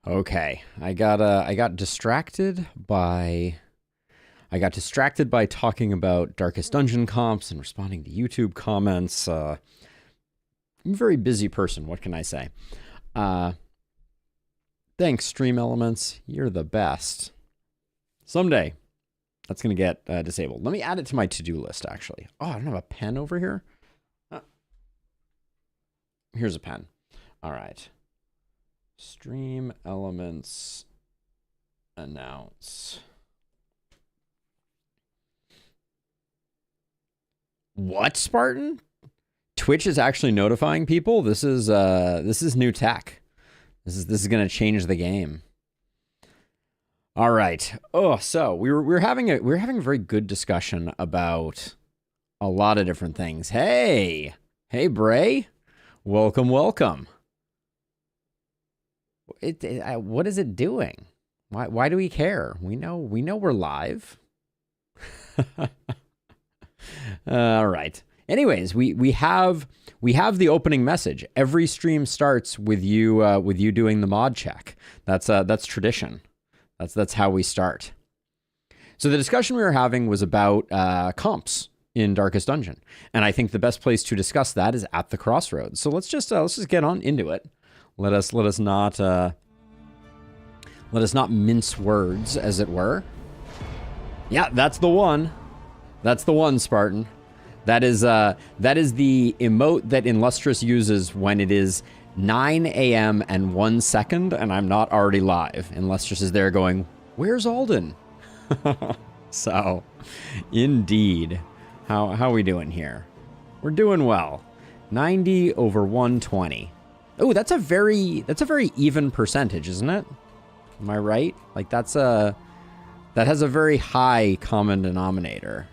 Okay, I got distracted by talking about Darkest Dungeon comps and responding to YouTube comments. I'm a very busy person. What can I say? Thanks, Stream Elements. You're the best. Someday, that's gonna get disabled. Let me add it to my to-do list. Actually, oh, I don't have a pen over here. Here's a pen. All right. Stream Elements announce. What, Spartan? Twitch is actually notifying people? This is new tech. This is going to change the game. All right. Oh, so we're having a very good discussion about a lot of different things. Hey, Bray. Welcome. What is it doing? Why do we care? We know we're live. All right. Anyways, we have the opening message. Every stream starts with you doing the mod check. That's tradition. That's how we start. So the discussion we were having was about comps in Darkest Dungeon, and I think the best place to discuss that is at the crossroads. So let's just get on into it. Let us not mince words, as it were. Yeah, that's the one. That's the one, Spartan. That is the emote that Illustrious uses when it is 9 a.m. and 1 second, and I'm not already live. Illustrious is there going, "Where's Alden?" So, indeed. How are we doing here? We're doing well. 90 over 120. Oh, that's a very even percentage, isn't it? Am I right? Like that has a very high common denominator.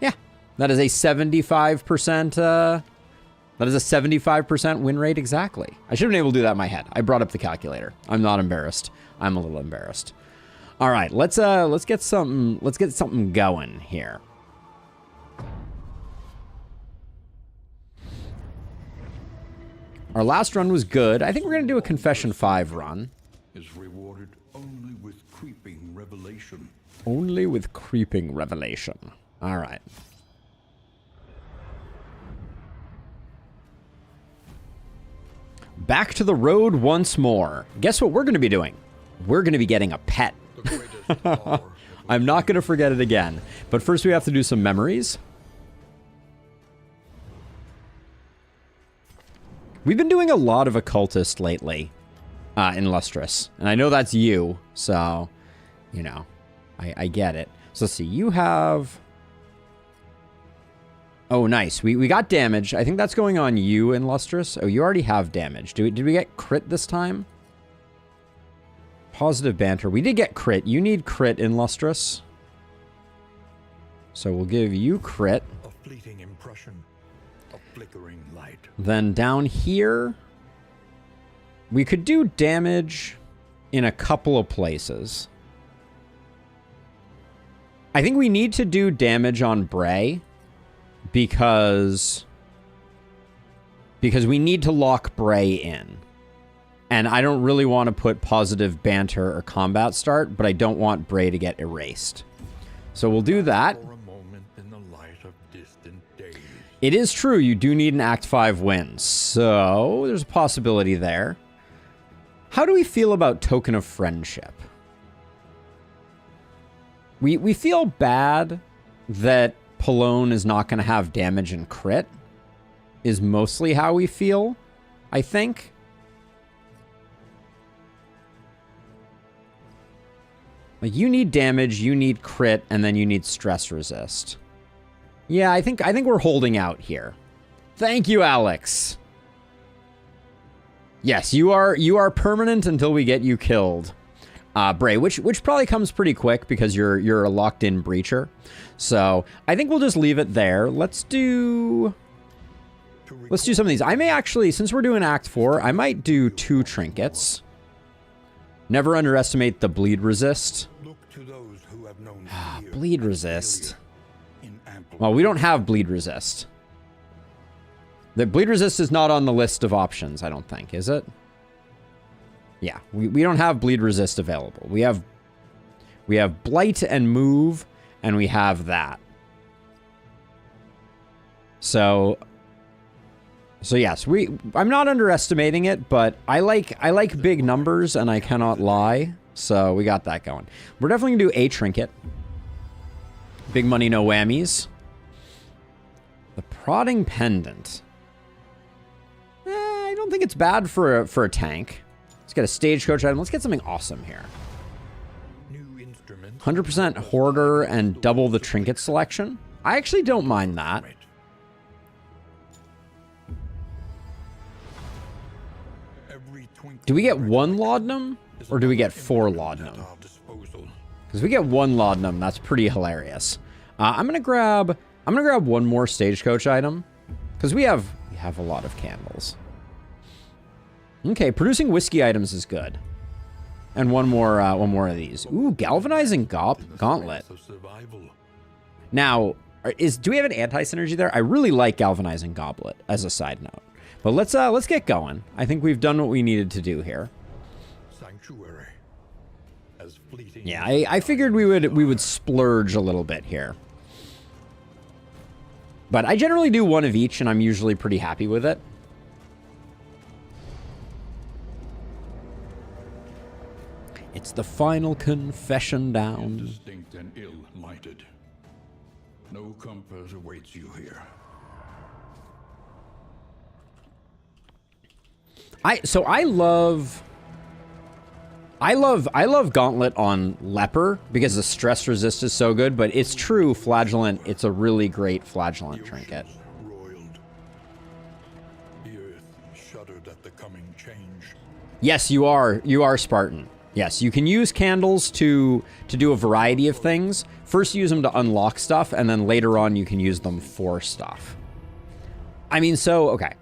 Yeah, that is a 75%. That is a 75% win rate exactly. I should have been able to do that in my head. I brought up the calculator. I'm not embarrassed. I'm a little embarrassed. All right, let's get something going here. Our last run was good. I think we're going to do a Confession 5 run. Is rewarded only with creeping revelation. Only with creeping revelation. All right. Back to the road once more. Guess what we're going to be doing? We're going to be getting a pet. I'm not going to forget it again. But first we have to do some memories. We've been doing a lot of occultist lately in Lustrous. And I know that's you, so, you know, I get it. So let's see, you have... Oh, nice. We got damage. I think that's going on you in Lustrous. Oh, you already have damage. Did we get crit this time? Positive banter. We did get crit. You need crit in Lustrous. So we'll give you crit. A fleeting impression. A flickering light. Then down here, we could do damage in a couple of places. I think we need to do damage on Bray because we need to lock Bray in. And I don't really want to put positive banter or combat start, but I don't want Bray to get erased. So we'll do that. For a moment in the light of distant days. It is true, you do need an Act 5 win, so there's a possibility there. How do we feel about Token of Friendship? We feel bad that Pallone is not going to have damage and crit, is mostly how we feel, I think. Like, you need damage, you need crit, and then you need stress resist. Yeah, I think we're holding out here. Thank you, Alex. Yes, you are permanent until we get you killed, Bray, which probably comes pretty quick because you're a locked-in breacher. So I think we'll just leave it there. Let's do some of these. I may actually, since we're doing Act 4, I might do 2 trinkets. Never underestimate the bleed resist. Look to those who have known fear Bleed and resist. failure in ample Well, we don't have bleed resist. The bleed resist is not on the list of options, I don't think, is it? Yeah, we don't have bleed resist available. We have blight and move, and we have that. So yes, I'm not underestimating it, but I like big numbers, and I cannot lie. So we got that going. We're definitely gonna do a trinket. Big money, no whammies. The prodding pendant. I don't think it's bad for a tank. Let's get a stagecoach item. Let's get something awesome here. 100% hoarder and double the trinket selection. I actually don't mind that. Do we get 1 laudanum or do we get 4 laudanum? Because we get 1 laudanum, that's pretty hilarious. I'm gonna grab 1 more stagecoach item because we have a lot of candles. Okay, producing whiskey items is good. And one more of these. Ooh, galvanizing gauntlet. Now, do we have an anti-synergy there? I really like galvanizing goblet as a side note. But let's get going. I think we've done what we needed to do here. Sanctuary. As fleeting. Yeah, I figured we would splurge a little bit here. But I generally do 1 of each, and I'm usually pretty happy with it. It's the final confession down. Indistinct and ill-lighted. No compass awaits you here. I love Gauntlet on Leper because the stress resist is so good, but it's true, Flagellant, it's a really great Flagellant trinket. Roiled. The earth shuddered at the coming change. Yes, you are Spartan. Yes, you can use candles to do a variety of things. First use them to unlock stuff, and then later on you can use them for stuff. I mean, okay.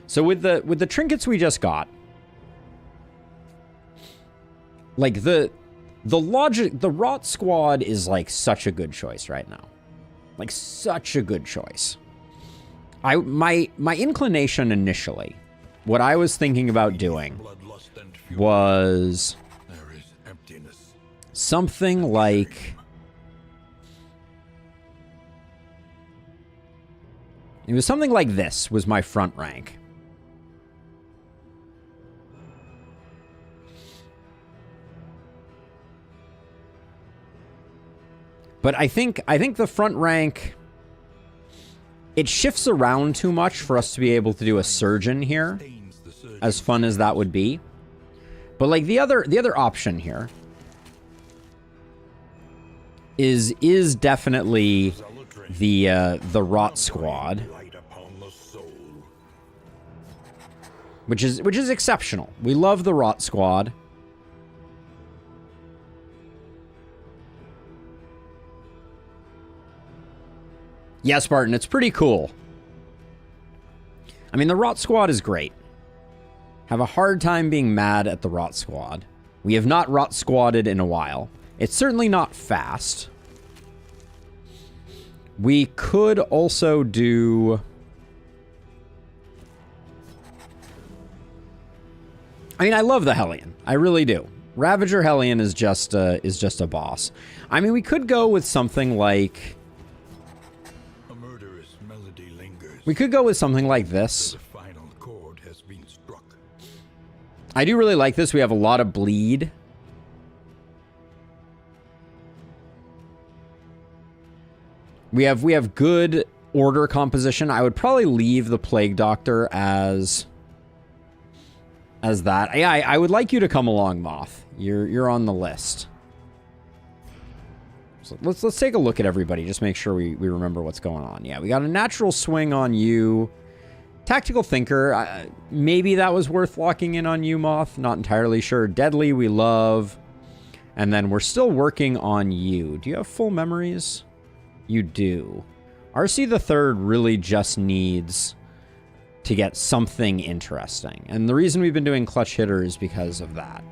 So with the trinkets we just got, like the Rot Squad is like such a good choice right now. Like such a good choice. My inclination initially, what I was thinking about doing was something like this was my front rank. But I think the front rank, it shifts around too much for us to be able to do a surgeon here, as fun as that would be. But like the other option here is definitely the Rot Squad, which is exceptional. We love the Rot Squad. Yeah, Spartan, it's pretty cool. I mean, the Rot Squad is great. Have a hard time being mad at the Rot Squad. We have not Rot Squadded in a while. It's certainly not fast. We could also do... I mean, I love the Hellion. I really do. Ravager Hellion is just a boss. I mean, we could go with something like... We could go with something like this. The final chord has been struck. I do really like this. We have a lot of bleed. We have good order composition. I would probably leave the Plague Doctor as that. Yeah, I would like you to come along, Moth. You're on the list. So let's take a look at everybody. Just make sure we remember what's going on. Yeah, we got a natural swing on you. Tactical Thinker. Maybe that was worth locking in on you, Moth. Not entirely sure. Deadly, we love. And then we're still working on you. Do you have full memories? You do. RC the Third really just needs to get something interesting. And the reason we've been doing Clutch Hitter is because of that.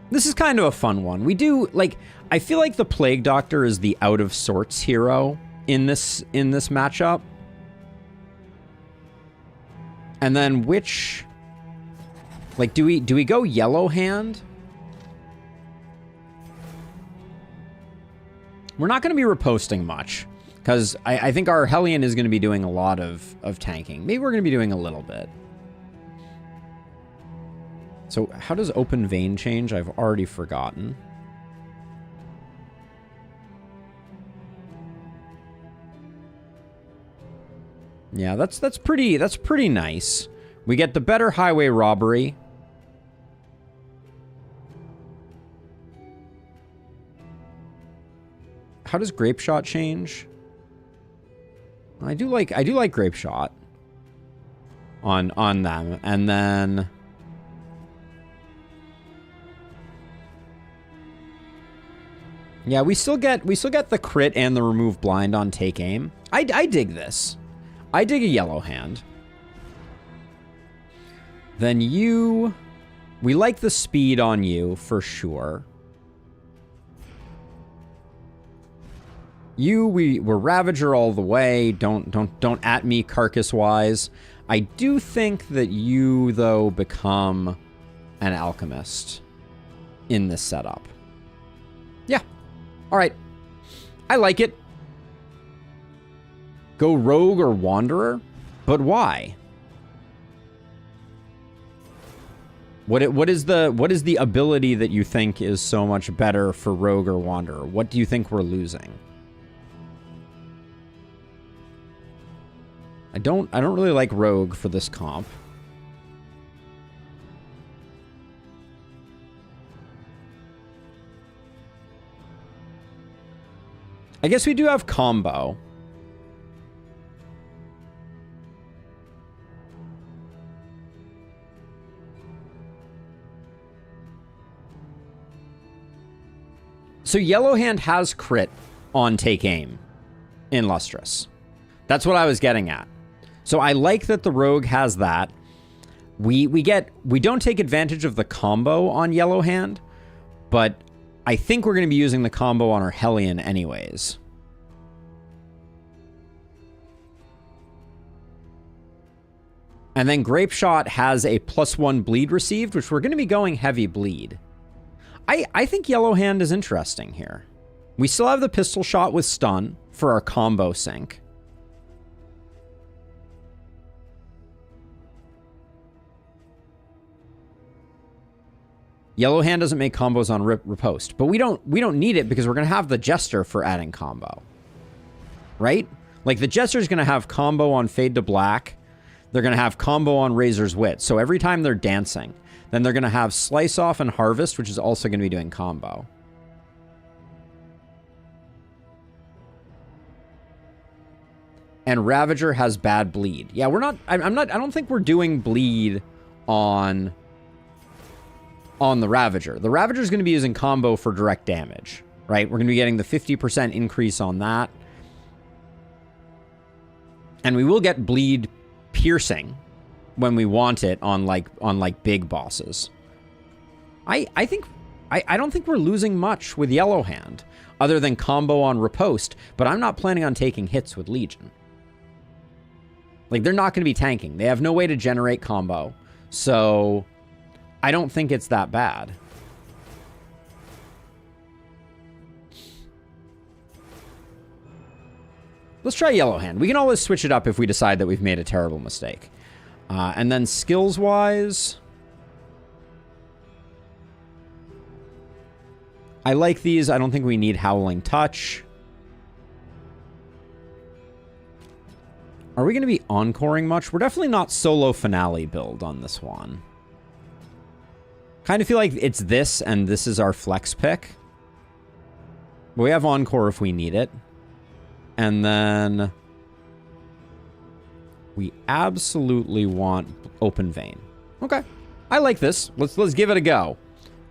This is kind of a fun one. We do, like, I feel like the Plague Doctor is the out of sorts hero in this matchup. And then which... Like, do we go yellow hand? We're not going to be reposting much. Because I think our Hellion is going to be doing a lot of tanking. Maybe we're going to be doing a little bit. So how does open vein change? I've already forgotten. Yeah, that's pretty nice. We get the better highway robbery. How does grape shot change? I do like grape shot on them, and then yeah, we still get the crit and the remove blind on take aim. I dig this. I dig a yellow hand. Then you, we like the speed on you for sure. We're Ravager all the way. Don't at me carcass wise. I do think that you though become an alchemist in this setup. Yeah. All right. I like it. Go rogue or wanderer? But why? What is the ability that you think is so much better for rogue or wanderer? What do you think we're losing? I don't really like rogue for this comp. I guess we do have combo. So Yellow Hand has crit on take aim in Lustrous. That's what I was getting at. So I like that the rogue has that. We don't take advantage of the combo on Yellow Hand, but I think we're going to be using the combo on our Hellion anyways. And then Grape Shot has a +1 bleed received, which we're going to be going heavy bleed. I think Yellow Hand is interesting here. We still have the pistol shot with stun for our combo sync. Yellow Hand doesn't make combos on riposte, but we don't need it because we're going to have the Jester for adding combo. Right? Like the Jester's going to have combo on Fade to Black. They're going to have combo on Razor's Wit. So every time they're dancing, then they're going to have Slice Off and Harvest, which is also going to be doing combo. And Ravager has bad bleed. Yeah, I don't think we're doing bleed on the Ravager. The Ravager is going to be using combo for direct damage, right? We're going to be getting the 50% increase on that. And we will get bleed piercing when we want it on like big bosses. I don't think we're losing much with Yellow Hand other than combo on riposte, but I'm not planning on taking hits with Legion. Like they're not going to be tanking. They have no way to generate combo. So I don't think it's that bad. Let's try Yellow Hand. We can always switch it up if we decide that we've made a terrible mistake. And then skills-wise, I like these. I don't think we need Howling Touch. Are we going to be encoring much? We're definitely not solo finale build on this one. Kind of feel like it's this and this is our flex pick. But we have encore if we need it. And then we absolutely want open vein. Okay. I like this. Let's give it a go.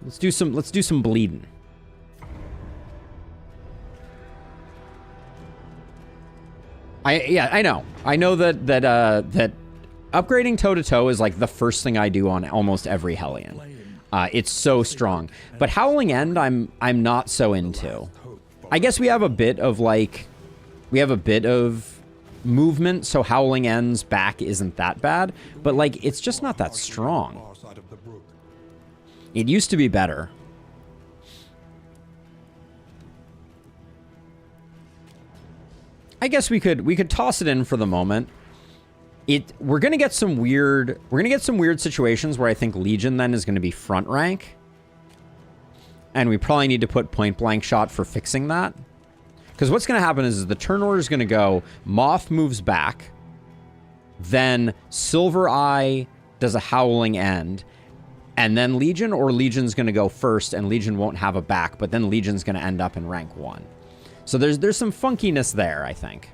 Let's do some bleeding. I know. I know that upgrading toe to toe is like the first thing I do on almost every Hellion. It's so strong. But Howling End I'm not so into. I guess we have a bit of movement, so Howling End's back isn't that bad. But, like, it's just not that strong. Far side of the brook. It used to be better. I guess we could toss it in for the moment. We're gonna get some weird situations where I think Legion then is gonna be front rank. And we probably need to put point blank shot for fixing that. Because what's gonna happen is the turn order is gonna go, Moth moves back, then Silver Eye does a Howling End, and then Legion, or Legion's gonna go first and Legion won't have a back, but then Legion's gonna end up in rank 1. So there's some funkiness there, I think.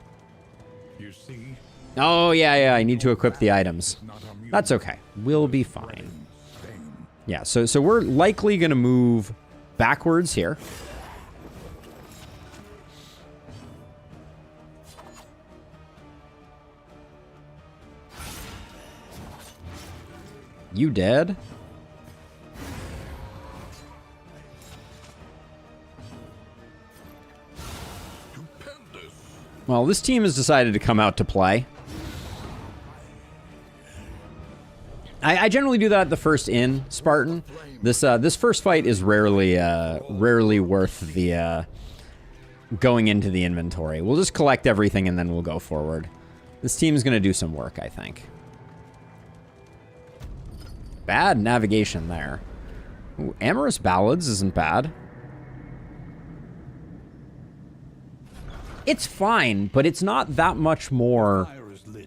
You see, Oh, yeah, I need to equip the items. That's okay. We'll be fine. Yeah, so we're likely going to move backwards here. You dead? Well, this team has decided to come out to play. I generally do that at the first in, Spartan. This first fight is rarely worth the going into the inventory. We'll just collect everything and then we'll go forward. This team's going to do some work, I think. Bad navigation there. Ooh, Amorous Ballads isn't bad. It's fine, but it's not that much more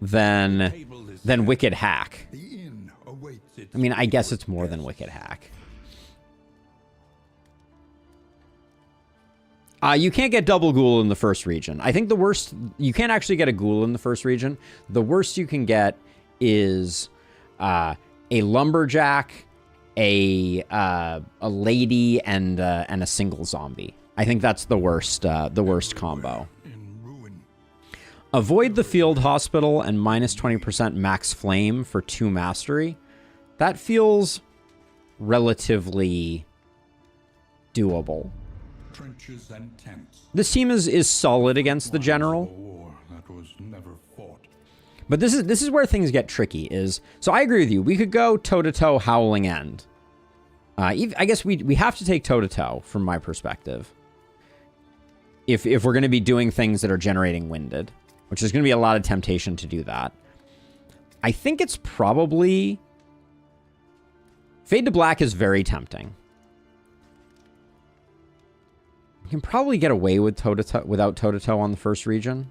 than Wicked Hack. I mean, I guess it's more than Wicked Hack. You can't get double ghoul in the first region. I think the worst... You can't actually get a ghoul in the first region. The worst you can get is a lumberjack, a lady, and a single zombie. I think that's the worst combo. Avoid the field hospital and minus 20% max flame for 2 mastery. That feels relatively doable. Trenches and tents. This team is solid against the general. War that was never fought. But this is where things get tricky. So I agree with you. We could go toe-to-toe Howling End. I guess we have to take toe-to-toe from my perspective. If we're going to be doing things that are generating winded, which is going to be a lot of temptation to do that. I think it's probably... Fade to Black is very tempting. You can probably get away with toe-to-toe without toe-to-toe on the first region.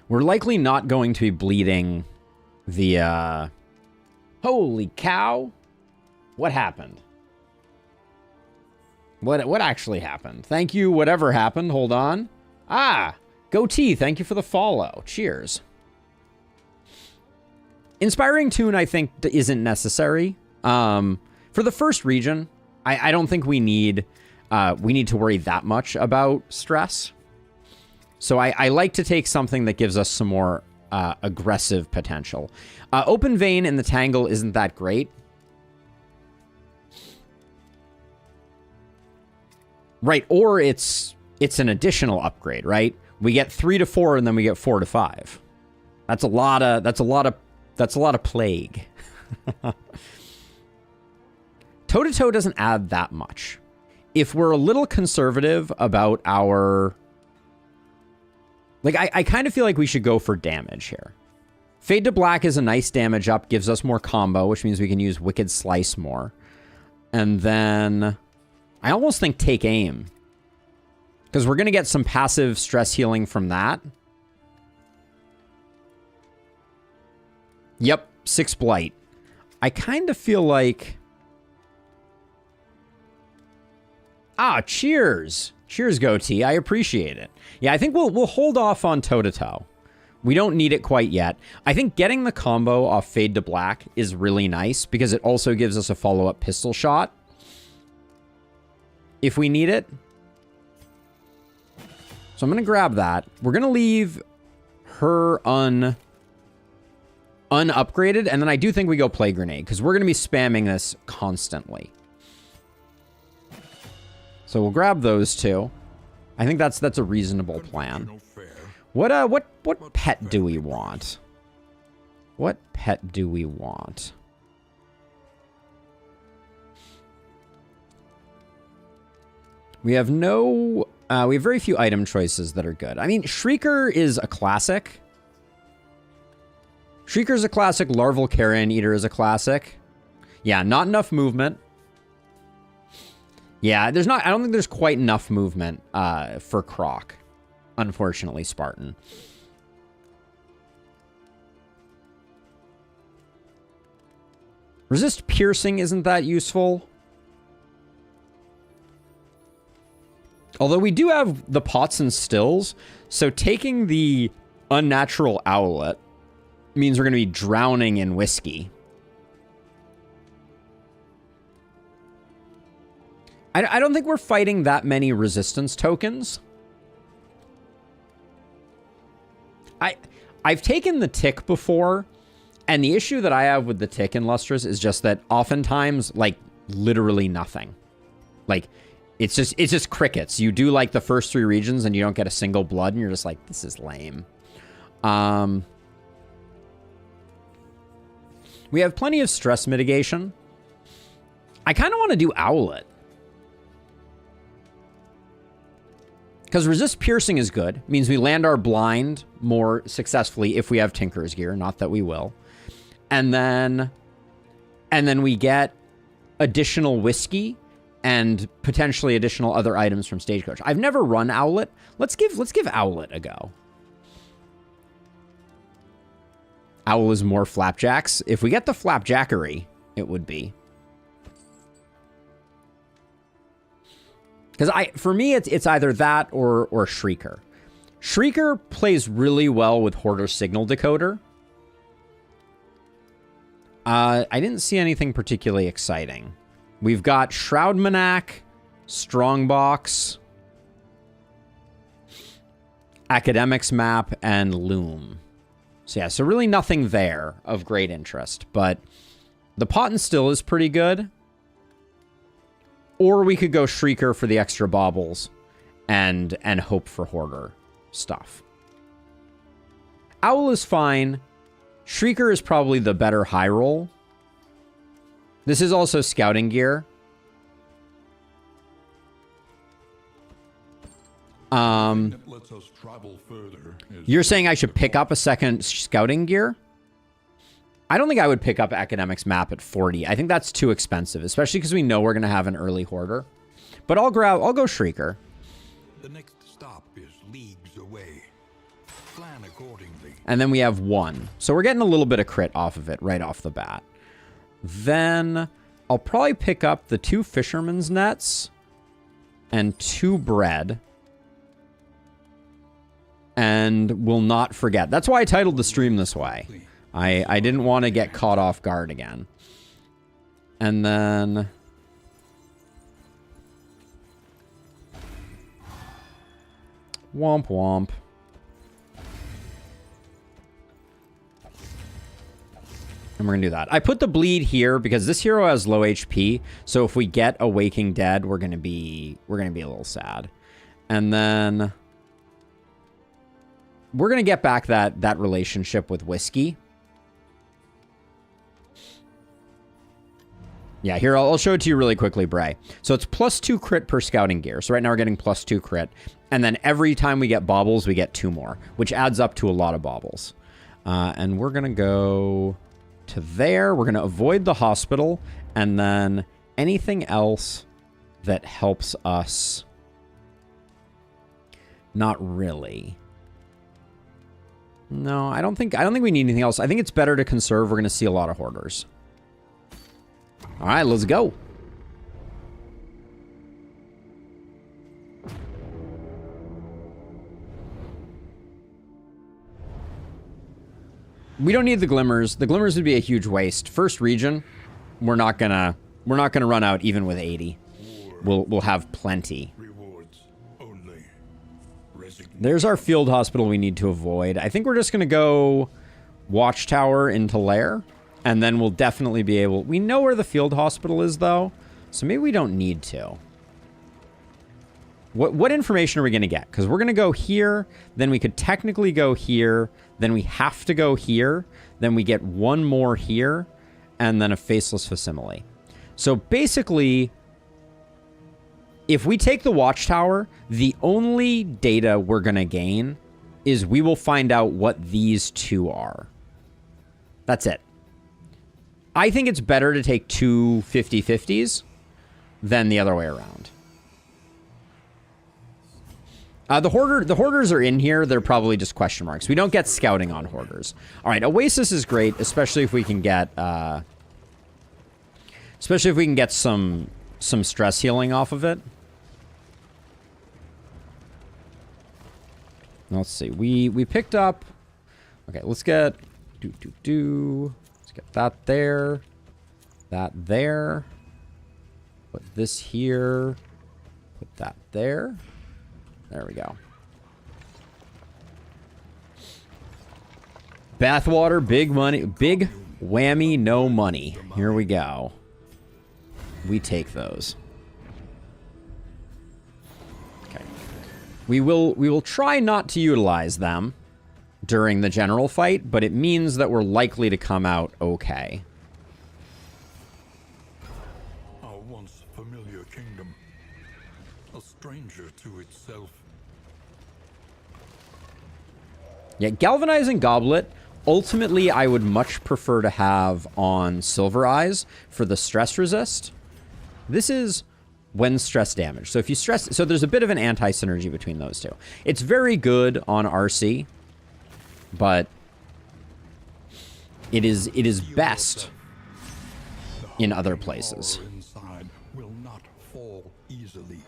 We're likely not going to be bleeding the... Holy cow! What happened? What actually happened? Thank you, whatever happened. Hold on. Ah! Goatee, thank you for the follow. Cheers. Inspiring Tune, I think, isn't necessary. For the first region, I don't think we need to worry that much about stress. So I like to take something that gives us some more aggressive potential. Open Vein in the Tangle isn't that great. Right, or it's an additional upgrade, right? We get 3 to 4 and then we get 4 to 5. That's a lot of plague. Toe-to-toe doesn't add that much. If we're a little conservative about our... Like, I kind of feel like we should go for damage here. Fade to Black is a nice damage up, gives us more combo, which means we can use Wicked Slice more. And then... I almost think Take Aim. Because we're going to get some passive stress healing from that. Yep, 6 Blight. I kind of feel like... Ah, cheers. Cheers, Goatee. I appreciate it. Yeah, I think we'll hold off on toe-to-toe. We don't need it quite yet. I think getting the combo off Fade to Black is really nice because it also gives us a follow-up pistol shot. If we need it. So I'm going to grab that. We're going to leave her unupgraded. And then I do think we go Play Grenade because we're going to be spamming this constantly. So we'll grab those two. I think that's a reasonable plan. What pet do we want? What pet do we want? We have no... we have very few item choices that are good. I mean, Shrieker is a classic. Shrieker is a classic. Larval Carrion Eater is a classic. Yeah, not enough movement. Yeah, there's not... I don't think there's quite enough movement for Croc. Unfortunately, Spartan. Resist Piercing isn't that useful. Although we do have the Pots and Stills, so taking the Unnatural Owlet means we're going to be drowning in whiskey. I don't think we're fighting that many resistance tokens. I've taken the Tick before, and the issue that I have with the Tick in Lustrous is just that oftentimes, like, literally nothing. Like... It's just crickets. You do like the first 3 regions and you don't get a single blood and you're just like, this is lame. We have plenty of stress mitigation. I kind of want to do Owlet. Because Resist Piercing is good. It means we land our blind more successfully if we have Tinker's Gear. Not that we will. And then we get additional whiskey and potentially additional other items from Stagecoach. I've never run Owlet. Let's give Owlet a go. Owl is more flapjacks. If we get the flapjackery, it would be. Because for me, it's either that or Shrieker. Shrieker plays really well with Hoarder Signal Decoder. I didn't see anything particularly exciting. We've got Shroudmanac, Strongbox, Academics Map, and Loom. So yeah, so really nothing there of great interest. But the Pot and Still is pretty good. Or we could go Shrieker for the extra baubles and hope for Hoarder stuff. Owl is fine. Shrieker is probably the better high roll. This is also scouting gear. You're saying I should pick up a second scouting gear? I don't think I would pick up Academics Map at 40. I think that's too expensive, especially because we know we're going to have an early Hoarder. But I'll go Shrieker. The next stop is leagues away. Plan accordingly. And then we have 1. So we're getting a little bit of crit off of it right off the bat. Then I'll probably pick up the 2 Fisherman's Nets and 2 bread. And will not forget. That's why I titled the stream this way. I didn't want to get caught off guard again. And then... Womp womp. And we're going to do that. I put the bleed here because this hero has low HP. So if we get a Waking Dead, we're going to be a little sad. And then we're going to get back that relationship with Whiskey. Yeah, here, I'll show it to you really quickly, Bray. So it's +2 crit per scouting gear. So right now we're getting +2 crit. And then every time we get baubles, we get 2 more, which adds up to a lot of baubles. And we're going to go to there. We're going to avoid the hospital. And then anything else that helps us. Not really. No, I don't think we need anything else. I think it's better to conserve. We're going to see a lot of Hoarders. All right, let's go. We don't need the glimmers. The glimmers would be a huge waste. First region, we're not gonna run out even with 80. We'll have plenty. There's our field hospital we need to avoid. I think we're just gonna go Watchtower into Lair. And then we'll definitely be able... We know where the field hospital is, though. So maybe we don't need to. What information are we going to get? Because we're going to go here, then we could technically go here, then we have to go here, then we get one more here, and then a faceless facsimile. So basically, if we take the watchtower, the only data we're going to gain is we will find out what these two are. That's it. I think it's better to take two 50-50s than the other way around. The hoarders are in here. They're probably just question marks. We don't get scouting on hoarders. All right, Oasis is great, especially if we can get some stress healing off of it. Let's see. We picked up. Okay, let's get Let's get that there. That there. Put this here. Put that there. There we go. Bathwater, big money, big whammy, no money. Here we go. We take those. Okay. We will try not to utilize them during the general fight, but it means that we're likely to come out okay. Our once familiar kingdom, a stranger to itself. Yeah, Galvanizing Goblet, ultimately I would much prefer to have on Silver Eyes for the stress resist. This is when stress damage. So if you stress, so there's a bit of an anti-synergy between those two. It's very good on RC, but it is best in other places. Inside will not fall easily.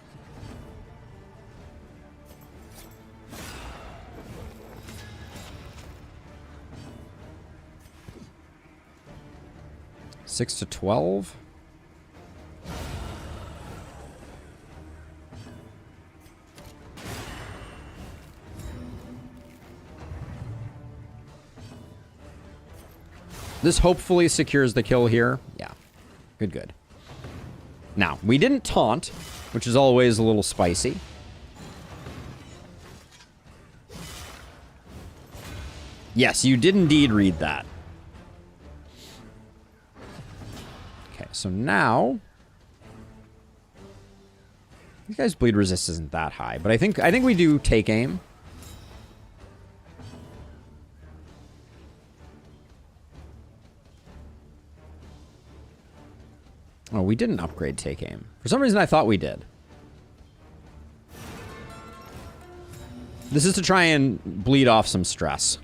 Six to 12. This hopefully secures the kill here. Yeah. Good. Now, we didn't taunt, which is always a little spicy. Yes, you did indeed read that. Okay, so now these guys' bleed resist isn't that high, but I think we do take aim. Oh, we didn't upgrade take aim. For some reason, I thought we did. This is to try and bleed off some stress.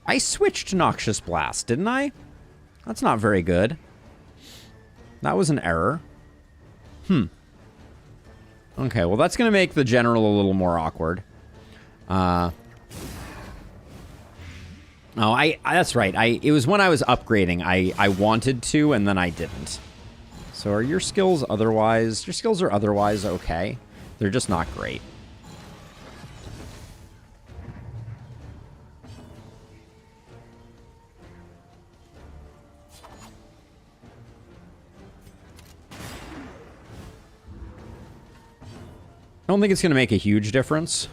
I switched to Noxious Blast, didn't I? That's not very good. That was an error. Okay, well, that's going to make the general a little more awkward. Oh, that's right. It was when I was upgrading. I wanted to, and then I didn't. So are your skills otherwise... Your skills are otherwise okay. They're just not great. I don't think it's going to make a huge difference,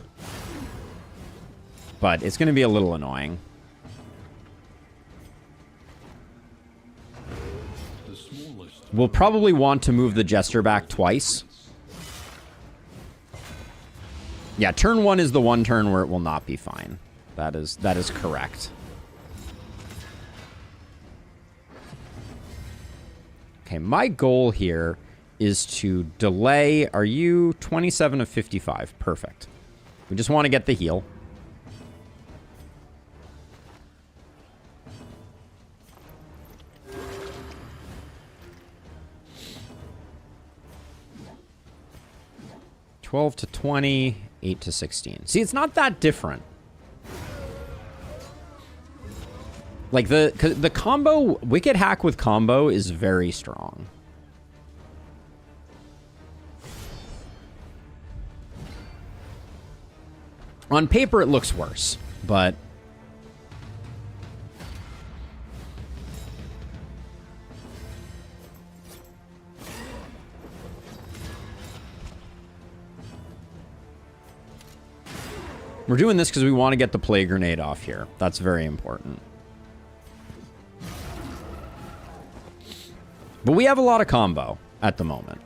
but it's going to be a little annoying. We'll probably want to move the Jester back twice. Yeah, turn 1 is the one turn where it will not be fine. That is correct. Okay, my goal here is to delay. Are you 27 of 55? Perfect. We just want to get the heal. $12 to $20, $8 to $16. See, it's not that different. Like the combo, Wicked Hack with combo is very strong. On paper, it looks worse, but... We're doing this because we want to get the Plague Grenade off here. That's very important. But we have a lot of combo at the moment.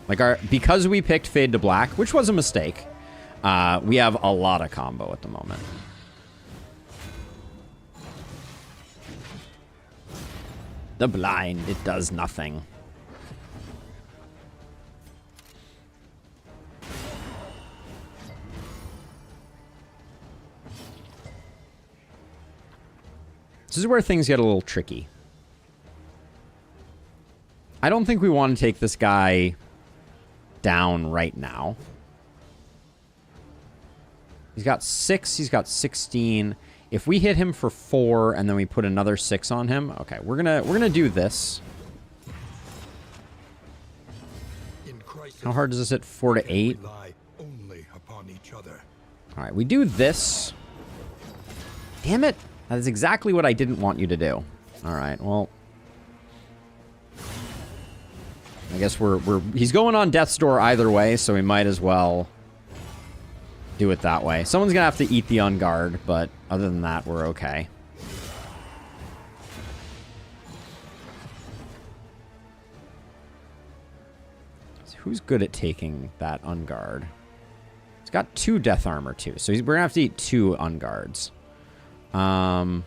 Like, because we picked Fade to Black, which was a mistake, we have a lot of combo at the moment. The blind, it does nothing. This is where things get a little tricky. I don't think we want to take this guy down right now. He's got 6, he's got 16. If we hit him for 4 and then we put another 6 on him, okay, we're gonna do this. How hard does this hit? 4 to 8. All right, we do this. Damn it! That is exactly what I didn't want you to do. All right, well, I guess he's going on Death's Door either way, so we might as well do it that way. Someone's gonna have to eat the Unguard, but other than that, we're okay. So who's good at taking that Unguard? He's got 2 Death Armor too, so we're gonna have to eat 2 Unguards. I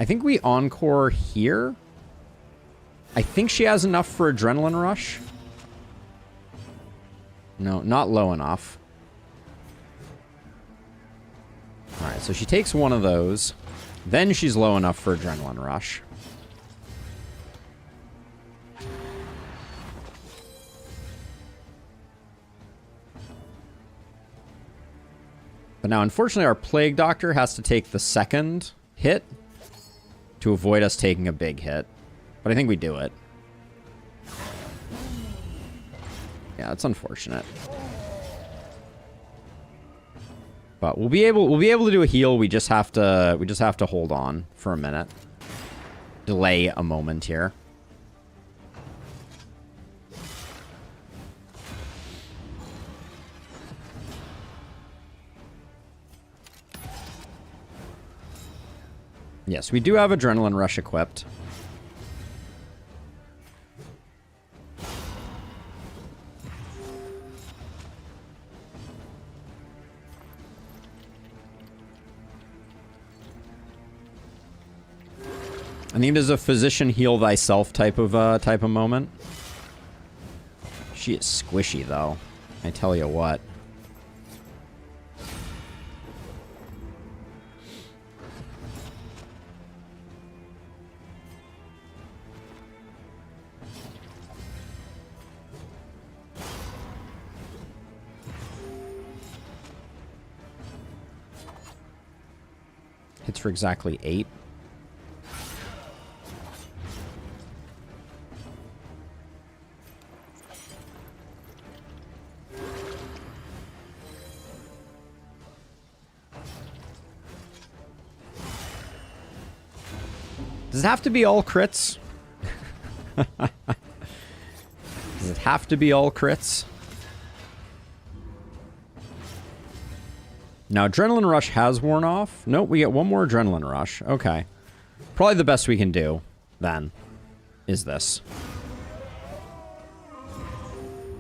think we Encore here. I think she has enough for Adrenaline Rush. No, not low enough. Alright, so she takes one of those. Then she's low enough for Adrenaline Rush. But now, unfortunately, our Plague Doctor has to take the second hit to avoid us taking a big hit. But I think we do it. Yeah, it's unfortunate. But we'll be able to do a heal. We just have to hold on for a minute. Delay a moment here. Yes, we do have Adrenaline Rush equipped. I think it is a physician heal thyself type of moment. She is squishy though, I tell you what. Hits for exactly 8. Does it have to be all crits? Does it have to be all crits? Now, Adrenaline Rush has worn off. Nope, we get one more Adrenaline Rush. Okay. Probably the best we can do, then, is this.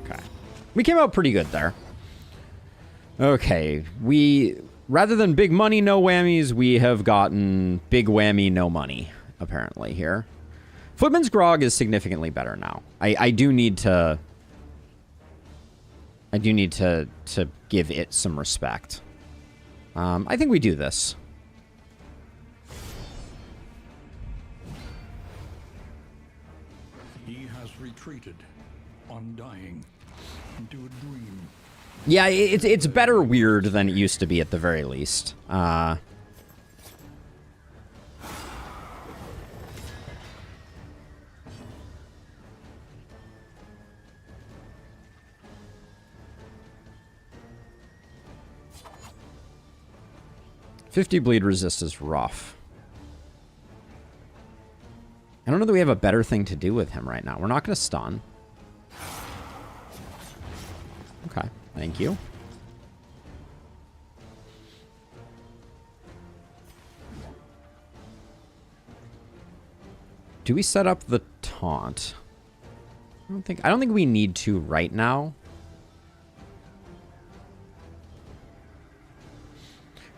Okay. We came out pretty good there. Okay, rather than big money, no whammies, we have gotten big whammy, no money, apparently, here. Footman's Grog is significantly better now. I do need to give it some respect. I think we do this. He has retreated, undying, into a dream. Yeah, it's better weird than it used to be at the very least. 50 bleed resist is rough. I don't know that we have a better thing to do with him right now. We're not going to stun. Okay, thank you. Do we set up the taunt? I don't think we need to right now.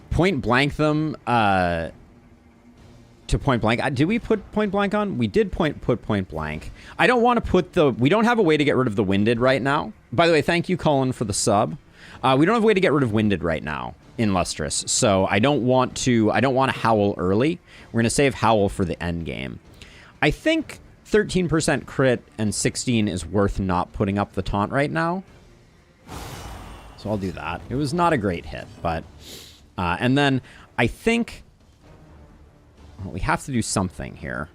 Point blank them to point blank. Did we put point blank on? We did put point blank. I don't want to put the... We don't have a way to get rid of the winded right now. By the way, thank you, Colin, for the sub. We don't have a way to get rid of winded right now in Lustrous, so I don't want to howl early. We're going to save howl for the end game. I think 13% crit and 16 is worth not putting up the taunt right now. So I'll do that. It was not a great hit, but... and then I think... Well, we have to do something here.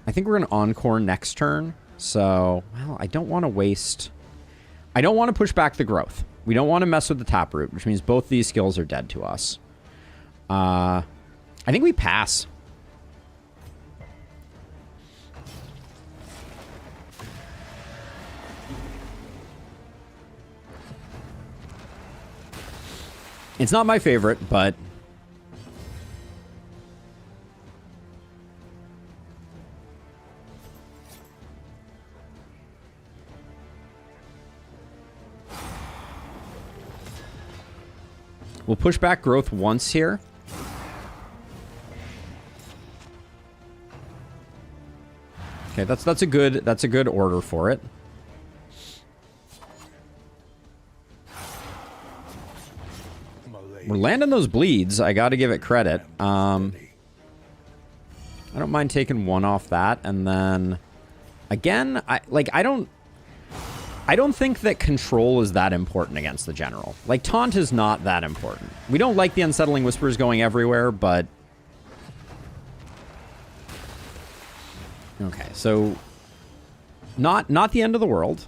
I think we're going to Encore next turn. So, well, I don't want to waste... I don't want to push back the growth. We don't want to mess with the Taproot, which means both these skills are dead to us. I think we pass. It's not my favorite, but... We'll push back growth once here. Okay, that's a good order for it. We're landing those bleeds. I got to give it credit. I don't mind taking one off that, and then again, I don't think that control is that important against the general. Like, taunt is not that important. We don't like the unsettling whispers going everywhere, but okay, so not the end of the world.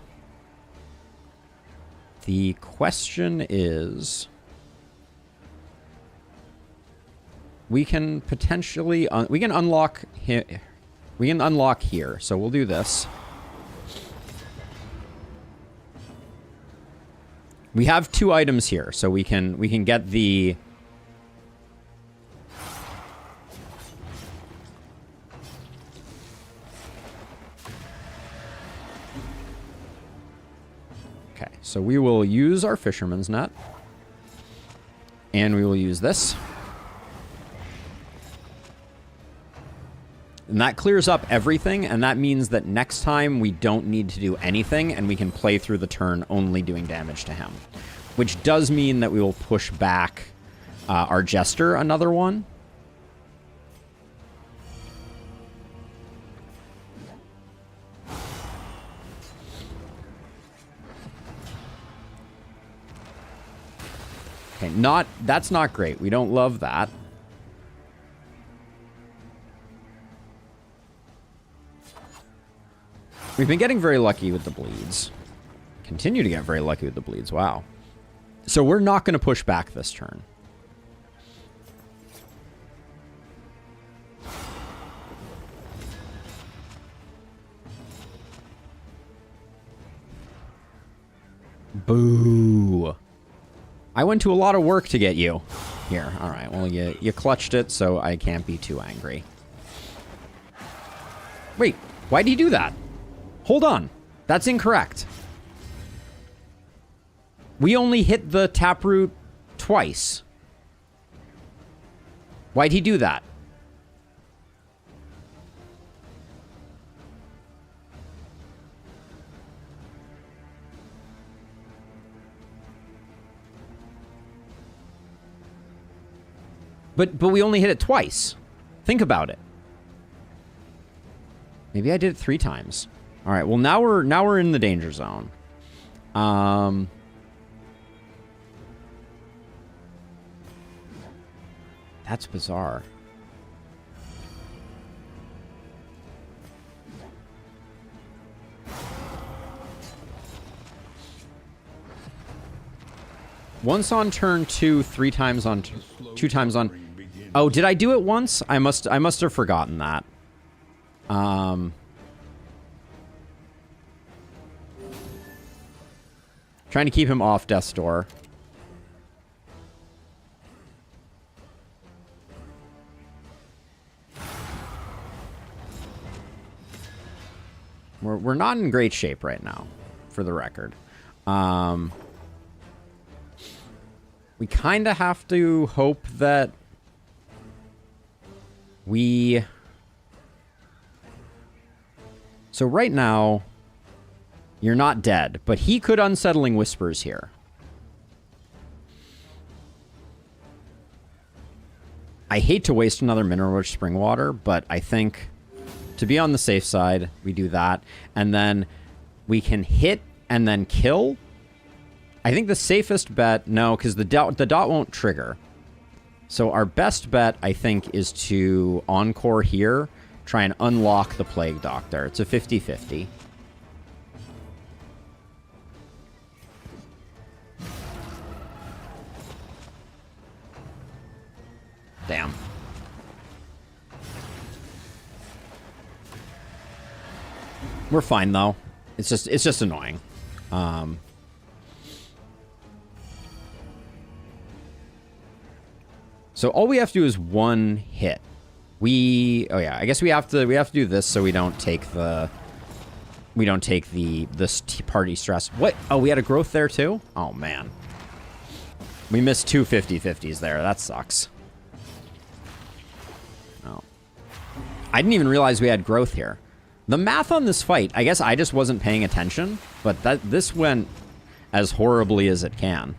The question is, we can potentially we can unlock here. So we'll do this. We have 2 items here, so we can get the... Okay, so we will use our fisherman's net. And we will use this. And that clears up everything, and that means that next time we don't need to do anything, and we can play through the turn only doing damage to him. Which does mean that we will push back our Jester another one. Okay, that's not great. We don't love that. We've been getting very lucky with the bleeds. Continue to get very lucky with the bleeds. Wow. So we're not going to push back this turn. Boo. I went to a lot of work to get you here. All right. Well, you clutched it, so I can't be too angry. Wait. Why'd he do that? Hold on. That's incorrect. We only hit the Taproot twice. Why'd he do that? But we only hit it twice. Think about it. Maybe I did it 3 times. All right, well, now we're in the danger zone. That's bizarre. Once on turn 2, 3 times on 2 times on. Oh, did I do it once? I must have forgotten that. Trying to keep him off death's door. We're not in great shape right now, for the record. We kind of have to hope that we... So right now, you're not dead, but he could Unsettling Whispers here. I hate to waste another Mineral Rich Spring Water, but I think to be on the safe side, we do that. And then we can hit and then kill. I think the safest bet, no, because the dot won't trigger. So our best bet, I think, is to Encore here, try and unlock the Plague Doctor. It's a 50-50. Damn. We're fine though. It's just annoying. So all we have to do is one hit. Oh yeah, I guess we have to do this so we don't take this party stress. What? Oh, we had a growth there too? Oh man. We missed two 50-50s there. That sucks. Oh. I didn't even realize we had growth here. The math on this fight, I guess I just wasn't paying attention, but this went as horribly as it can.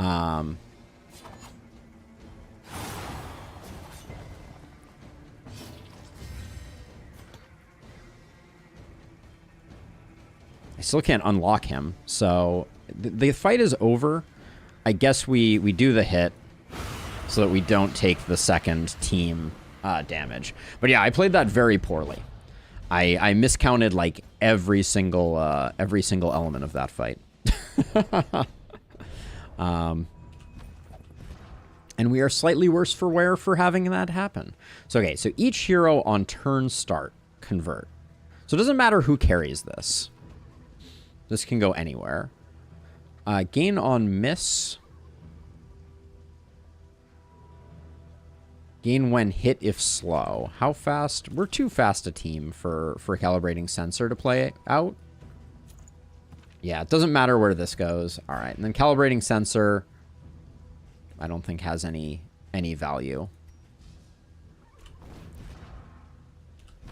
I still can't unlock him, so the fight is over. I guess we do the hit so that we don't take the second team damage. But yeah, I played that very poorly. I miscounted like every single element of that fight. And we are slightly worse for wear for having that happen. So okay, so each hero on turn start convert. So it doesn't matter who carries this. This can go anywhere. Gain on miss. Gain when hit if slow. How fast? We're too fast a team for Calibrating Sensor to play out. Yeah, it doesn't matter where this goes. All right, and then Calibrating Sensor, I don't think has any value.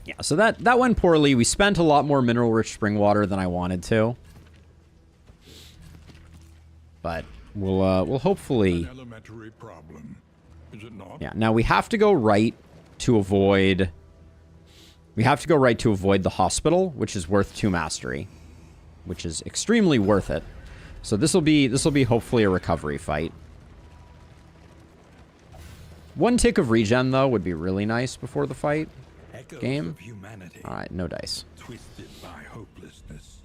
Yeah, so that went poorly. We spent a lot more mineral-rich spring water than I wanted to. But we'll hopefully... An elementary problem, is it not? Yeah, now we have to go right to avoid... We have to go right to avoid the hospital, which is worth 2 mastery. Which is extremely worth it. So this will be hopefully a recovery fight. 1 tick of regen, though, would be really nice before the fight. Game. Alright, no dice. Twisted by hopelessness.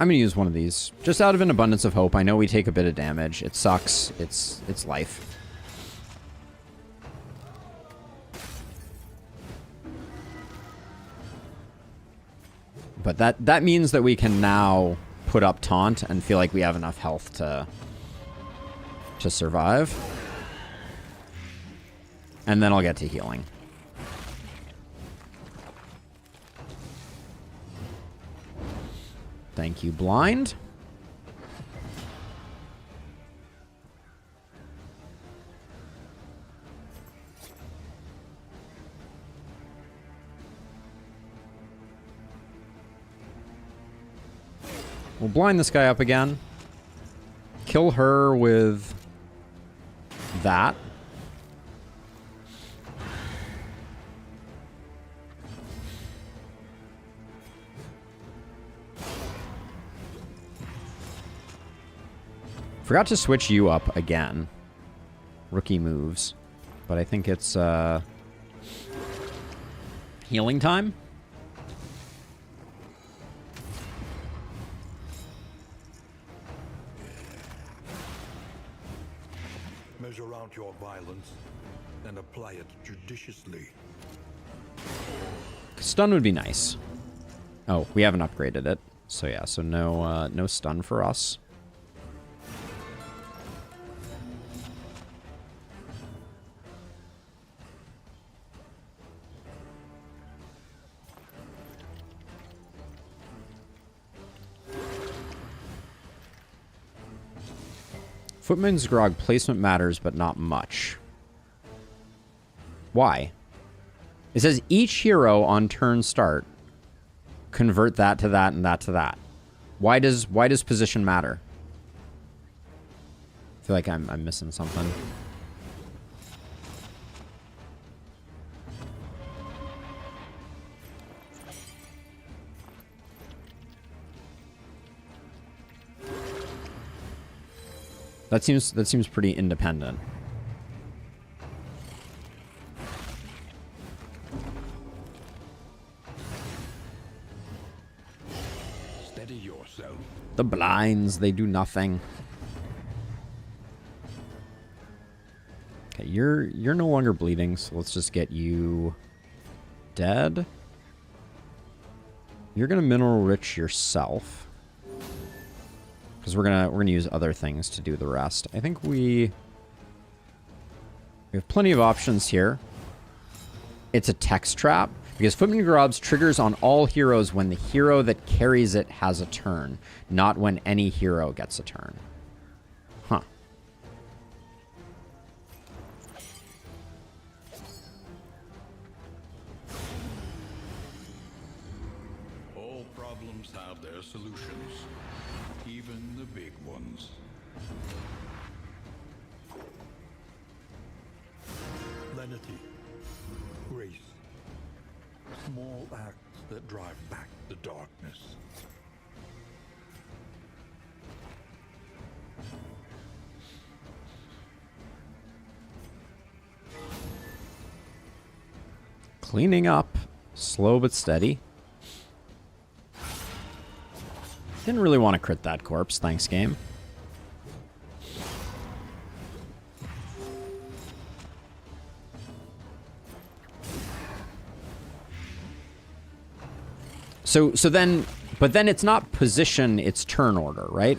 I'm gonna use one of these, just out of an abundance of hope. I know we take a bit of damage. It sucks. It's life. But that means that we can now put up taunt and feel like we have enough health to survive. And then I'll get to healing. Thank you, blind. We'll blind this guy up again. Kill her with that. Forgot to switch you up again. Rookie moves. But I think it's healing time. Measure out your violence and apply it judiciously. Stun would be nice. Oh, we haven't upgraded it. So yeah, so no stun for us. Footman's Grog placement matters, but not much. Why? It says each hero on turn start convert that to that and that to that. Why does position matter? I feel like I'm missing something. That seems pretty independent. Steady yourself. The blinds, they do nothing. Okay, you're no longer bleeding, so let's just get you dead. You're gonna mineral rich yourself. Because we're gonna use other things to do the rest. I think we have plenty of options here. It's a text trap because Footman Grobs triggers on all heroes when the hero that carries it has a turn, not when any hero gets a turn. Huh. All problems have their solutions, even the big ones. Lenity, grace, small acts that drive back the darkness. Cleaning up, slow but steady. Didn't really want to crit that corpse, thanks game. So then, but then it's not position, it's turn order, right?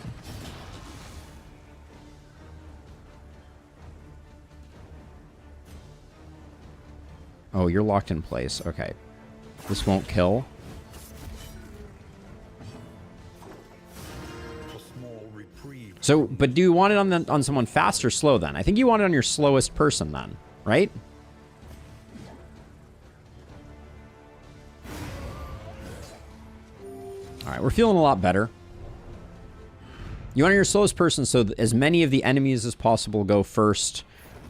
Oh, you're locked in place. Okay. This won't kill. So, but do you want it on someone fast or slow then? I think you want it on your slowest person then, right? All right, we're feeling a lot better. You want it on your slowest person so that as many of the enemies as possible go first,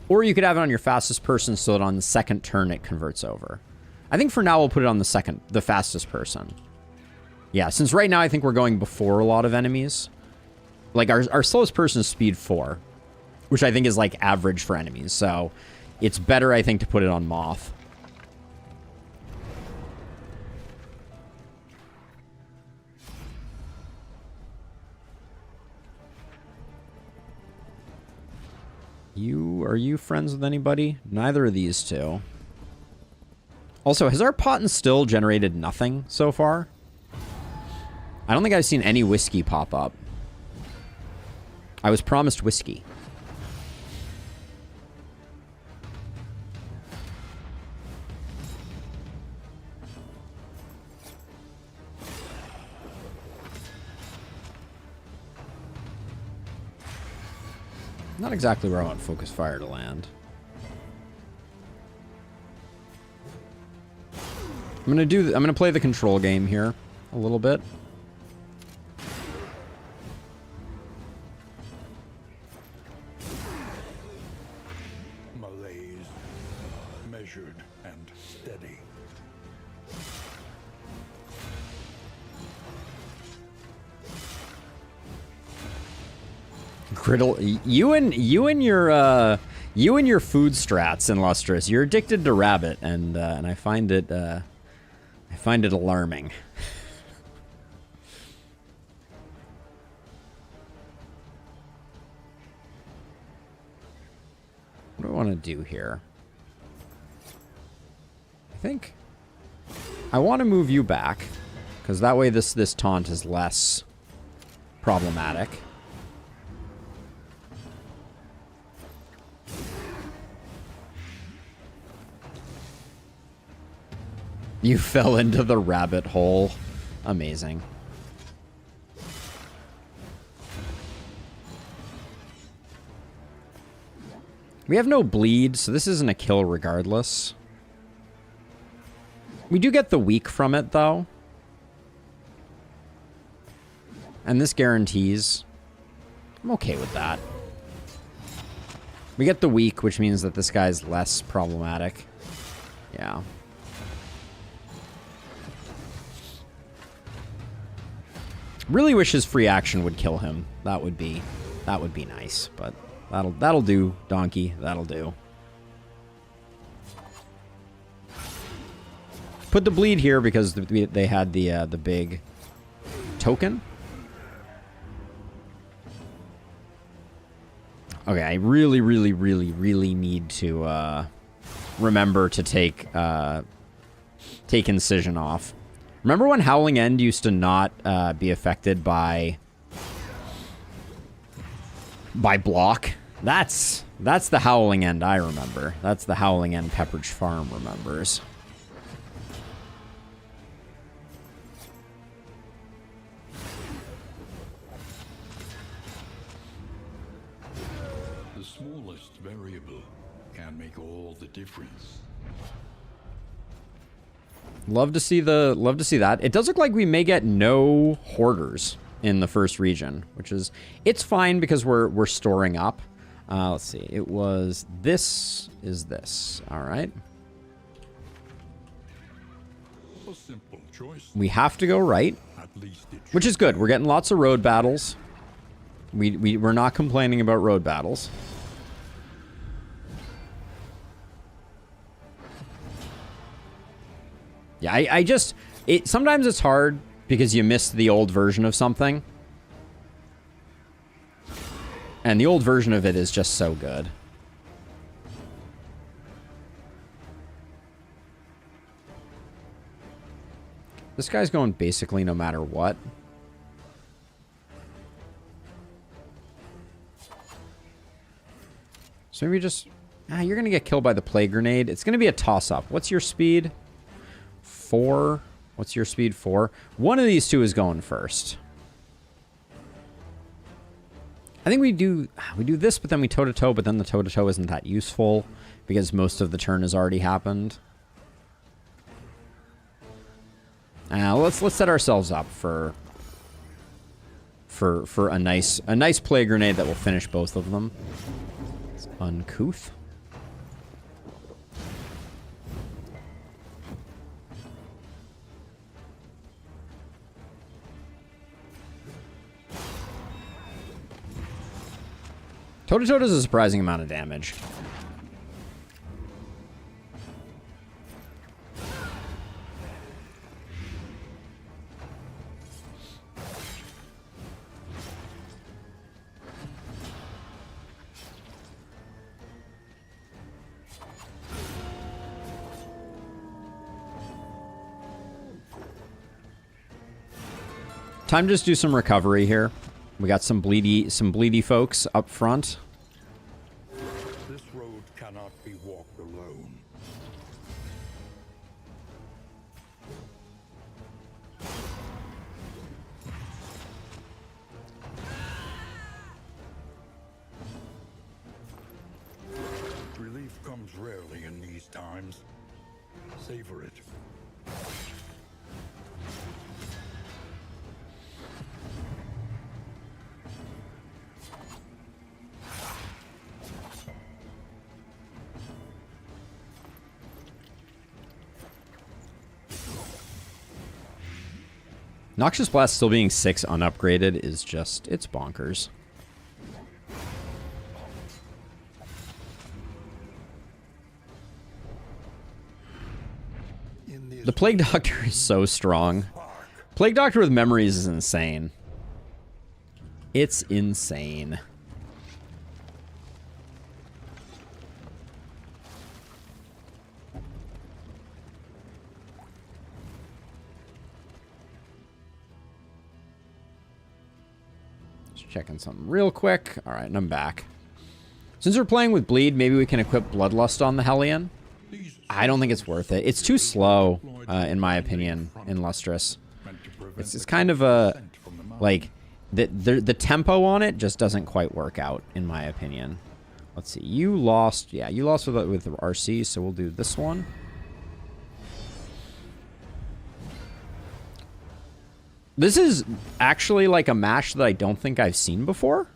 or you could have it on your fastest person so that on the second turn it converts over. I think for now we'll put it on the fastest person. Yeah, since right now I think we're going before a lot of enemies. Like, our slowest person is speed 4, which I think is, like, average for enemies. So, it's better, I think, to put it on Moth. Are you friends with anybody? Neither of these two. Also, has our pot and still generated nothing so far? I don't think I've seen any whiskey pop up. I was promised whiskey. Not exactly where I want Focus Fire to land. I'm gonna play the control game here a little bit. Measured and steady. Griddle, you and your food strats in Lustrous. You're addicted to rabbit, and I find it alarming. What do I want to do here? I think I want to move you back, because that way this taunt is less problematic. You fell into the rabbit hole. Amazing. We have no bleed, so this isn't a kill regardless. We do get the weak from it, though. And this guarantees. I'm okay with that. We get the weak, which means that this guy's less problematic. Yeah. Really wish his free action would kill him. That would be nice, but that'll do, Donkey. That'll do. Put the bleed here because they had the big token. Okay, I really need to remember to take Incision off. Remember when Howling End used to not be affected by block? That's the Howling End I remember. That's the Howling End Pepperidge Farm remembers. The smallest variable can make all the difference. Love to see that. It does look like we may get no hoarders in the first region, which is, it's fine because we're storing up. Let's see. It was this. All right. A simple choice. We have to go right, At least it which is good. We're getting lots of road battles. We're not complaining about road battles. Yeah, sometimes it's hard because you miss the old version of something. And the old version of it is just so good. This guy's going basically no matter what. So maybe just... you're going to get killed by the Plague Grenade. It's going to be a toss-up. What's your speed? 4. What's your speed? 4. One of these two is going first. I think we do this, but then we toe-to-toe, but then the toe-to-toe isn't that useful because most of the turn has already happened. Let's set ourselves up for a nice Plague Grenade that will finish both of them. It's uncouth. Toe-to-toe does a surprising amount of damage. Time to just do some recovery here. We got some bleedy folks up front. This road cannot be walked alone. Relief comes rarely in these times. Savor it. Noxious Blast still being 6 unupgraded is just, it's bonkers. The Plague Doctor is so strong. Plague Doctor with memories is insane. It's insane. Just checking something real quick. All right, and I'm back. Since we're playing with Bleed, maybe we can equip Bloodlust on the Hellion. I don't think it's worth it. It's too slow, in my opinion, in Lustrous. It's kind of a, like, the tempo on it just doesn't quite work out, in my opinion. Let's see. You lost, yeah, you lost with RC, so we'll do this one. This is actually like a mash that I don't think I've seen before.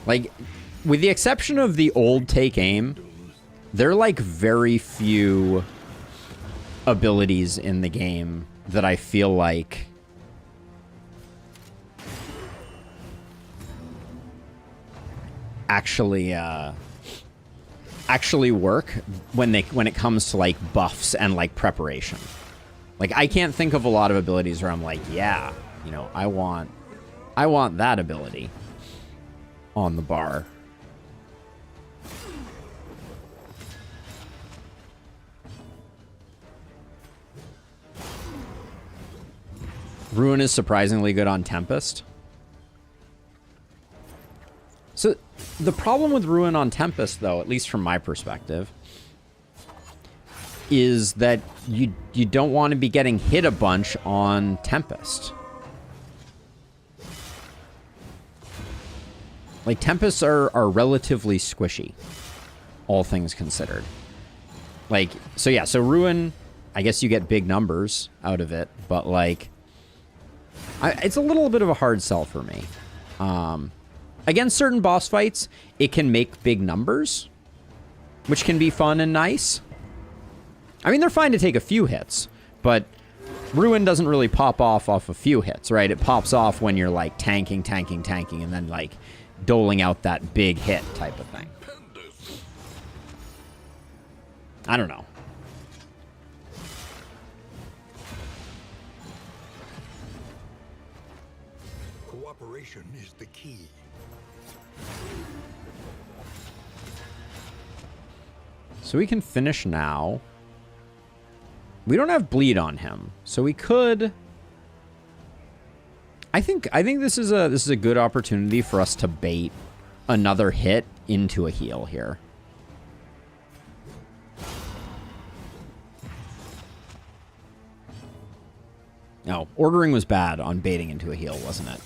Like, with the exception of the old take aim, there are like very few abilities in the game that I feel like actually work when it comes to like buffs and like preparation. Like, I can't think of a lot of abilities where I'm like, yeah, you know, I want that ability on the bar. Ruin is surprisingly good on Tempest. So the problem with Ruin on Tempest, though, at least from my perspective, is that you don't want to be getting hit a bunch on Tempest. Like, Tempests are relatively squishy, all things considered. Like, so yeah, so Ruin, I guess you get big numbers out of it, but, like, it's a little bit of a hard sell for me. Against certain boss fights, it can make big numbers, which can be fun and nice. I mean, they're fine to take a few hits, but Ruin doesn't really pop off a few hits, right? It pops off when you're, like, tanking, and then, like, doling out that big hit type of thing. I don't know. Cooperation is the key. So we can finish now. We don't have bleed on him, so we could. I think this is a good opportunity for us to bait another hit into a heal here. No, ordering was bad on baiting into a heal, wasn't it?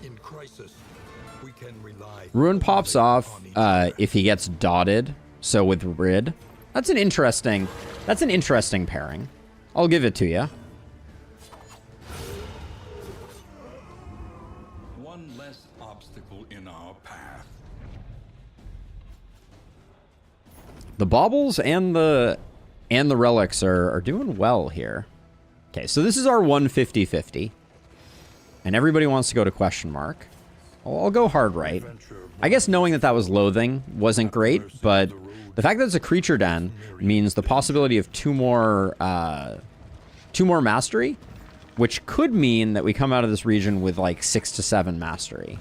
In crisis, we can rely. Ruin pops off if he gets dotted. So with Rid, that's an interesting pairing. I'll give it to you. One less obstacle in our path. The baubles and the relics are doing well here. Okay, so this is our 150-50. And everybody wants to go to question mark. I'll go hard right. I guess knowing that was loathing wasn't great, but the fact that it's a creature den means the possibility of two more mastery, which could mean that we come out of this region with like 6 to 7 mastery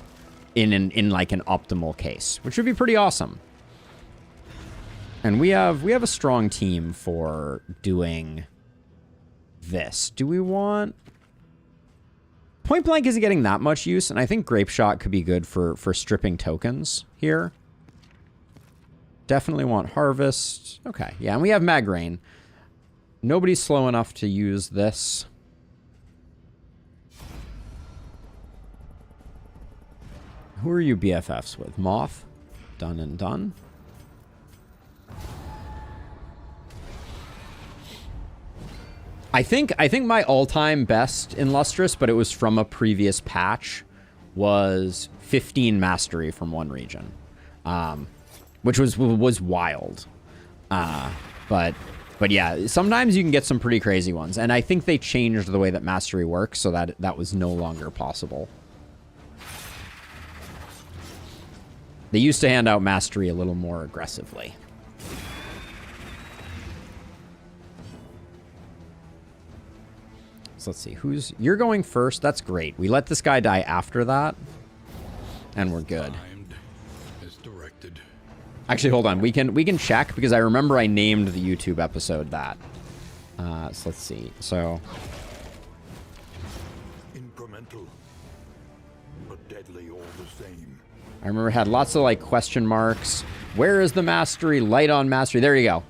in like an optimal case, which would be pretty awesome. And we have a strong team for doing this. Do we want... Point Blank isn't getting that much use, and I think Grape Shot could be good for stripping tokens here. Definitely want Harvest. Okay, yeah, and we have Magrain. Nobody's slow enough to use this. Who are you BFFs with? Moth? Done and done. I think my all-time best in Lustrous, but it was from a previous patch, was 15 mastery from one region. which was wild. But yeah, sometimes you can get some pretty crazy ones, and I think they changed the way that mastery works so that that was no longer possible. They used to hand out mastery a little more aggressively. So let's see, you're going first. That's great. We let this guy die after that, and we're good. Actually, hold on. We can check because I remember I named the YouTube episode that. So let's see. So incremental, but deadly all the same. I remember it had lots of like question marks. Where is the mastery? Light on mastery. There you go.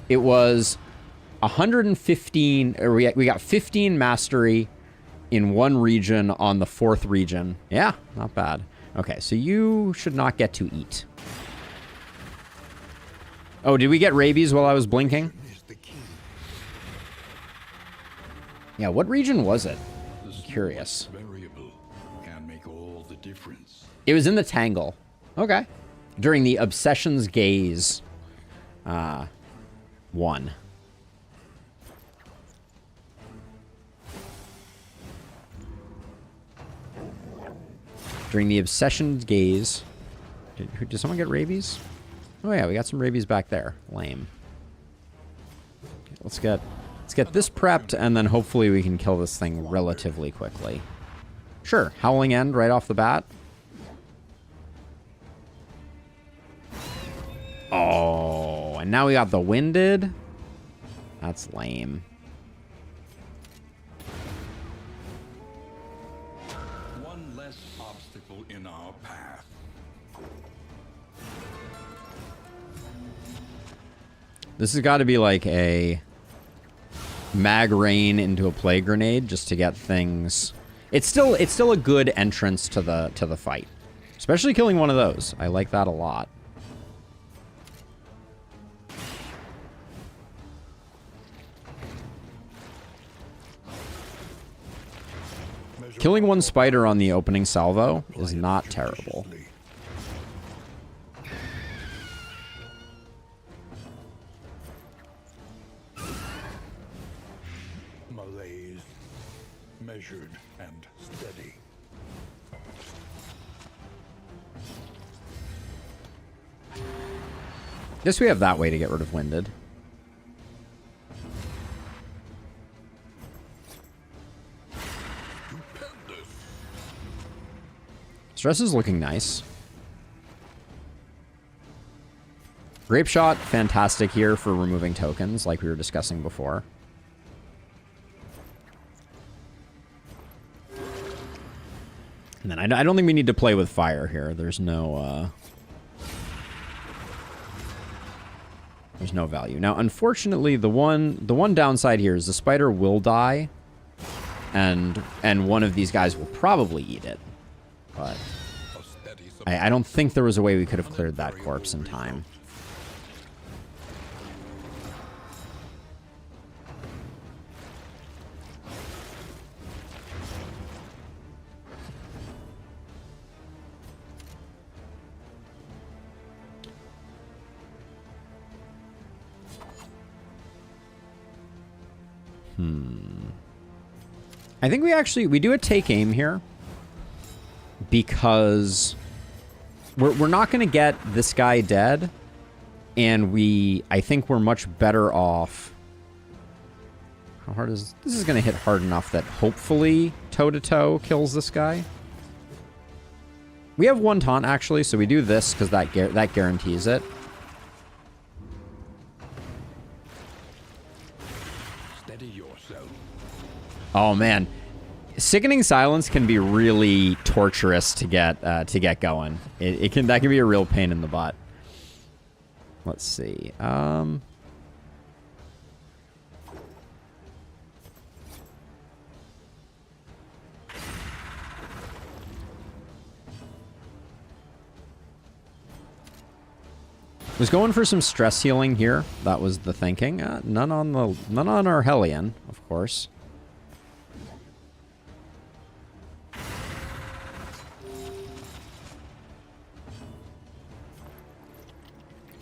It was 115. Or we got 15 mastery in one region on the 4th region. Yeah, not bad. Okay, so you should not get to eat. Oh, did we get rabies while I was blinking? Yeah, what region was it? I'm curious. Variable can make all the difference. It was in the Tangle. Okay. During the Obsession's Gaze. 1. During the Obsession's Gaze. Did someone get rabies? Oh yeah, we got some rabies back there. Lame. Okay, let's get this prepped, and then hopefully we can kill this thing relatively quickly. Sure, Howling End right off the bat. Oh, and now we got the Winded. That's lame. One less obstacle in our path. This has got to be like a mag rain into a plague grenade just to get things. It's still a good entrance to the fight, especially killing one of those. I like that a lot. Killing one spider on the opening salvo is not terrible. Measured and steady. Guess we have that way to get rid of Winded. Stress is looking nice. Grape Shot, fantastic here for removing tokens, like we were discussing before. And then I don't think we need to play with fire here. There's no value. Now, unfortunately, the one downside here is the spider will die, and one of these guys will probably eat it. But I don't think there was a way we could have cleared that corpse in time. I think we do a take aim here because we're not going to get this guy dead, and I think we're much better off. How hard is this? Is going to hit hard enough that hopefully toe-to-toe kills this guy. We have one taunt actually, so we do this because that guarantees it. Oh man, Sickening Silence can be really torturous to get going. That can be a real pain in the butt. Let's see. Was going for some stress healing here. That was the thinking. None on our Hellion, of course.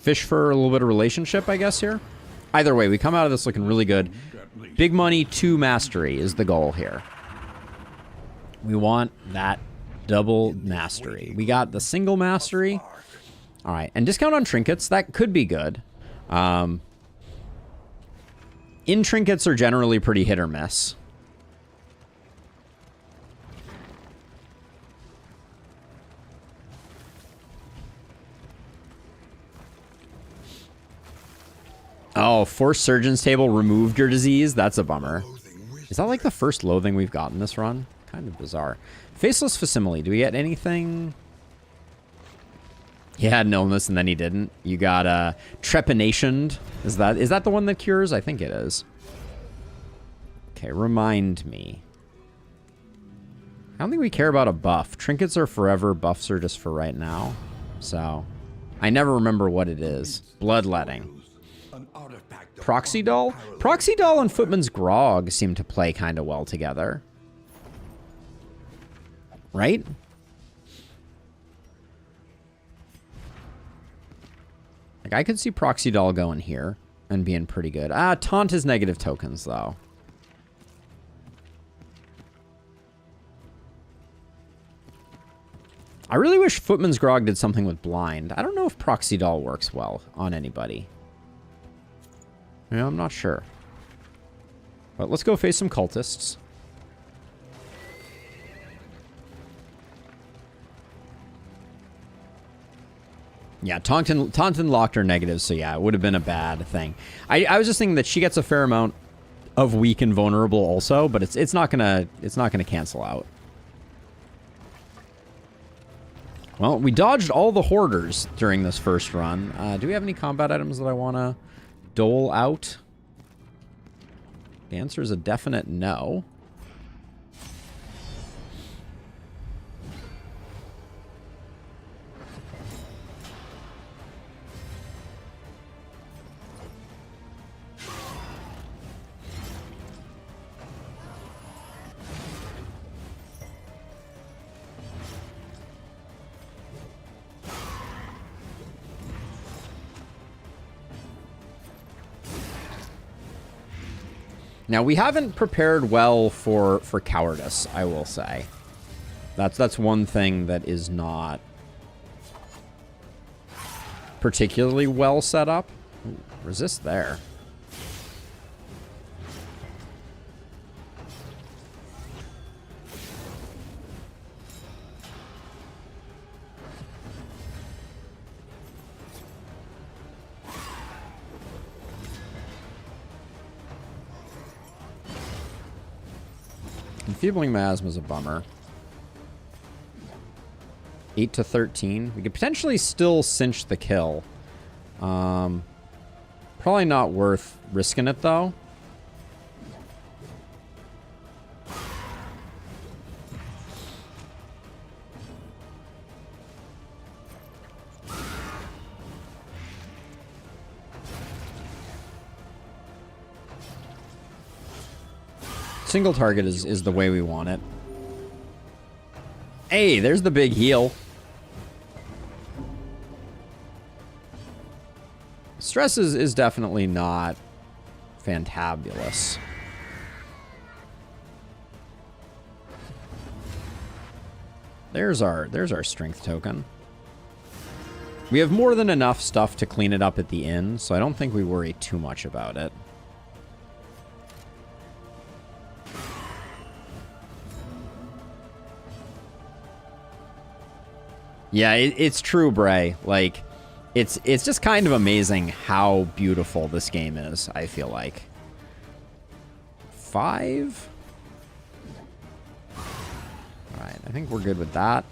fish for a little bit of relationship, I guess, here. Either way, we come out of this looking really good. Big money 2 mastery is the goal here. We want that double mastery. We got the single mastery. All right, and discount on trinkets. That could be good. In trinkets are generally pretty hit or miss. Oh, Forced Surgeon's Table removed your disease? That's a bummer. Is that like the first loathing we've gotten this run? Kind of bizarre. Faceless Facsimile. Do we get anything? He had an illness and then he didn't. You got Trepanationed. Is that the one that cures? I think it is. Okay, remind me. I don't think we care about a buff. Trinkets are forever. Buffs are just for right now. So, I never remember what it is. Bloodletting. Proxy Doll? Proxy Doll and Footman's Grog seem to play kind of well together. Right? Like, I could see Proxy Doll going here and being pretty good. Taunt is negative tokens, though. I really wish Footman's Grog did something with Blind. I don't know if Proxy Doll works well on anybody. Yeah, I'm not sure. But let's go face some cultists. Yeah, Taunton locked her negative, so yeah, it would have been a bad thing. I was just thinking that she gets a fair amount of weak and vulnerable also, but it's not gonna cancel out. Well, we dodged all the hoarders during this first run. Do we have any combat items that I want to dole out? The answer is a definite no. Now, we haven't prepared well for cowardice, I will say. That's one thing that is not particularly well set up. Ooh, resist there. Enfeebling Miasma is a bummer. 8 to 13. We could potentially still cinch the kill. Probably not worth risking it, though. Single target is the way we want it. Hey, there's the big heal. Stress is definitely not fantabulous. There's our strength token. We have more than enough stuff to clean it up at the inn, so I don't think we worry too much about it. Yeah, it's true, Bray. Like, it's just kind of amazing how beautiful this game is, I feel like. 5? Alright, I think we're good with that.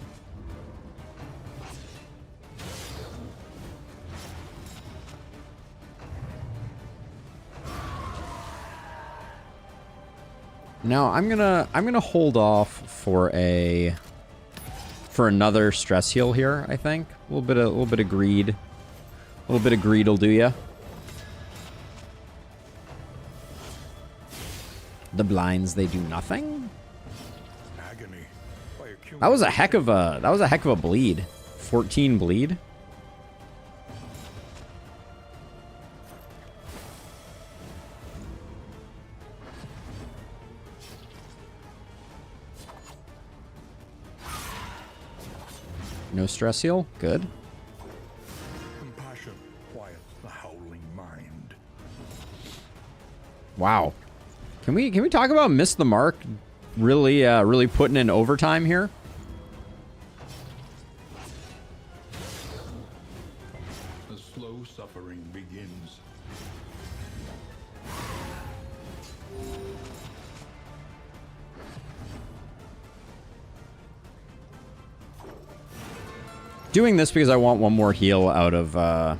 Now, I'm gonna hold off for another stress heal here, I think. A little bit of greed. A little bit of greed will do ya. The blinds, they do nothing. That was a heck of a bleed. 14 bleed. No stress heal. Good. Compassion quiets the howling mind. Wow. Can we talk about miss the mark? Really, really putting in overtime here. The slow suffering begins. Doing this because I want one more heal out of that.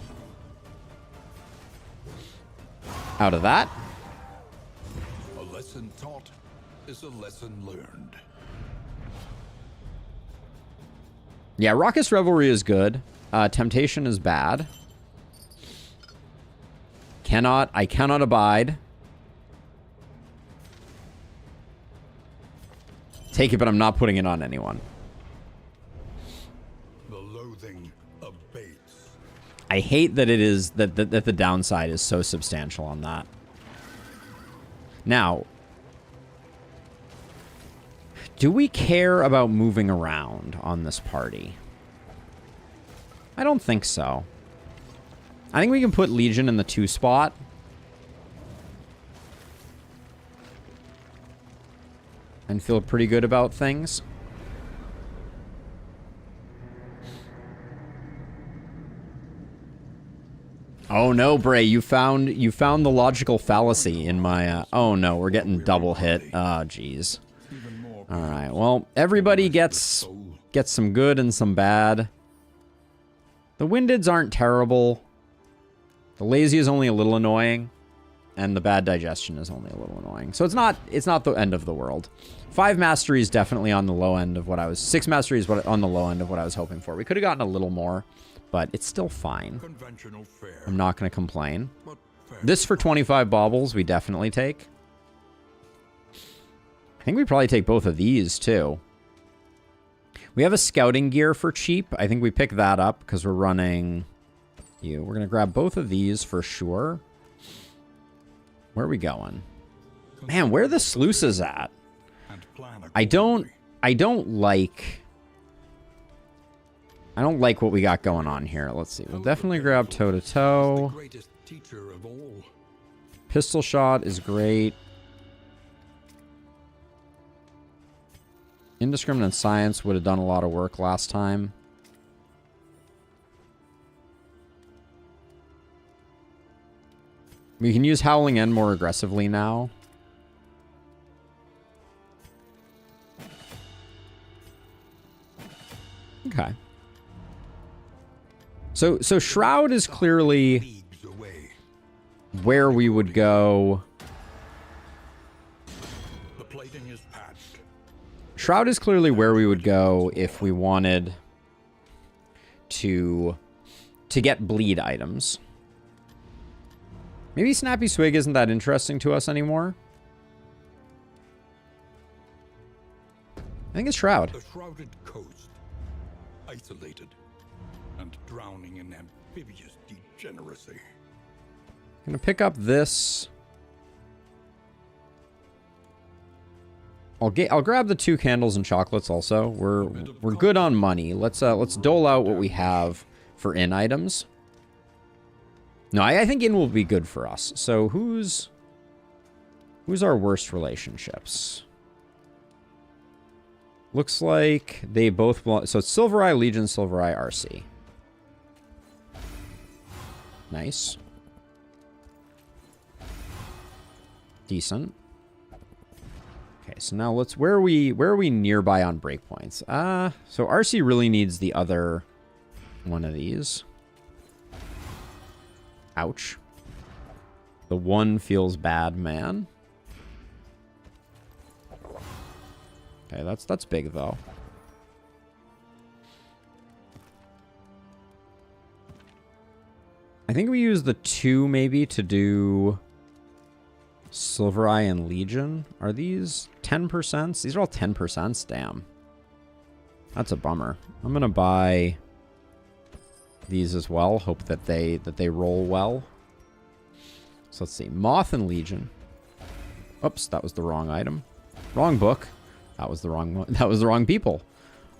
A lesson taught is a lesson learned. Yeah, Raucous Revelry is good. Temptation is bad. I cannot abide. Take it, but I'm not putting it on anyone. The loathing abates. I hate that it is that the downside is so substantial on that. Now, do we care about moving around on this party? I don't think so. I think we can put Legion in the 2 spot. And feel pretty good about things. Oh no, Bray, you found the logical fallacy in my oh no, we're getting double hit. Oh jeez. All right. Well, everybody gets some good and some bad. The Windids aren't terrible. The Lazy is only a little annoying, and the bad digestion is only a little annoying. So it's not the end of the world. 5 mastery is definitely on the low end of what I was. 6 mastery is on the low end of what I was hoping for. We could have gotten a little more, but it's still fine. Conventional fare, I'm not going to complain. but fair. This for 25 baubles, we definitely take. I think we probably take both of these, too. We have a scouting gear for cheap. I think we pick that up because we're running you. We're going to grab both of these for sure. Where are we going? Man, where are the sluices at? And plan I don't accordingly. like what we got going on here. Let's see. We'll definitely grab toe to The toe. greatest teacher of all. Pistol shot is great. Indiscriminate science would have done a lot of work last time. We can use Howling End more aggressively now. Okay. So Shroud is clearly Leagues away. where we would go. The plating is patched. Shroud is clearly where we would go if we wanted to get bleed items. Maybe Snappy Swig isn't that interesting to us anymore. I think it's Shroud. The shrouded coast, isolated and drowning in amphibious degeneracy. I'm gonna pick up this. I'll grab the 2 candles and chocolates also. We're good on money. Let's dole out what we have for in items. No, I think in will be good for us. So who's our worst relationships? Looks like they both belong. So it's Silver Eye Legion, Silver Eye RC. Nice. Decent. Okay, so now let's where are we nearby on breakpoints? So RC really needs the other one of these. Ouch. The one feels bad, man. Okay, that's big though. I think we use the 2 maybe to do Silver Eye and Legion. Are these 10%? These are all 10%. Damn. That's a bummer. I'm gonna buy these as well. Hope that they roll well. So let's see. Moth and Legion. Oops, that was the wrong item. Wrong book. That was the wrong people.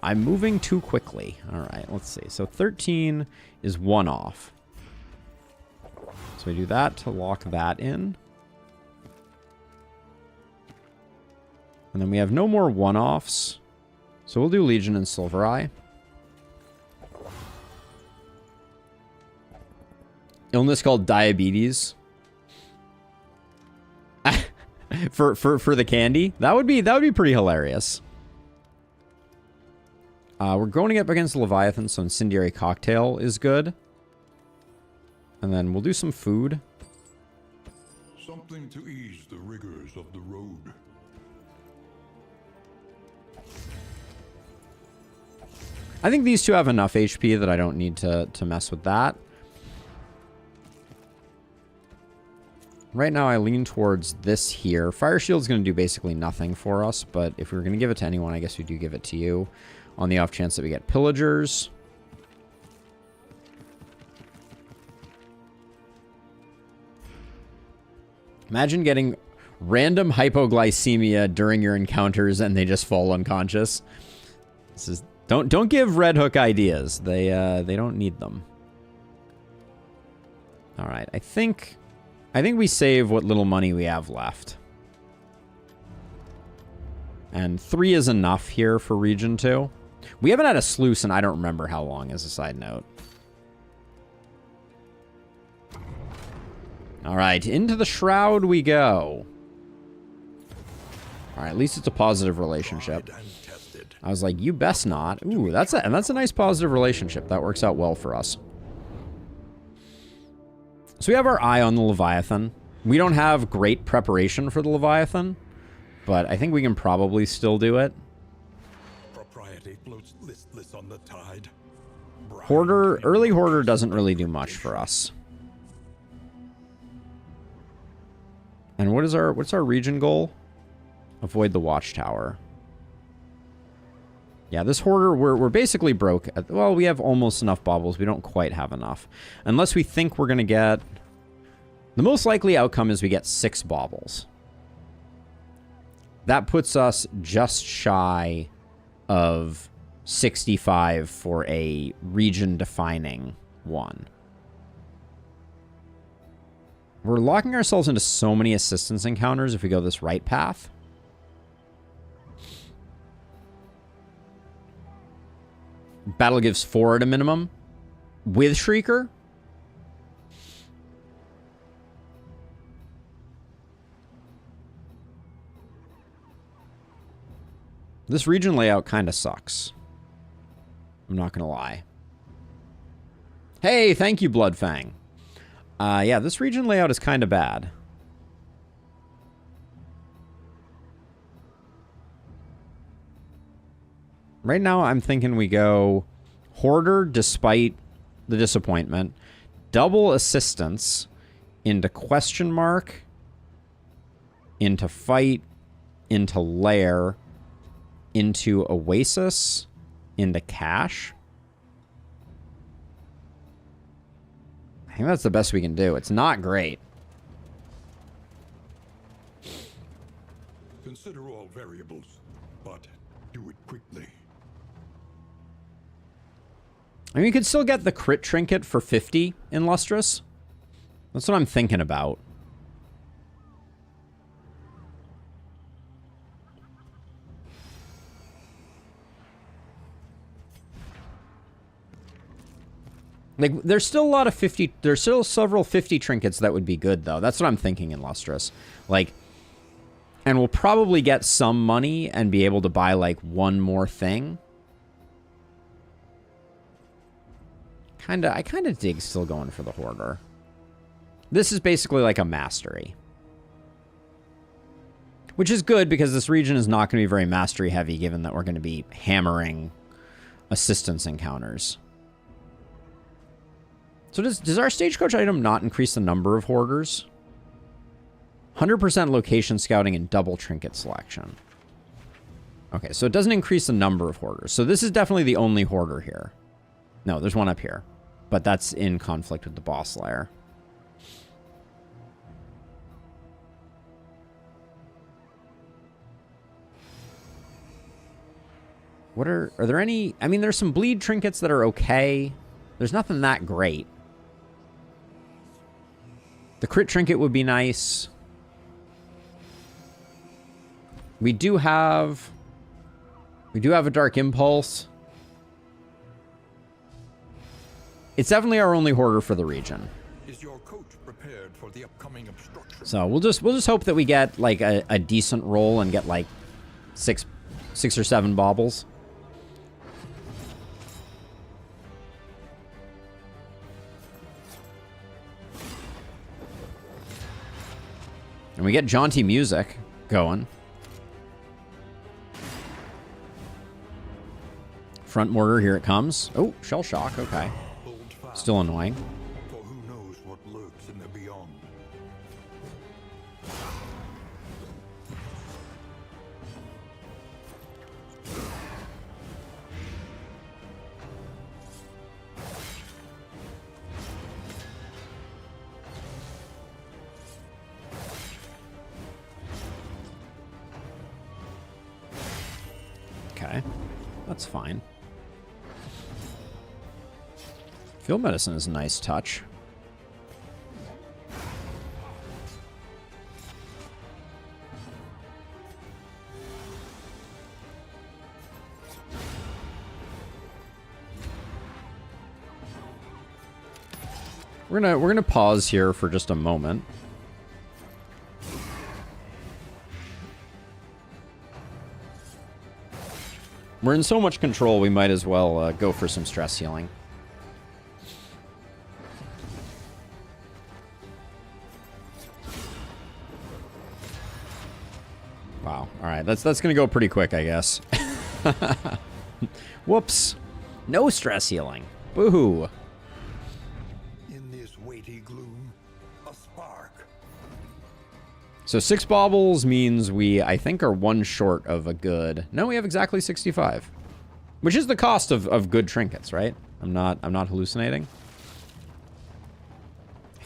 I'm moving too quickly. All right, let's see. So 13 is 1 off. So we do that to lock that in. And then we have no more 1-offs. So we'll do Legion and Silver Eye. Illness called diabetes. for the candy. That would be pretty hilarious. We're going up against Leviathan, so Incendiary Cocktail is good. And then we'll do some food. Something to ease the rigors of the road. I think these two have enough HP that I don't need to mess with that. Right now I lean towards this here. Fire Shield's going to do basically nothing for us, but if we were going to give it to anyone, I guess we do give it to you. On the off chance that we get Pillagers. Imagine getting random hypoglycemia during your encounters and they just fall unconscious. This is don't give Red Hook ideas. They don't need them. All right, I think we save what little money we have left. And 3 is enough here for Region 2. We haven't had a sluice, and I don't remember how long, as a side note. All right, into the Shroud we go. All right, at least it's a positive relationship. I was like, you best not. Ooh, that's a nice positive relationship. That works out well for us. So we have our eye on the Leviathan. We don't have great preparation for the Leviathan, but I think we can probably still do it. Propriety floats listless on the tide. Hoarder, early Hoarder doesn't really do much for us. And what's our region goal? Avoid the Watchtower. Yeah, this Hoarder, we're basically broke. Well, we have almost enough baubles. We don't quite have enough. Unless we think we're going to get... The most likely outcome is we get 6 baubles. That puts us just shy of 65 for a region-defining one. We're locking ourselves into so many assistance encounters if we go this right path. Battle gives 4 at a minimum. With Shrieker. This region layout kind of sucks. I'm not going to lie. Hey, thank you, Bloodfang. Yeah, this region layout is kind of bad. Right now, I'm thinking we go Hoarder despite the disappointment. Double assistance into question mark. Into fight. Into lair. Into Oasis. Into cash. I think that's the best we can do. It's not great. Consider all variables, but do it quickly. I mean, you could still get the crit trinket for 50 in Lustrous. That's what I'm thinking about. Like, there's still a lot of 50... There's still several 50 trinkets that would be good, though. That's what I'm thinking in Lustrous. Like, and we'll probably get some money and be able to buy, like, one more thing. I kind of dig still going for the Hoarder. This is basically like a mastery. Which is good because this region is not going to be very mastery heavy given that we're going to be hammering assistance encounters. So does our stagecoach item not increase the number of Hoarders? 100% location scouting and double trinket selection. Okay, so it doesn't increase the number of Hoarders. So this is definitely the only Hoarder here. No, there's one up here. But that's in conflict with the boss lair. What are there any... I mean, there's some bleed trinkets that are okay. There's nothing that great. The crit trinket would be nice. We do have a Dark Impulse. It's definitely our only hoarder for the region. Is your coach prepared for the upcoming obstruction? So we'll just hope that we get like a decent roll and get like six or seven baubles. And we get jaunty music going. Front mortar, here it comes. Oh, shell shock, okay. Still annoying. For who knows what lurks in the beyond. Okay, that's fine. Field medicine is a nice touch. We're gonna pause here for just a moment. We're in so much control, we might as well go for some stress healing. Wow. All right, that's gonna go pretty quick, I guess. Whoops. No stress healing. Boo-hoo. In this weighty gloom, a spark. So 6 baubles means we, I think, are 1 short of a good... No, we have exactly 65. Which is the cost of good trinkets, right? I'm not hallucinating.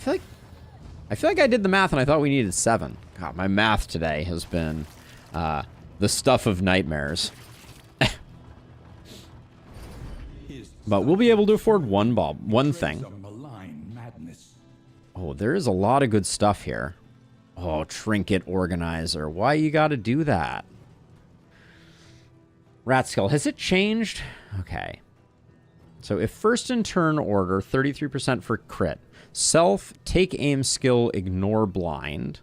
I feel like I did the math and I thought we needed 7. God, my math today has been the stuff of nightmares. But we'll be able to afford one thing. Oh, there is a lot of good stuff here. Oh, Trinket Organizer. Why you gotta do that? Rat Skull. Has it changed? Okay. So if first in turn order, 33% for crit. Self, take aim skill, ignore blind.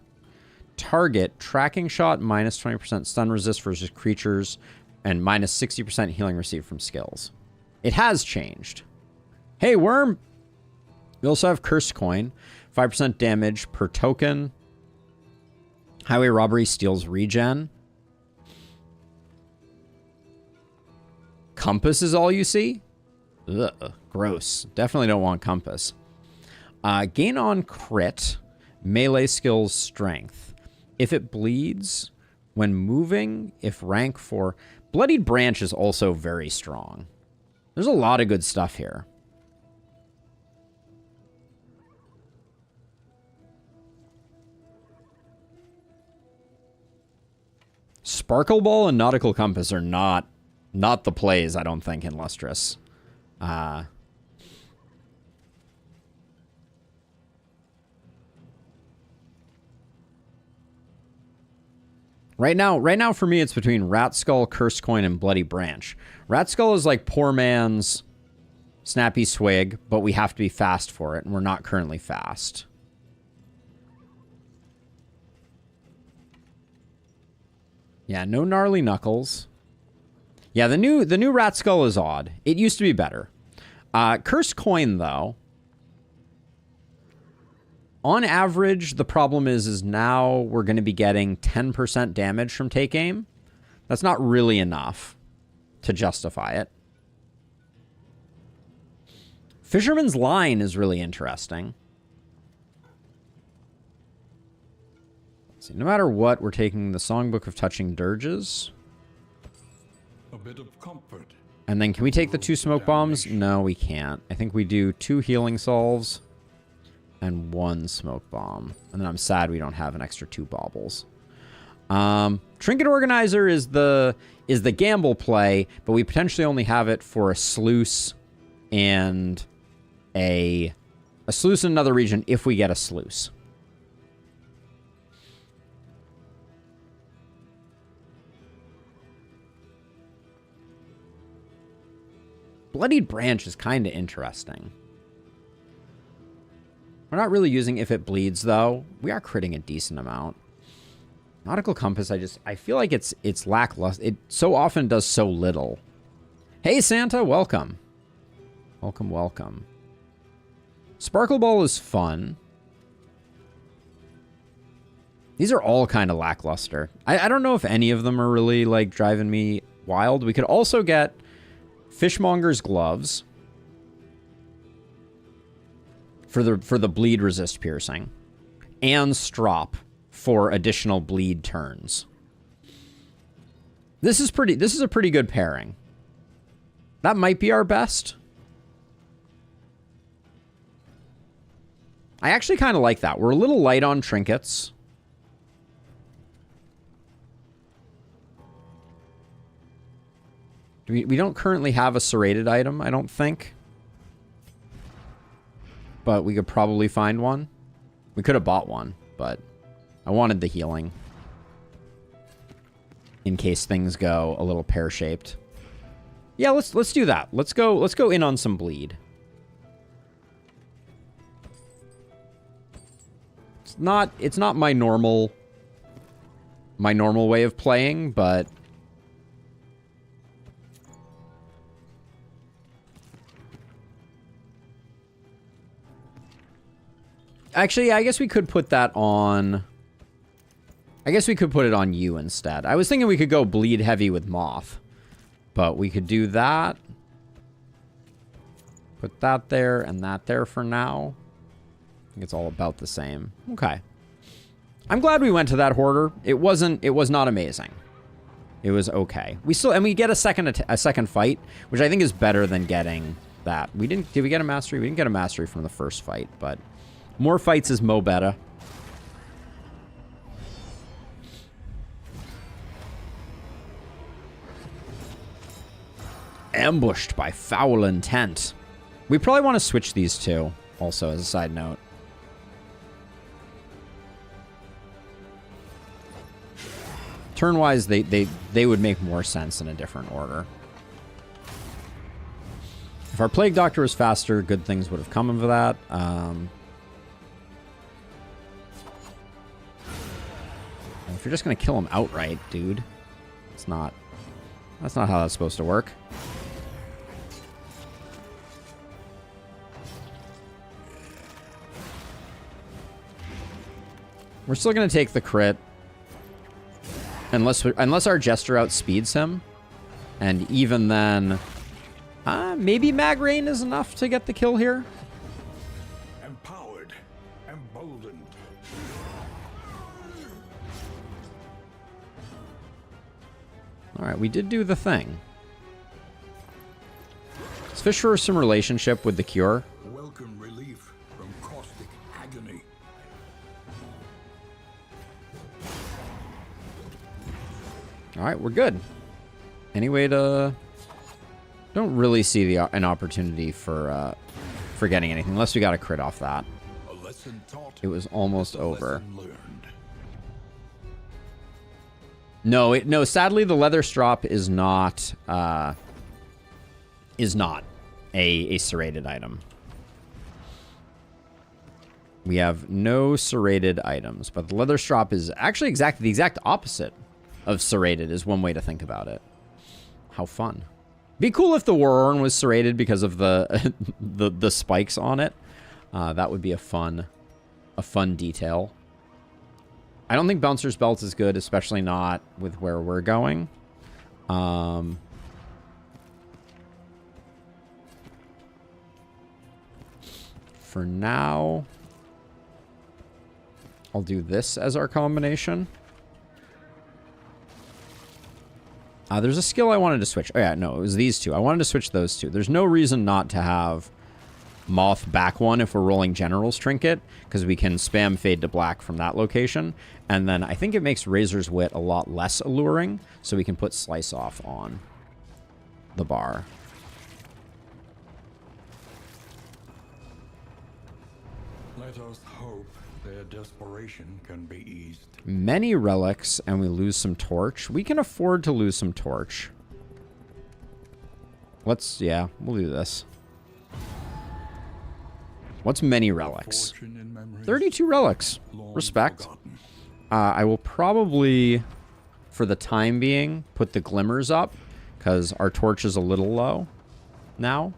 Target, tracking shot, minus 20% stun resist versus creatures, and minus 60% healing received from skills. It has changed. Hey, Worm! We also have Cursed Coin, 5% damage per token. Highway Robbery steals regen. Compass is all you see? Ugh, gross. Definitely don't want Compass. Gain on crit, melee skills, strength. If it bleeds, when moving, if rank 4... Bloodied Branch is also very strong. There's a lot of good stuff here. Sparkle Ball and Nautical Compass are not the plays, I don't think, in Lustrous. Right now for me, it's between Rat Skull, Cursed Coin, and Bloody Branch. Rat Skull is like poor man's Snappy Swig, but we have to be fast for it, and we're not currently fast. Yeah, no Gnarly Knuckles. Yeah, the new Rat Skull is odd. It used to be better. Cursed Coin, though. On average, the problem is now we're going to be getting 10% damage from take aim. That's not really enough to justify it. Fisherman's Line is really interesting. Let's see, no matter what, we're taking the Songbook of Touching Dirges. A bit of comfort. And then can we take the 2 smoke bombs? No, we can't. I think we do 2 healing salves and 1 smoke bomb. And then I'm sad we don't have an extra 2 baubles. Trinket Organizer is the gamble play, but we potentially only have it for a sluice and a sluice in another region if we get a sluice. Bloodied Branch is kind of interesting. We're not really using if it bleeds, though. We are critting a decent amount. Nautical Compass, I feel like it's lackluster. It so often does so little. Hey, Santa, welcome. Welcome, welcome. Sparkle Ball is fun. These are all kind of lackluster. I don't know if any of them are really, like, driving me wild. We could also get Fishmonger's Gloves for the bleed resist piercing, and Strop for additional bleed turns. This is a pretty good pairing. That might be our best. I actually kind of like that. We're a little light on trinkets. We don't currently have a serrated item, I don't think. But we could probably find one. We could have bought one, but I wanted the healing in case things go a little pear-shaped. Yeah, let's do that. Let's go in on some bleed. It's not my normal way of playing, but actually, I guess we could put that on. I guess we could put it on you instead. I was thinking we could go bleed heavy with Moth, but we could do that. Put that there and that there for now. I think it's all about the same. Okay. I'm glad we went to that Hoarder. It was not amazing. It was okay. We get a second fight, which I think is better than getting that. Did we get a mastery? We didn't get a mastery from the first fight, but more fights is mo better. Ambushed by foul intent. We probably want to switch these two, also, as a side note. Turn-wise, they would make more sense in a different order. If our Plague Doctor was faster, good things would have come of that. If you're just going to kill him outright, dude, that's not how that's supposed to work. We're still going to take the crit. Unless our Jester outspeeds him. And even then, maybe Mag Rain is enough to get the kill here. Empowered, emboldened. Alright, we did do the thing. Let's fish for some relationship with the cure. Welcome relief from caustic agony. Alright, we're good. Any way to... Don't really see an opportunity for getting anything, unless we got a crit off that. A lesson taught, It was almost a over. lesson learned. No, sadly, the leather strop is not a serrated item. We have no serrated items, but the leather strop is actually the exact opposite of serrated, is one way to think about it. How fun. Be cool if the War Horn was serrated because of the the spikes on it. That would be a fun detail. I don't think Bouncer's Belt is good, especially not with where we're going. For now, I'll do this as our combination. There's a skill I wanted to switch. Oh, yeah, no, it was these two. I wanted to switch those two. There's no reason not to have Moth back one if we're rolling General's Trinket, because we can spam Fade to Black from that location. And then I think it makes Razor's Wit a lot less alluring, so we can put Slice Off on the bar. Let us hope their desperation can be eased. Many relics, and we lose some torch. We can afford to lose some torch. Yeah, we'll do this. What's many relics? 32 relics. Respect. I will probably, for the time being, put the glimmers up, because our torch is a little low now.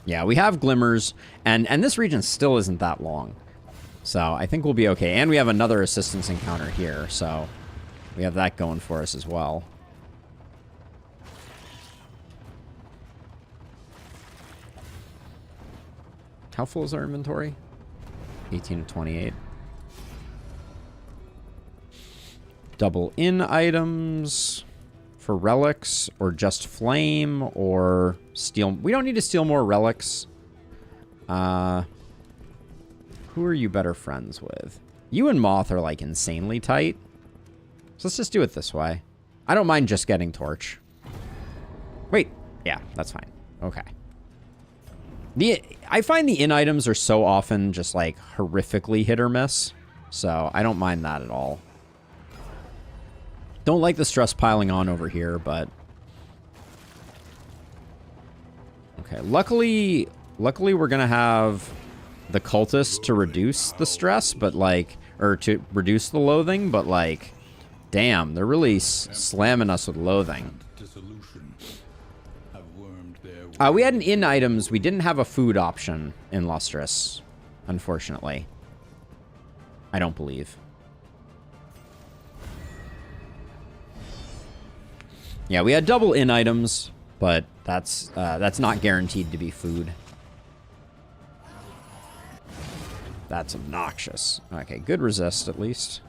Yeah, we have glimmers, and this region still isn't that long. So I think we'll be okay. And we have another assistance encounter here, so we have that going for us as well. How full is our inventory? 18 to 28. Double in items for relics, or just flame, or steal. We don't need to steal more relics. Who are you better friends with? You and Moth are like insanely tight. So let's just do it this way. I don't mind just getting torch. Wait, yeah, that's fine. Okay. I find the in items are so often just like horrifically hit or miss, so I don't mind that at all. Don't like the stress piling on over here, but okay. Luckily we're gonna have the cultists to reduce the stress, but like, or to reduce the loathing, but like, damn, they're really slamming us with loathing. We had an in items. We didn't have a food option in Lustrous, unfortunately. I don't believe. Yeah, we had double in items, but that's not guaranteed to be food. That's obnoxious. Okay, good resist at least.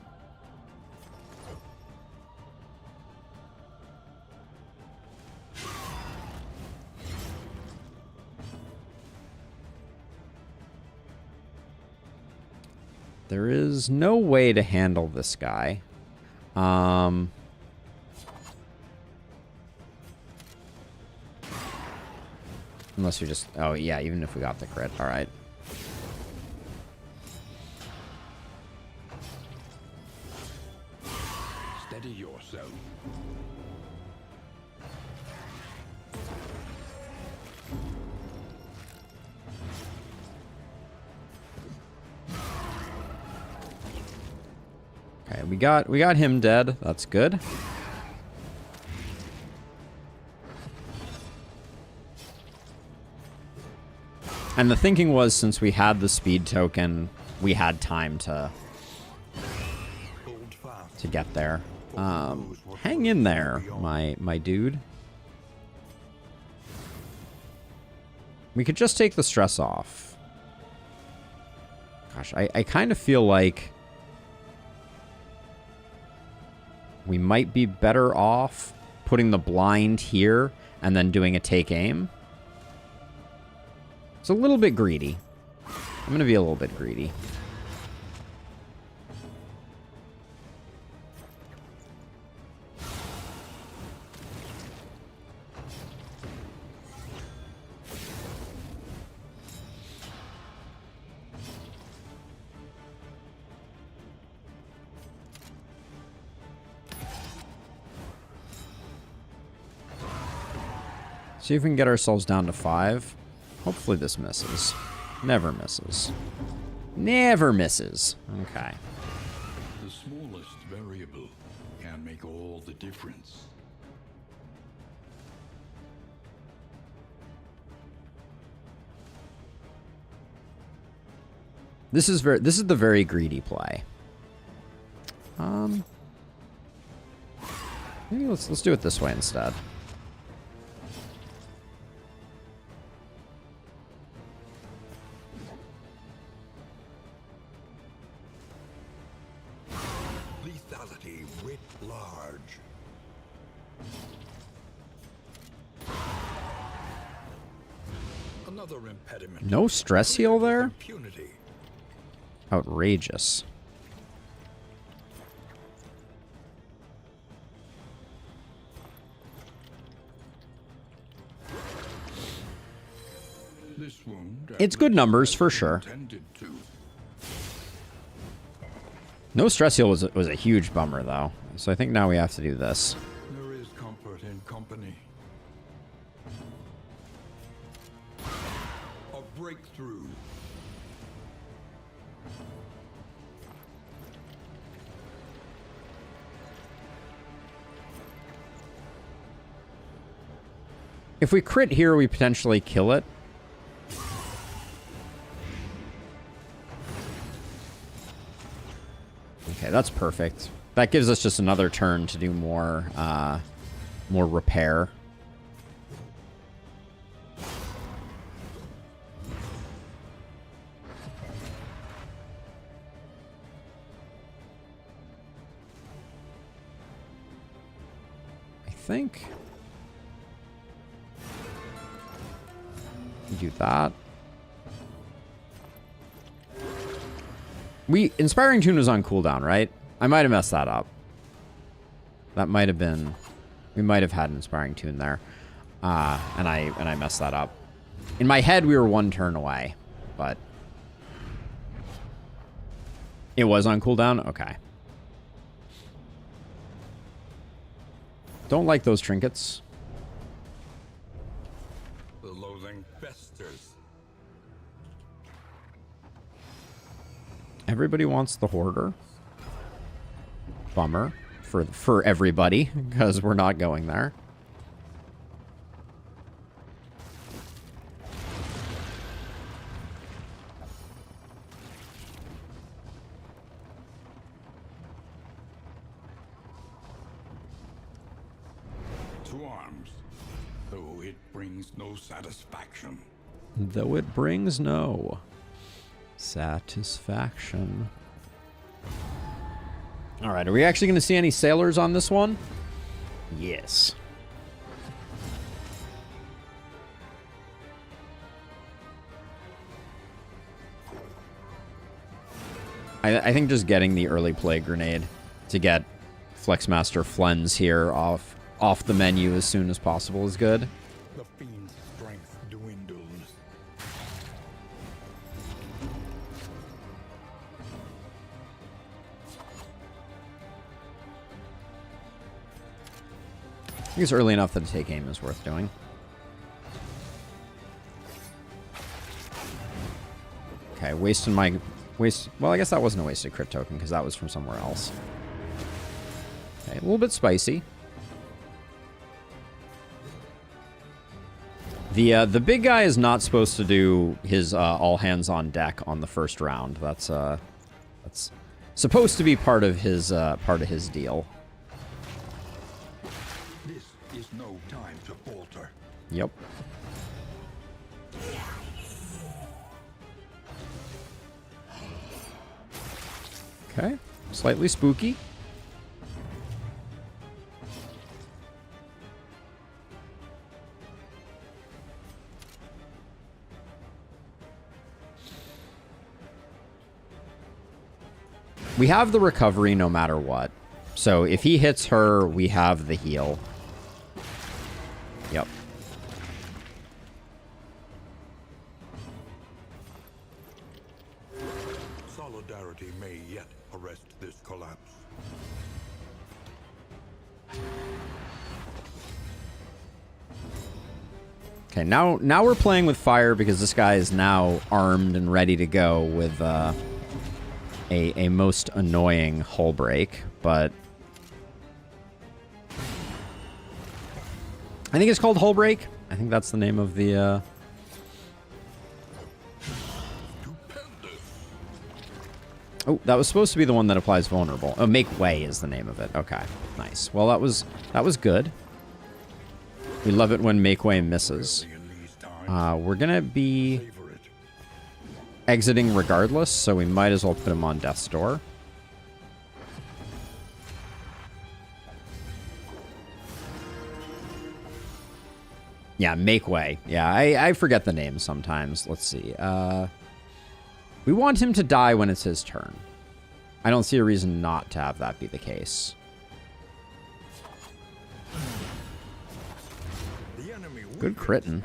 There is no way to handle this guy. Unless we just... Oh, yeah, even if we got the crit. All right. Steady yourself. Okay, we got him dead. That's good. And the thinking was, since we had the speed token, we had time to get there. Hang in there, my dude. We could just take the stress off. Gosh, I kind of feel like we might be better off putting the blind here and then doing a take aim. It's a little bit greedy. I'm going to be a little bit greedy. See if we can get ourselves down to 5. Hopefully this misses. Never misses. Never misses. Okay. The smallest variable can make all the difference. This is the very greedy play. Maybe let's do it this way instead. Lethality writ large. Another impediment. No stress heal there? Impunity. Outrageous. This wound, It's good numbers for sure. intended to. No stress heal was a huge bummer though. So I think now we have to do this. There is comfort in company. A breakthrough. If we crit here, we potentially kill it. Okay, that's perfect. That gives us just another turn to do more repair. I think we do that. Inspiring Tune was on cooldown, right? I might have messed that up. That might have been... We might have had an Inspiring Tune there. And I messed that up. In my head, we were one turn away. But... It was on cooldown? Okay. Don't like those trinkets. The loathing festers. Everybody wants the Hoarder. Bummer for everybody, because we're not going there. To arms, though it brings no satisfaction. Though it brings no satisfaction. All right, are we actually going to see any sailors on this one? Yes. I think just getting the early play grenade to get Flexmaster Flens here off the menu as soon as possible is good. The fiend's strength dwindles. I think it's early enough that a take aim is worth doing. Okay, wasting my... Well, I guess that wasn't a wasted crit token, because that was from somewhere else. Okay, a little bit spicy. The big guy is not supposed to do his all hands on deck on the first round. That's supposed to be part of his deal. This is no time to falter. Yep. Okay, slightly spooky. We have the recovery no matter what. So if he hits her, we have the heal. Yep. Solidarity may yet arrest this collapse. Okay, now we're playing with fire because this guy is now armed and ready to go with a most annoying hull break, but I think it's called hull break. I think that's the name of the Oh, that was supposed to be the one that applies vulnerable. Oh, make way is the name of it. Okay, nice. Well, that was good. We love it when make way misses. We're gonna be exiting regardless, so we might as well put him on death's door. Yeah, make way. Yeah, I forget the names sometimes. Let's see. We want him to die when it's his turn. I don't see a reason not to have that be the case. Good critting.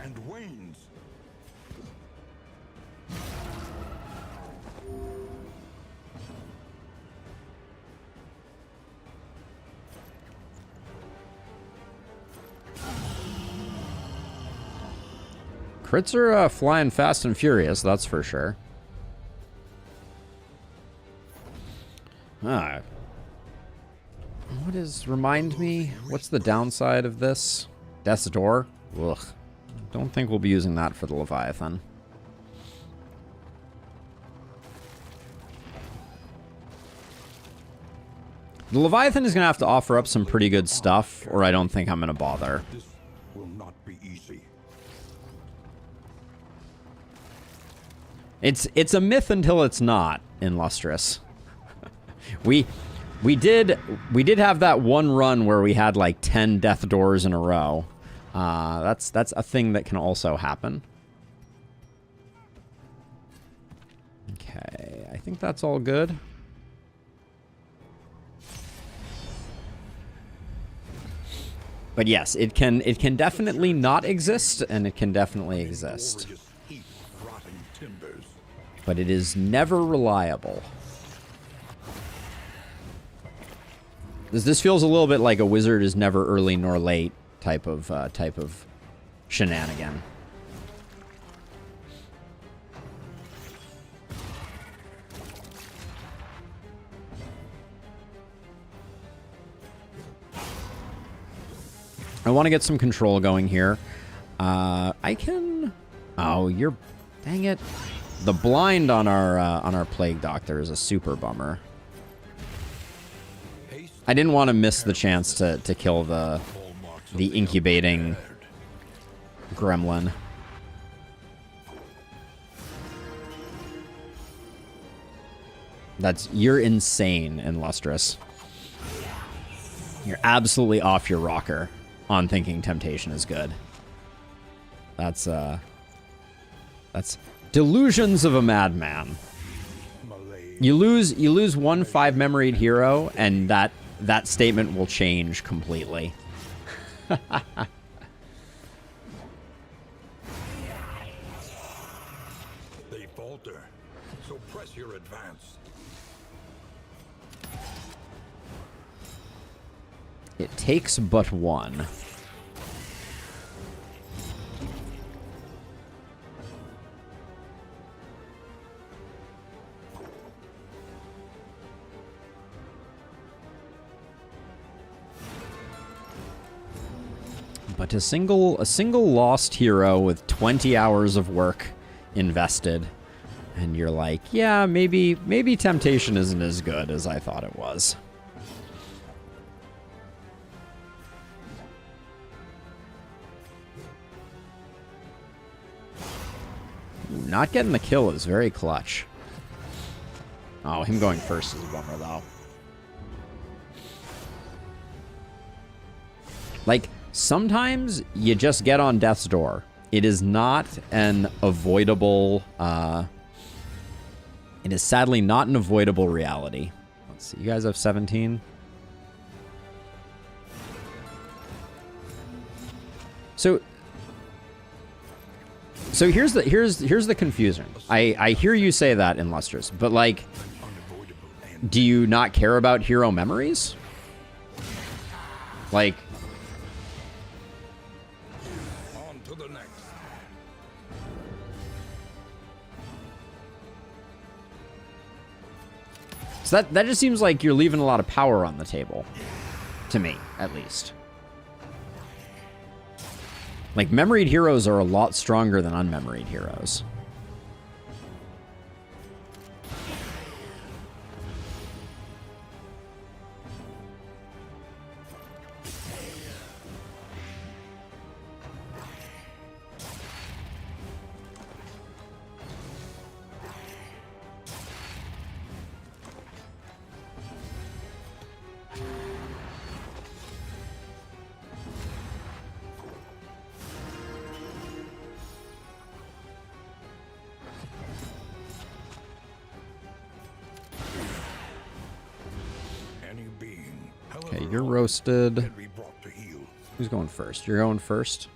Crits are flying fast and furious, that's for sure. What is, remind me, what's the downside of this? Death's Door? Ugh. Don't think we'll be using that for the Leviathan. The Leviathan is going to have to offer up some pretty good stuff, or I don't think I'm going to bother. This will not be easy. It's a myth until it's not in Lustrous. We did have that one run where we had like 10 death doors in a row. That's a thing that can also happen. Okay, I think that's all good. But yes, it can definitely not exist, and it can definitely exist. But it is never reliable. This feels a little bit like a wizard is never early nor late type of shenanigan. I want to get some control going here. I can. Oh, you're. Dang it. The blind on our plague doctor is a super bummer. I didn't want to miss the chance to kill the incubating gremlin. You're insane in Lustrous. You're absolutely off your rocker on thinking temptation is good. That's delusions of a madman. You lose one 5-memoried hero, and that statement will change completely. They falter, so press your advance. It takes but one. But a single lost hero with 20 hours of work invested, and you're like, yeah, maybe temptation isn't as good as I thought it was. Ooh, not getting the kill is very clutch. Oh, him going first is a bummer, though. Like, sometimes you just get on death's door. It is not an avoidable, it is sadly not an avoidable reality. Let's see, you guys have 17? So here's the confusion. I hear you say that in Lustrous, but like, do you not care about hero memories? Like, so that just seems like you're leaving a lot of power on the table. To me, at least. Like, memoried heroes are a lot stronger than unmemoried heroes. you're roasted. Can be brought to heel. Who's going first? You're going first.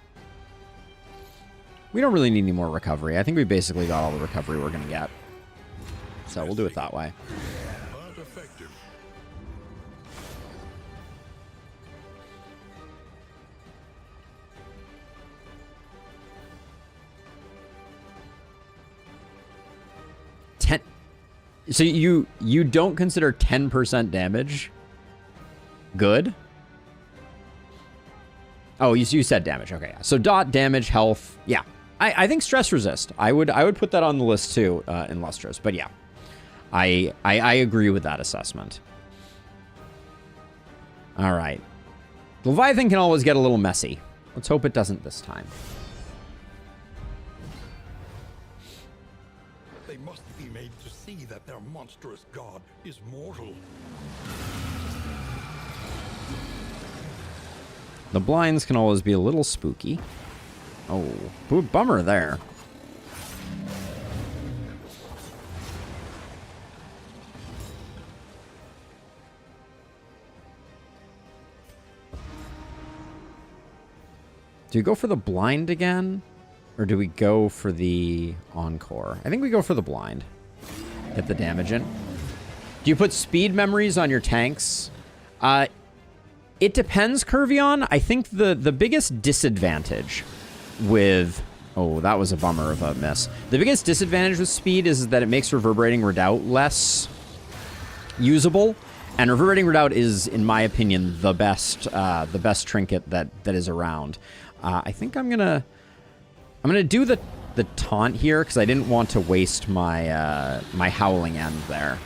We don't really need any more recovery. I think we basically got all the recovery we're going to get. So we'll do it that way. But effective. So you don't consider 10% damage good? Oh, you said damage. Okay, yeah. So dot, damage, health. Yeah. I think stress resist. I would put that on the list too in Lustrous. But yeah. I agree with that assessment. All right. Leviathan can always get a little messy. Let's hope it doesn't this time. They must be made to see that their monstrous god is mortal. The blinds can always be a little spooky. Oh, bummer there. Do we go for the blind again? Or do we go for the encore? I think we go for the blind. Get the damage in. Do you put speed memories on your tanks? It depends, Curvion. I think the biggest disadvantage with... Oh, that was a bummer of a miss. The biggest disadvantage with speed is that it makes Reverberating Redoubt less usable. And Reverberating Redoubt is, in my opinion, the best trinket that is around. I think I'm gonna do the taunt here because I didn't want to waste my my Howling End there.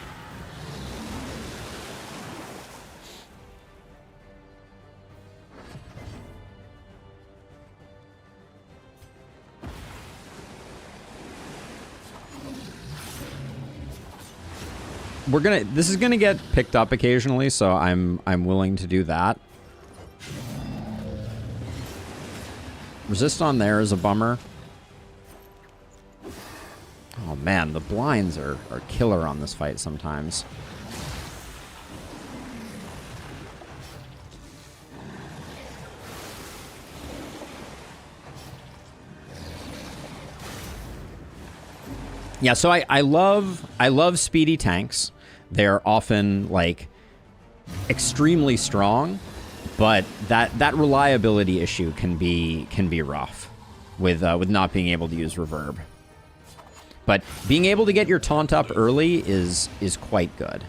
This is gonna get picked up occasionally, so I'm willing to do that. Resist on there is a bummer. Oh man, the blinds are killer on this fight sometimes. Yeah, so I love speedy tanks. They're often like extremely strong, but that reliability issue can be rough with not being able to use reverb. But being able to get your taunt up early is quite good.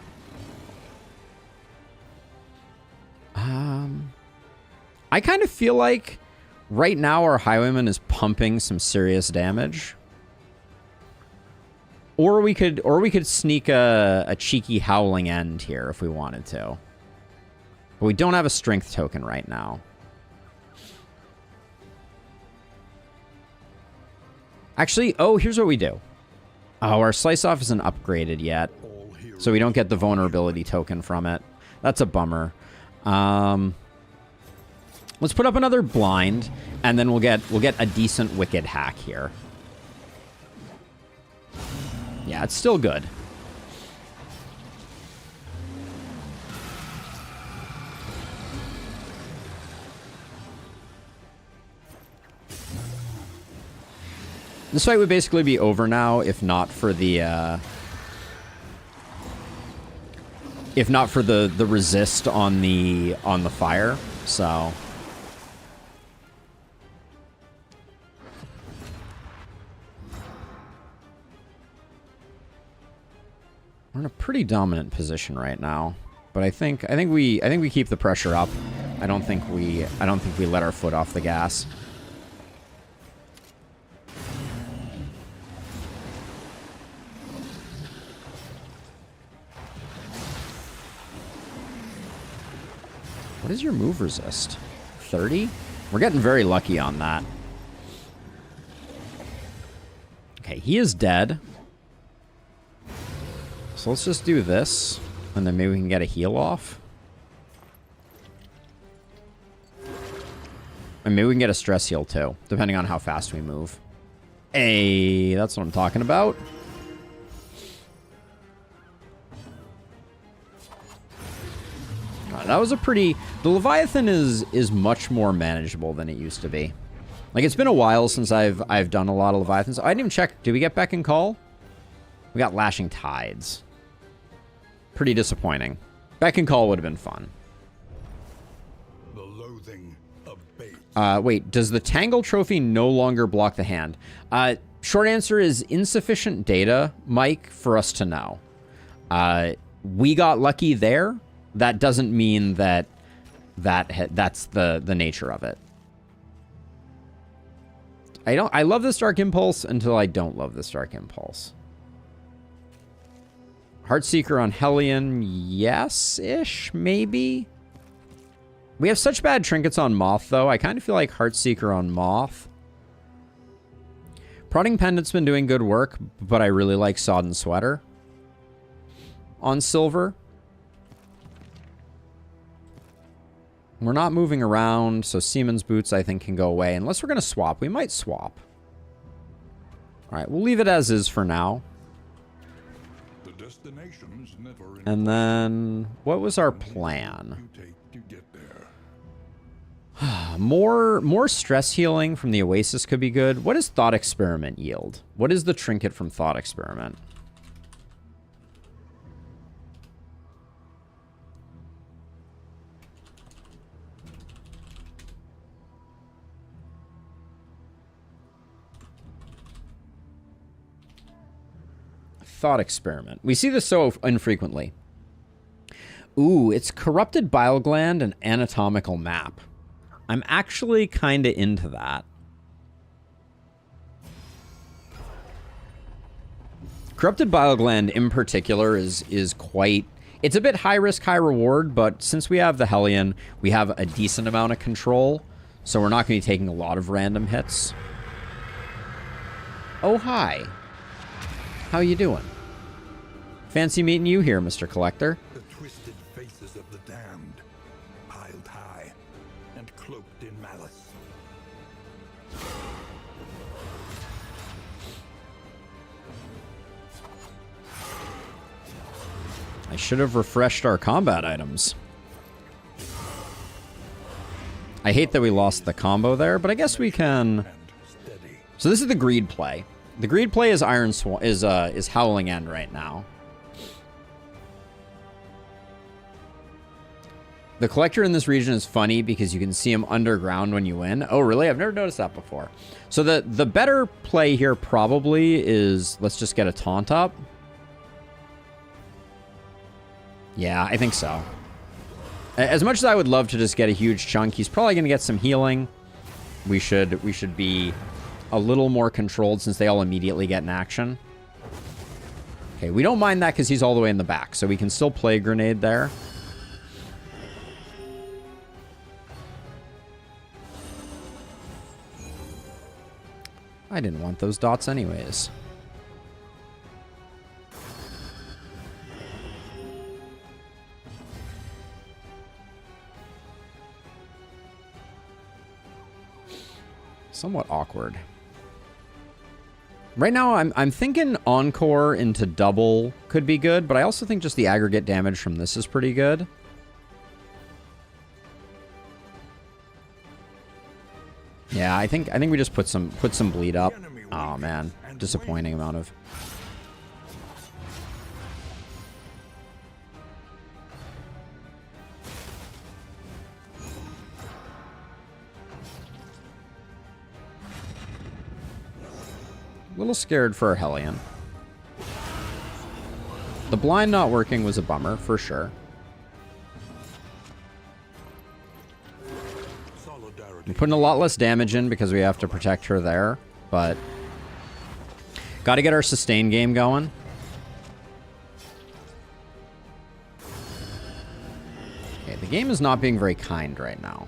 I kind of feel like right now our Highwayman is pumping some serious damage. Or we could sneak a cheeky Howling End here if we wanted to. But we don't have a strength token right now. Actually, oh, here's what we do. Oh, our Slice Off isn't upgraded yet. So we don't get the vulnerability token from it. That's a bummer. Let's put up another blind, and then we'll get a decent Wicked hack here. Yeah, it's still good. This fight would basically be over now if not for the resist on the fire. So we're in a pretty dominant position right now, but I think we keep the pressure up. I don't think we let our foot off the gas. What is your move resist? 30? We're getting very lucky on that. Okay, he is dead. So let's just do this, and then maybe we can get a heal off. And maybe we can get a stress heal too, depending on how fast we move. Hey, that's what I'm talking about. That was a pretty... The Leviathan is much more manageable than it used to be. Like, it's been a while since I've done a lot of Leviathans. I didn't even check. Did we get Beck and Call? We got Lashing Tides. Pretty disappointing. Beck and Call would have been fun. The loathing of bait. Wait, does the Tangle Trophy no longer block the hand? Short answer is insufficient data, Mike, for us to know. We got lucky there. That doesn't mean that that's the nature of it. I love this Dark Impulse until I don't love this Dark Impulse. Heartseeker on Hellion, yes-ish, maybe. We have such bad trinkets on Moth, though. I kind of feel like Heartseeker on Moth. Prodding Pendant's been doing good work, but I really like Sodden Sweater on Silver. We're not moving around, so Seaman's Boots, I think, can go away. Unless we're going to swap. We might swap. All right, we'll leave it as is for now. The destination's never in And then, what was our plan? you take to get there. More stress healing from the Oasis could be good. What does Thought Experiment yield? What is the trinket from Thought Experiment? Thought Experiment. We see this so infrequently. Ooh, it's Corrupted Bile Gland and Anatomical Map. I'm actually kind of into that. Corrupted Bile Gland in particular is quite... It's a bit high risk, high reward, but since we have the Hellion, we have a decent amount of control, so we're not going to be taking a lot of random hits. Oh, hi. How you doing? Fancy meeting you here, Mr. Collector. The twisted faces of the damned, piled high and cloaked in malice. I should have refreshed our combat items. I hate that we lost the combo there, but I guess we can... And steady. So this is the greed play. The greed play is Iron Swan is Howling End right now. The collector in this region is funny because you can see him underground when you win. Oh, really? I've never noticed that before. So the better play here probably is let's just get a taunt up. Yeah, I think so. As much as I would love to just get a huge chunk, he's probably going to get some healing. We should be a little more controlled since they all immediately get in action. Okay, we don't mind that because he's all the way in the back, so we can still play Grenade there. I didn't want those dots anyways. Somewhat awkward. Right now, I'm thinking Encore into double could be good, but I also think just the aggregate damage from this is pretty good. Yeah, I think we just put some bleed up. Oh man, disappointing amount of. A little scared for our Hellion. The blind not working was a bummer, for sure. I'm putting a lot less damage in because we have to protect her there, but... Got to get our sustain game going. Okay, the game is not being very kind right now.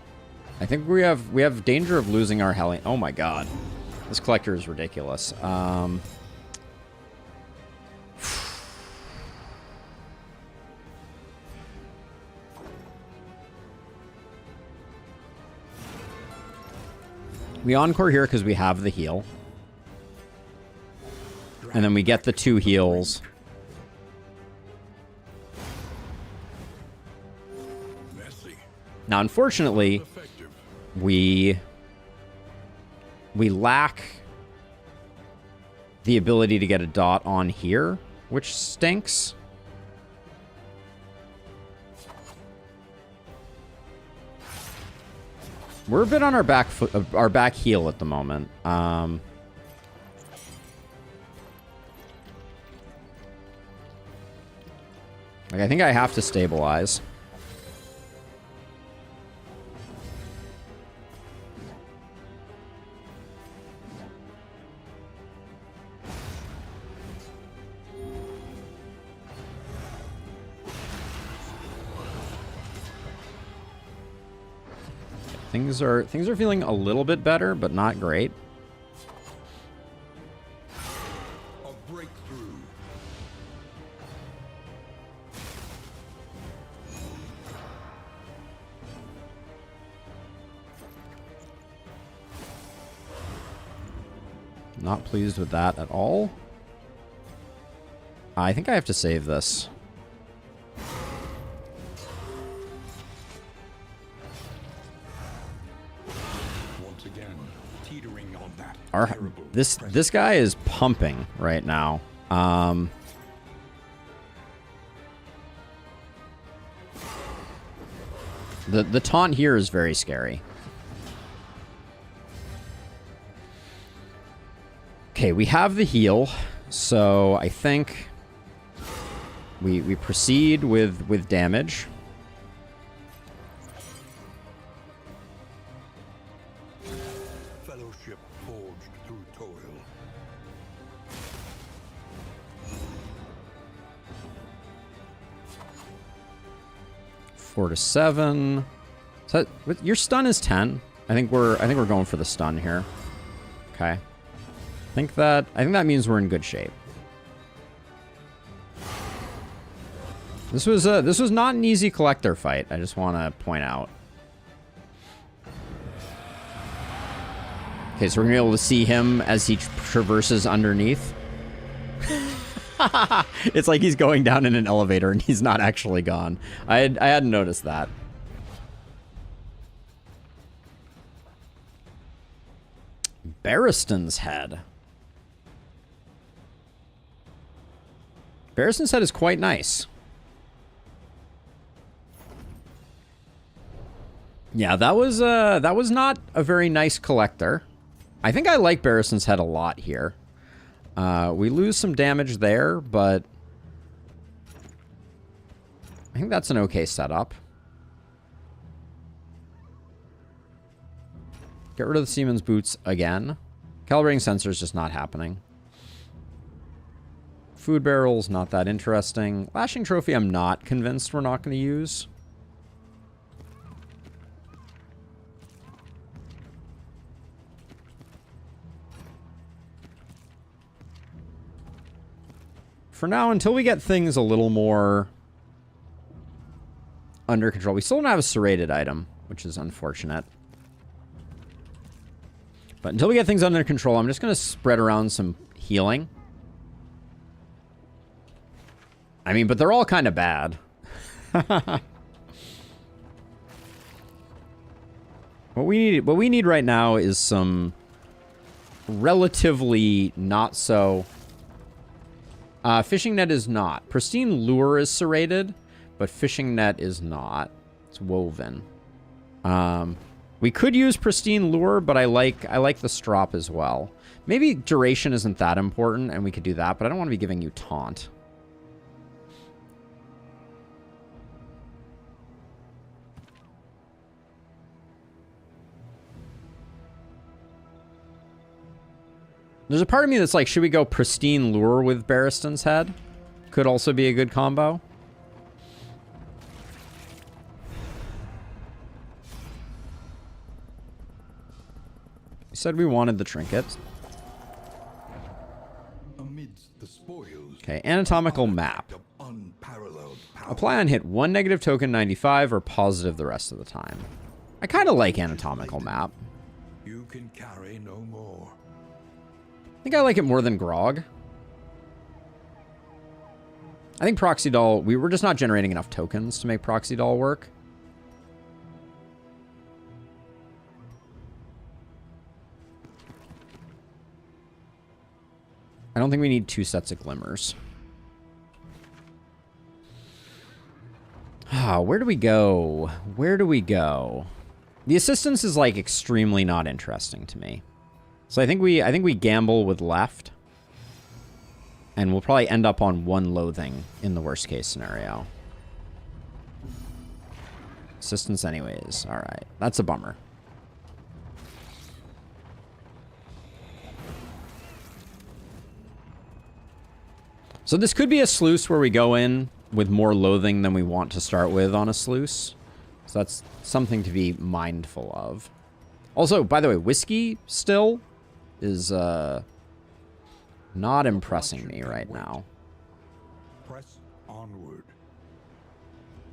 I think we have danger of losing our Hellion. Oh my god. This collector is ridiculous. We encore here because we have the heal. And then we get the 2 heals. Now, unfortunately, Effective. we lack the ability to get a dot on here, which stinks. We're a bit on our back heel at the moment. Like, I think I have to stabilize. Things are feeling a little bit better, but not great. A breakthrough. Not pleased with that at all. I think I have to save this. Once again, teetering on that. This guy is pumping right now. The taunt here is very scary. Okay, we have the heal, so I think we proceed with damage. Fellowship forged through toil. Four to 7. So your stun is 10. I think we're going for the stun here. Okay. I think that means we're in good shape. This was not an easy collector fight. I just want to point out. Okay, so we're gonna be able to see him as he traverses underneath. It's like he's going down in an elevator and he's not actually gone. I hadn't noticed that. Barristan's head. Barristan's head is quite nice. Yeah, that was not a very nice collector. I think I like Barristan's head a lot here. We lose some damage there, but I think that's an okay setup. Get rid of the Seaman's Boots again. Calibrating sensor is just not happening. Food barrels, not that interesting. Lashing Trophy, I'm not convinced we're not going to use. For now, until we get things a little more under control. We still don't have a serrated item, which is unfortunate. But until we get things under control, I'm just going to spread around some healing. I mean, but they're all kind of bad. What we need right now is some relatively not so... fishing net is not. Pristine Lure is serrated, but fishing net is not. It's woven. We could use Pristine Lure, but I like the strop as well. Maybe duration isn't that important, and we could do that, but I don't want to be giving you taunt. There's a part of me that's like, should we go Pristine Lure with Barristan's head? Could also be a good combo. We said we wanted the trinkets. Amidst the spoils. Okay, anatomical map. Apply on hit 1 negative token 95 or positive the rest of the time. I kind of like anatomical map. You can carry no more. I think I like it more than Grog. I think Proxy Doll, we were just not generating enough tokens to make Proxy Doll work. don't think we need 2 sets of glimmers. Ah, where do we go? Where do we go? The assistance is like extremely not interesting to me. So I think we gamble with left. And we'll probably end up on 1 loathing in the worst case scenario. Assistance anyways. Alright. That's a bummer. So this could be a sluice where we go in with more loathing than we want to start with on a sluice. So that's something to be mindful of. Also, by the way, whiskey still is not impressing me right now. Press onward.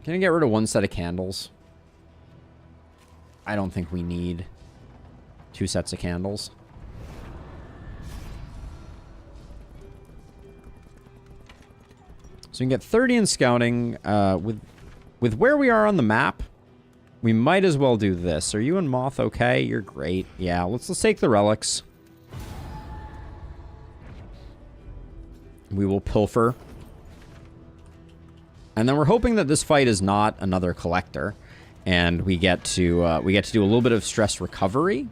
Can I get rid of 1 set of candles? I don't think we need 2 sets of candles. So we can get 30 in scouting. With where we are on the map, we might as well do this. Are you and Moth okay? You're great. Yeah, let's take the relics. We will pilfer. And then we're hoping that this fight is not another collector. And we get to do a little bit of stress recovery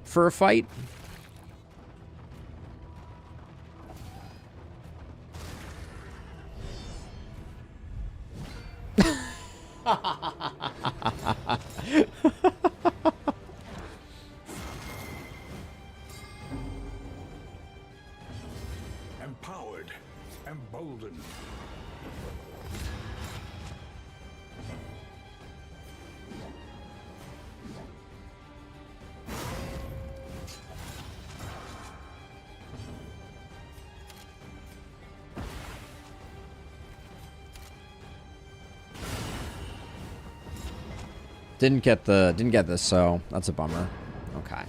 for a fight. Empowered, emboldened. Didn't get this, so that's a bummer. Okay.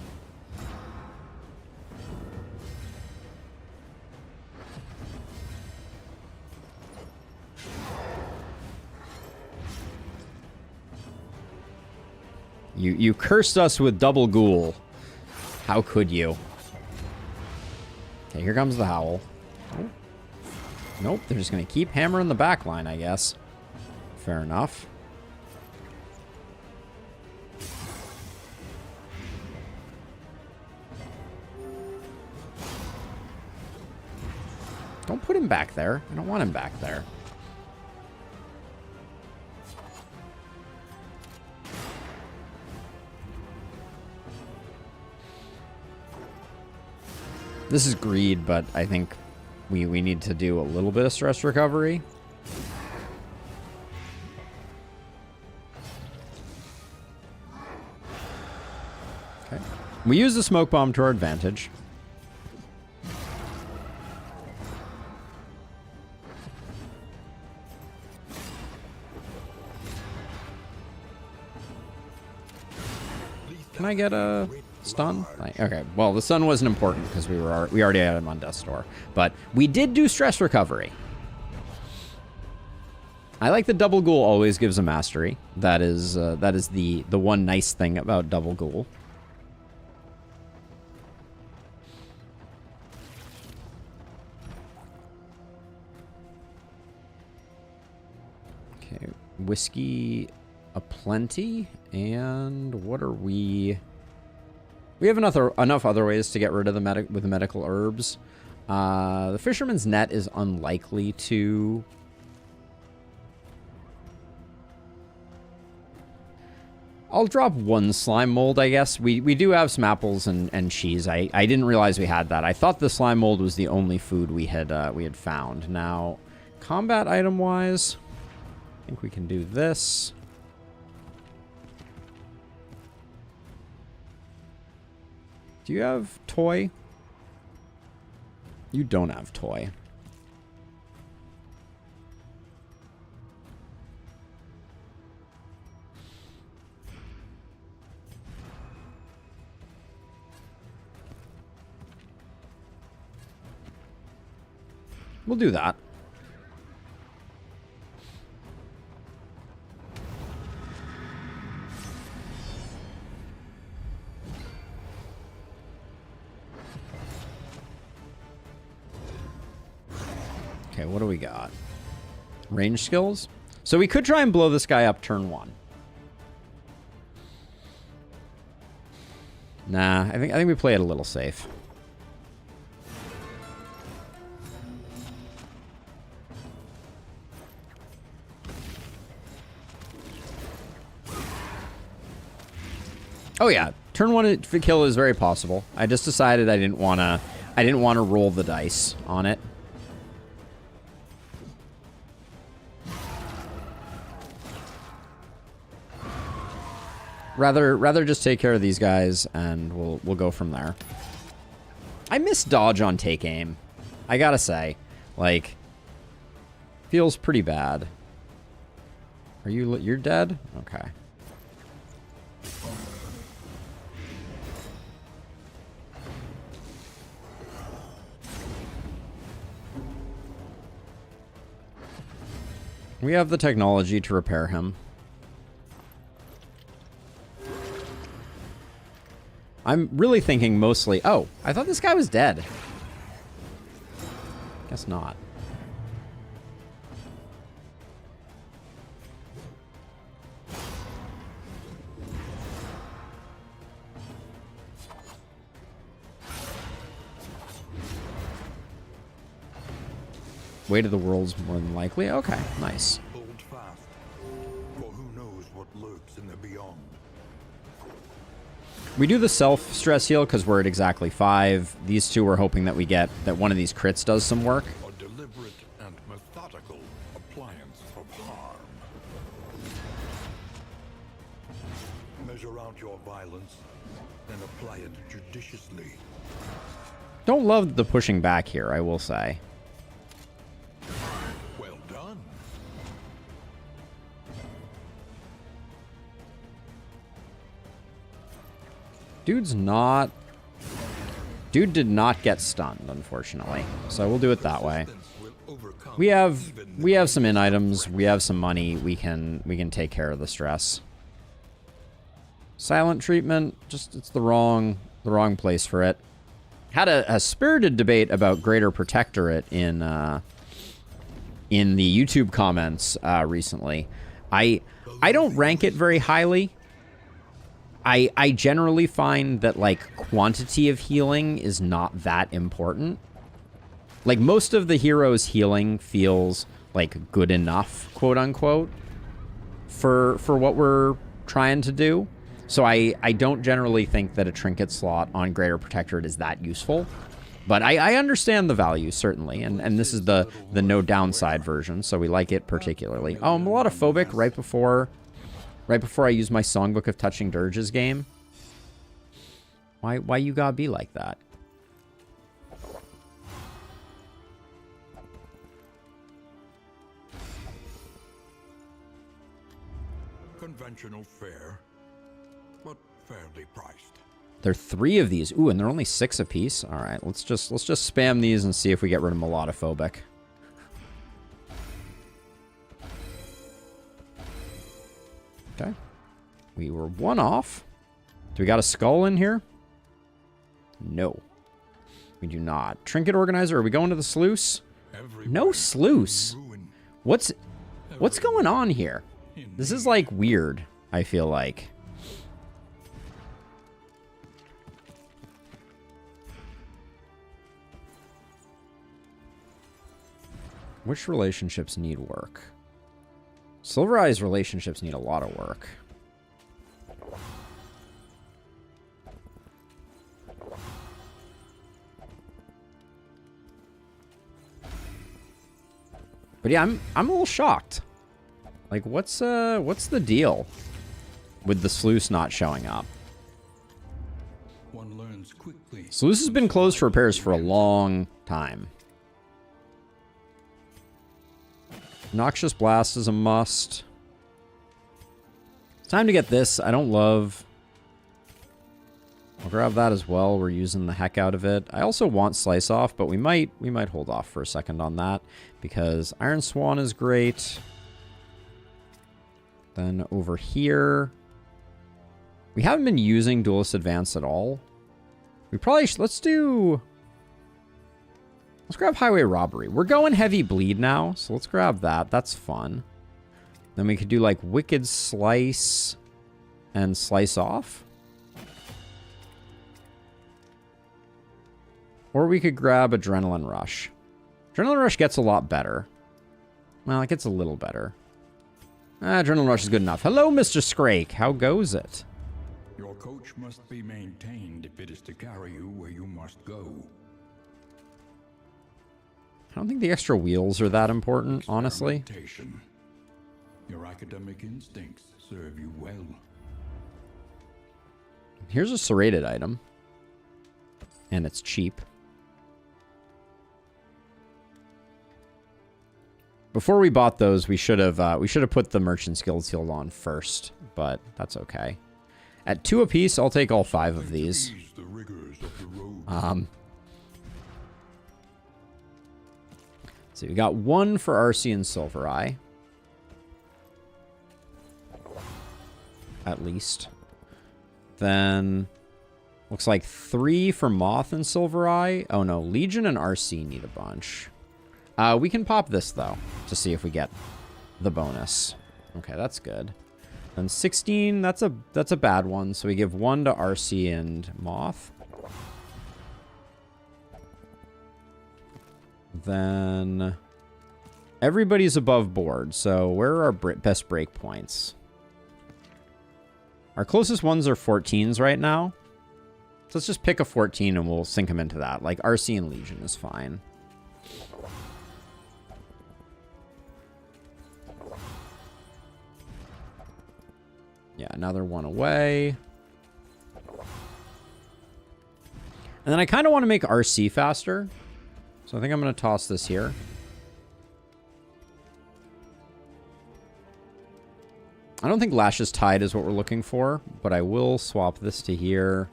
You cursed us with double ghoul. How could you? Okay, here comes the howl. Oh. Nope, they're just gonna keep hammering the back line, I guess. Fair enough. Don't put him back there. I don't want him back there. This is greed, but I think we need to do a little bit of stress recovery. Okay. We use the smoke bomb to our advantage. Can I get a stun? Okay, well, the stun wasn't important because we already had him on Death's Door. But we did do stress recovery. I like that double ghoul always gives a mastery. That is the one nice thing about double ghoul. Okay, whiskey aplenty, and what are we? We have enough other ways to get rid of the medical herbs. The fisherman's net is unlikely to. I'll drop 1 slime mold, I guess. We do have some apples and cheese. I didn't realize we had that. I thought the slime mold was the only food we had found. Now, combat item wise, I think we can do this. Do you have toy? You don't have toy. We'll do that. Okay, what do we got? Range skills? So we could try and blow this guy up turn 1. Nah, I think we play it a little safe. Oh yeah, turn 1 kill is very possible. I just decided I didn't want to roll the dice on it. Rather just take care of these guys and we'll go from there. I miss dodge on take aim. I gotta say, like, feels pretty bad. Are you're dead? Okay. We have the technology to repair him. I'm really thinking mostly... Oh, I thought this guy was dead. Guess not. Weight of the world's more than likely. Okay, nice. Hold fast, for who knows what lurks in the beyond. We do the self-stress heal because we're at exactly 5. These two we're hoping that we get, that one of these crits does some work. A deliberate and methodical appliance of harm. Measure out your violence and apply it judiciously. Don't love the pushing back here, I will say. Well done. Dude did not get stunned, unfortunately. So we'll do it that way. We have some in items, we have some money, we can take care of the stress. Silent treatment, just it's the wrong place for it. Had a spirited debate about Greater Protectorate in the YouTube comments recently. I don't rank it very highly. I generally find that, like, quantity of healing is not that important. Like, most of the heroes' healing feels, like, good enough, quote-unquote, for what we're trying to do. So I don't generally think that a trinket slot on Greater Protectorate is that useful. But I understand the value, certainly, and this is the no downside version, so we like it particularly. Oh, I'm a lot of phobic right before I use my Songbook of Touching Dirges game. Why you gotta be like that? Conventional fare, but fairly priced. There are 3 of these. Ooh, and they're only 6 apiece. All right, let's just spam these and see if we get rid of melodophobic. Okay. We were 1 off. Do we got a skull in here? No. We do not. Trinket organizer, are we going to the sluice? No sluice. What's going on here? This is, like, weird, I feel like. Which relationships need work? Silver Eye's relationships need a lot of work. But yeah, I'm a little shocked. Like, what's the deal with the sluice not showing up? One learns quickly. Sluice has been closed for repairs for a long time. Noxious Blast is a must. It's time to get this. I don't love... I'll grab that as well. We're using the heck out of it. I also want Slice Off, but we might hold off for a second on that because Iron Swan is great. Then over here, we haven't been using Duelist Advance at all. We probably should, let's do Let's grab highway robbery. We're going heavy bleed now, so let's grab that. That's fun. Then we could do like wicked slice and slice off. Or we could grab adrenaline rush. Adrenaline rush gets a lot better. Well, it gets a little better. Adrenaline rush is good enough. Hello, Mr. Scrake. How goes it? Your coach must be maintained if it is to carry you where you must go. I don't think the extra wheels are that important, honestly. Your academic instincts serve you well. Here's a serrated item. And it's cheap. Before we bought those, we should have put the Merchant's Guild seal on first, but that's okay. At 2 apiece, I'll take all 5 of these. So we got 1 for RC and Silver Eye. At least. Then looks like 3 for Moth and Silver Eye. Oh no, Legion and RC need a bunch. We can pop this though to see if we get the bonus. Okay, that's good. Then 16, that's a bad one. So we give 1 to RC and Moth. Then everybody's above board. So where are our best break points? Our closest ones are 14s right now. So let's just pick a 14 and we'll sink them into that. Like RC and Legion is fine. Yeah, another 1 away. And then I kind of want to make RC faster. So I think I'm going to toss this here. I don't think Lash's Tide is what we're looking for, but I will swap this to here,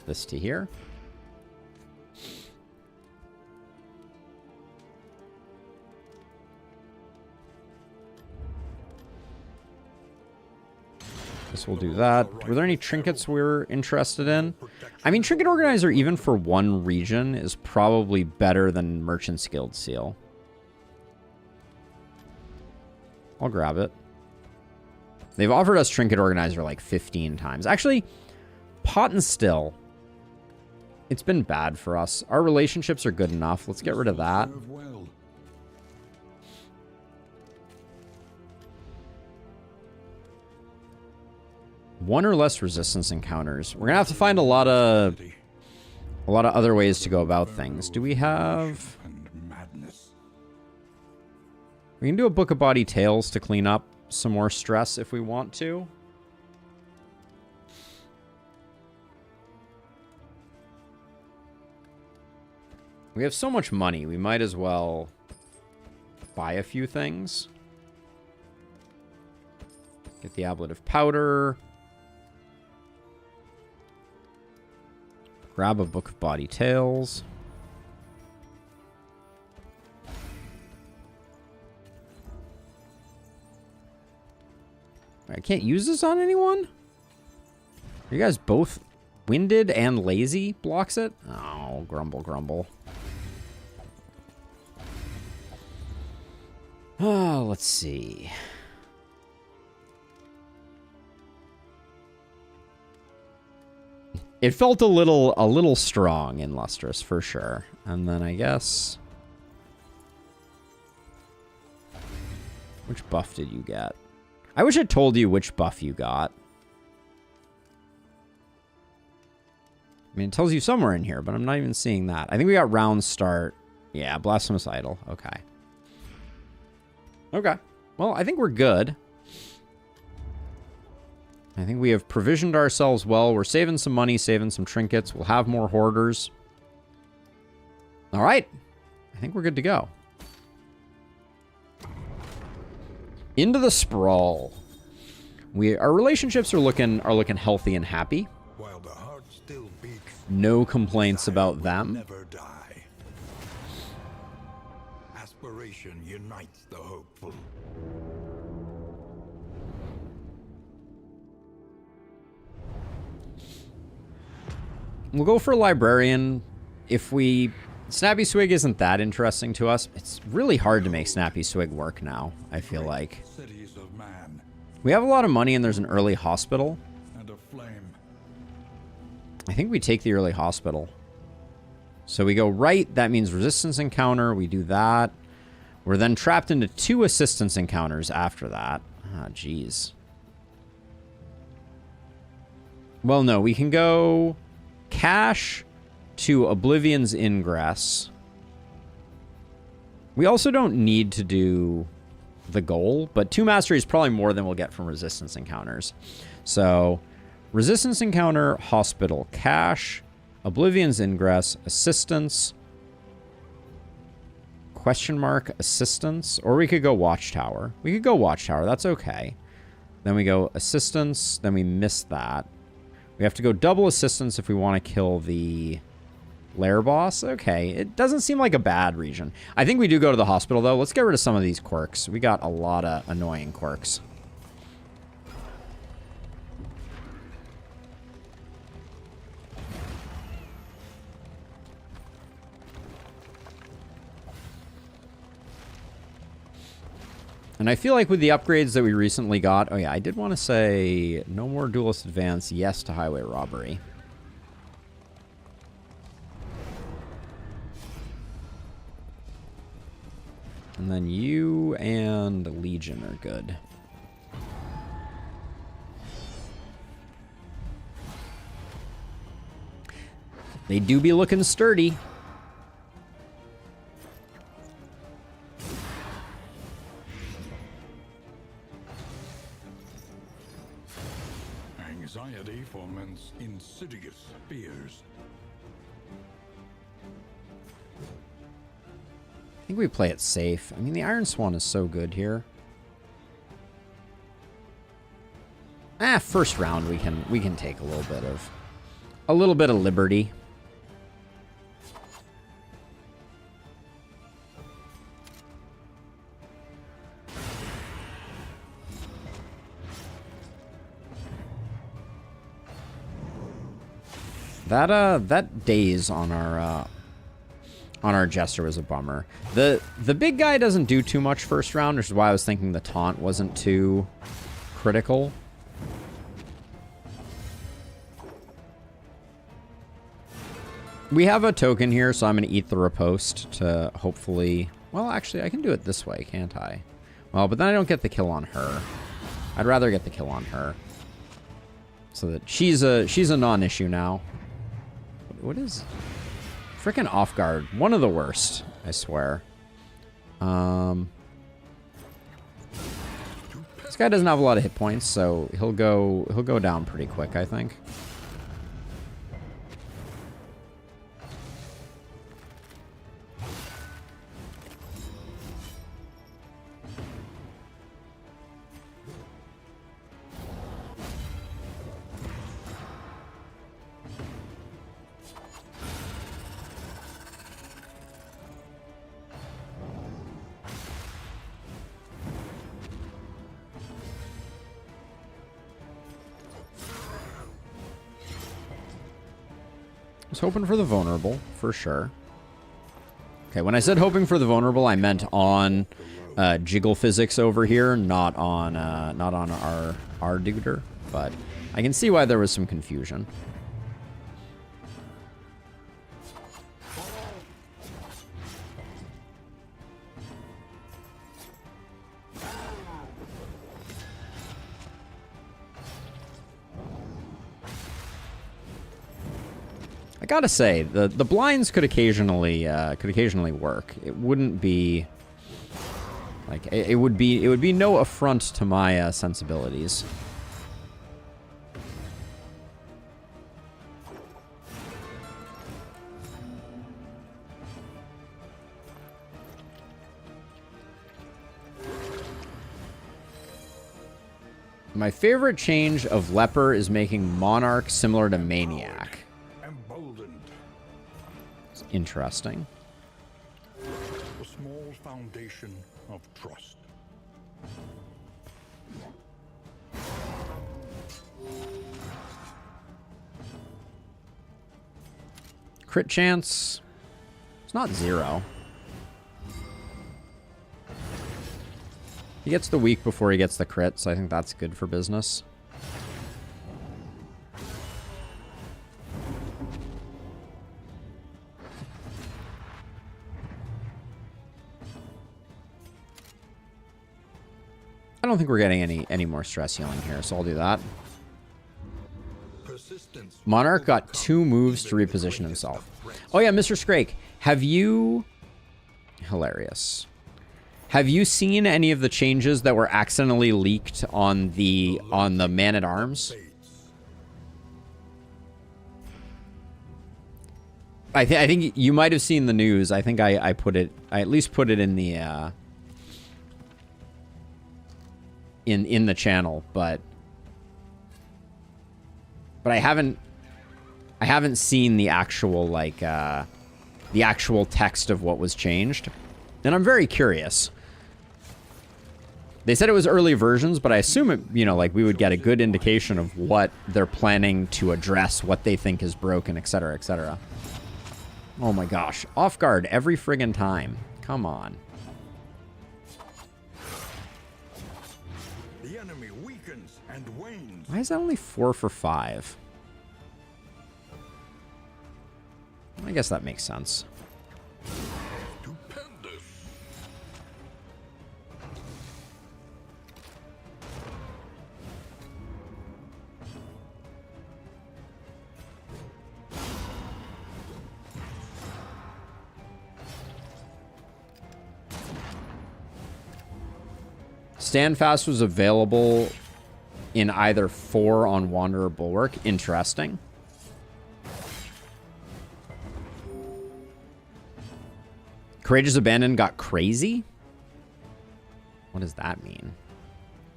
this to here. This will do that. Were there any trinkets we're interested in? I mean, Trinket Organizer, even for one region, is probably better than Merchant's Guild Seal. I'll grab it. They've offered us Trinket Organizer like 15 times. Actually, Pot and Still. It's been bad for us. Our relationships are good enough. Let's get rid of that. One or less resistance encounters. We're gonna have to find a lot of other ways to go about things. Do we have? We can do a Book of Body Tales to clean up some more stress if we want to. We have so much money, we might as well buy a few things. Get the ablative powder. Grab a Book of Body Tales. I can't use this on anyone? Are you guys both winded and lazy? Blocks it? Oh, grumble, grumble. Oh, let's see. It felt a little strong in Lustrous, for sure. And then I guess... Which buff did you get? I wish I told you which buff you got. I mean, it tells you somewhere in here, but I'm not even seeing that. I think we got round start. Yeah, Blasphemous Idol. Okay. Okay. Well, I think we're good. I think we have provisioned ourselves well. We're saving some money, saving some trinkets. We'll have more hoarders. All right. I think we're good to go. Into the sprawl. Our relationships are looking healthy and happy. While the heart still beats, no complaints about them. never die. Aspiration unites the hopeful. We'll go for a librarian if we Snappy Swig isn't that interesting to us. It's really hard to make Snappy Swig work now, I feel like. Cities of man We have a lot of money and there's an early hospital. and a flame. I think we take the early hospital. So we go right. That means resistance encounter. We do that. We're then trapped into 2 assistance encounters after that. Ah, jeez. Well, no. We can go cash to Oblivion's Ingress. We also don't need to do the goal, but 2 mastery is probably more than we'll get from resistance encounters. So, resistance encounter, hospital, cash, Oblivion's Ingress, assistance, question mark, assistance, or we could go Watchtower. We could go Watchtower, that's okay. Then we go assistance, then we miss that. We have to go double assistance if we want to kill the Lair boss. Okay, it doesn't seem like a bad region. I think we do go to the hospital, though. Let's get rid of some of these quirks. We got a lot of annoying quirks. And I feel like with the upgrades that we recently got... Oh, yeah, I did want to say no more Duelist Advance, yes to Highway Robbery. And then you and Legion are good. They do be looking sturdy. Anxiety foments insidious fears. I think we play it safe. I mean, the Iron Swan is so good here. First round we can take a little bit of liberty. That daze on our Jester was a bummer. The big guy doesn't do too much first round, which is why I was thinking the taunt wasn't too critical. We have a token here, so I'm going to eat the riposte to hopefully... Well, actually, I can do it this way, can't I? Well, but then I don't get the kill on her. I'd rather get the kill on her. So that she's a non-issue now. What is... Frickin' off guard. One of the worst, I swear. This guy doesn't have a lot of hit points, so he'll go down pretty quick, I think. I was hoping for the vulnerable, for sure. Okay, when I said hoping for the vulnerable, I meant on jiggle physics over here, not on our duder. But I can see why there was some confusion. I gotta say, the blinds could occasionally work. It wouldn't be like it would be no affront to my sensibilities. My favorite change of Leper is making Monarch similar to Maniac. Interesting. A small foundation of trust. Crit chance. It's not 0. He gets the weak before he gets the crit, so I think that's good for business. I don't think we're getting any more stress healing here, so I'll do that. Monarch got 2 moves to reposition himself. Oh yeah, Mr. Scrake, have you... Hilarious. Have you seen any of the changes that were accidentally leaked on the Man-at-Arms? I think you might have seen the news. I think I at least put it in the in the channel, but I haven't seen the actual the actual text of what was changed, and I'm very curious. They said it was early versions, but I assume it, you know, like we would get a good indication of what they're planning to address, what they think is broken, etc., etc. Oh my gosh, off guard every friggin' time. Come on. The enemy weakens and wanes. Why is that only 4 for 5? I guess that makes sense. Stupendous. Standfast was available in either 4 on Wander or Bulwark. Interesting. Courageous Abandon got crazy? What does that mean?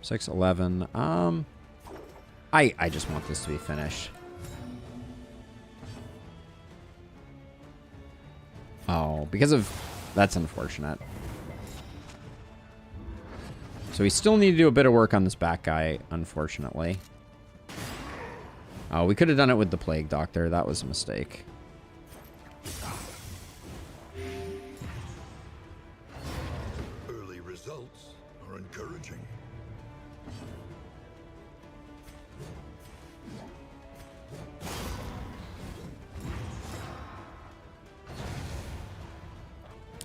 6, 11. I just want this to be finished. Oh, because of... That's unfortunate. So we still need to do a bit of work on this back guy, unfortunately. Oh, we could have done it with the Plague Doctor. That was a mistake. Early results are encouraging.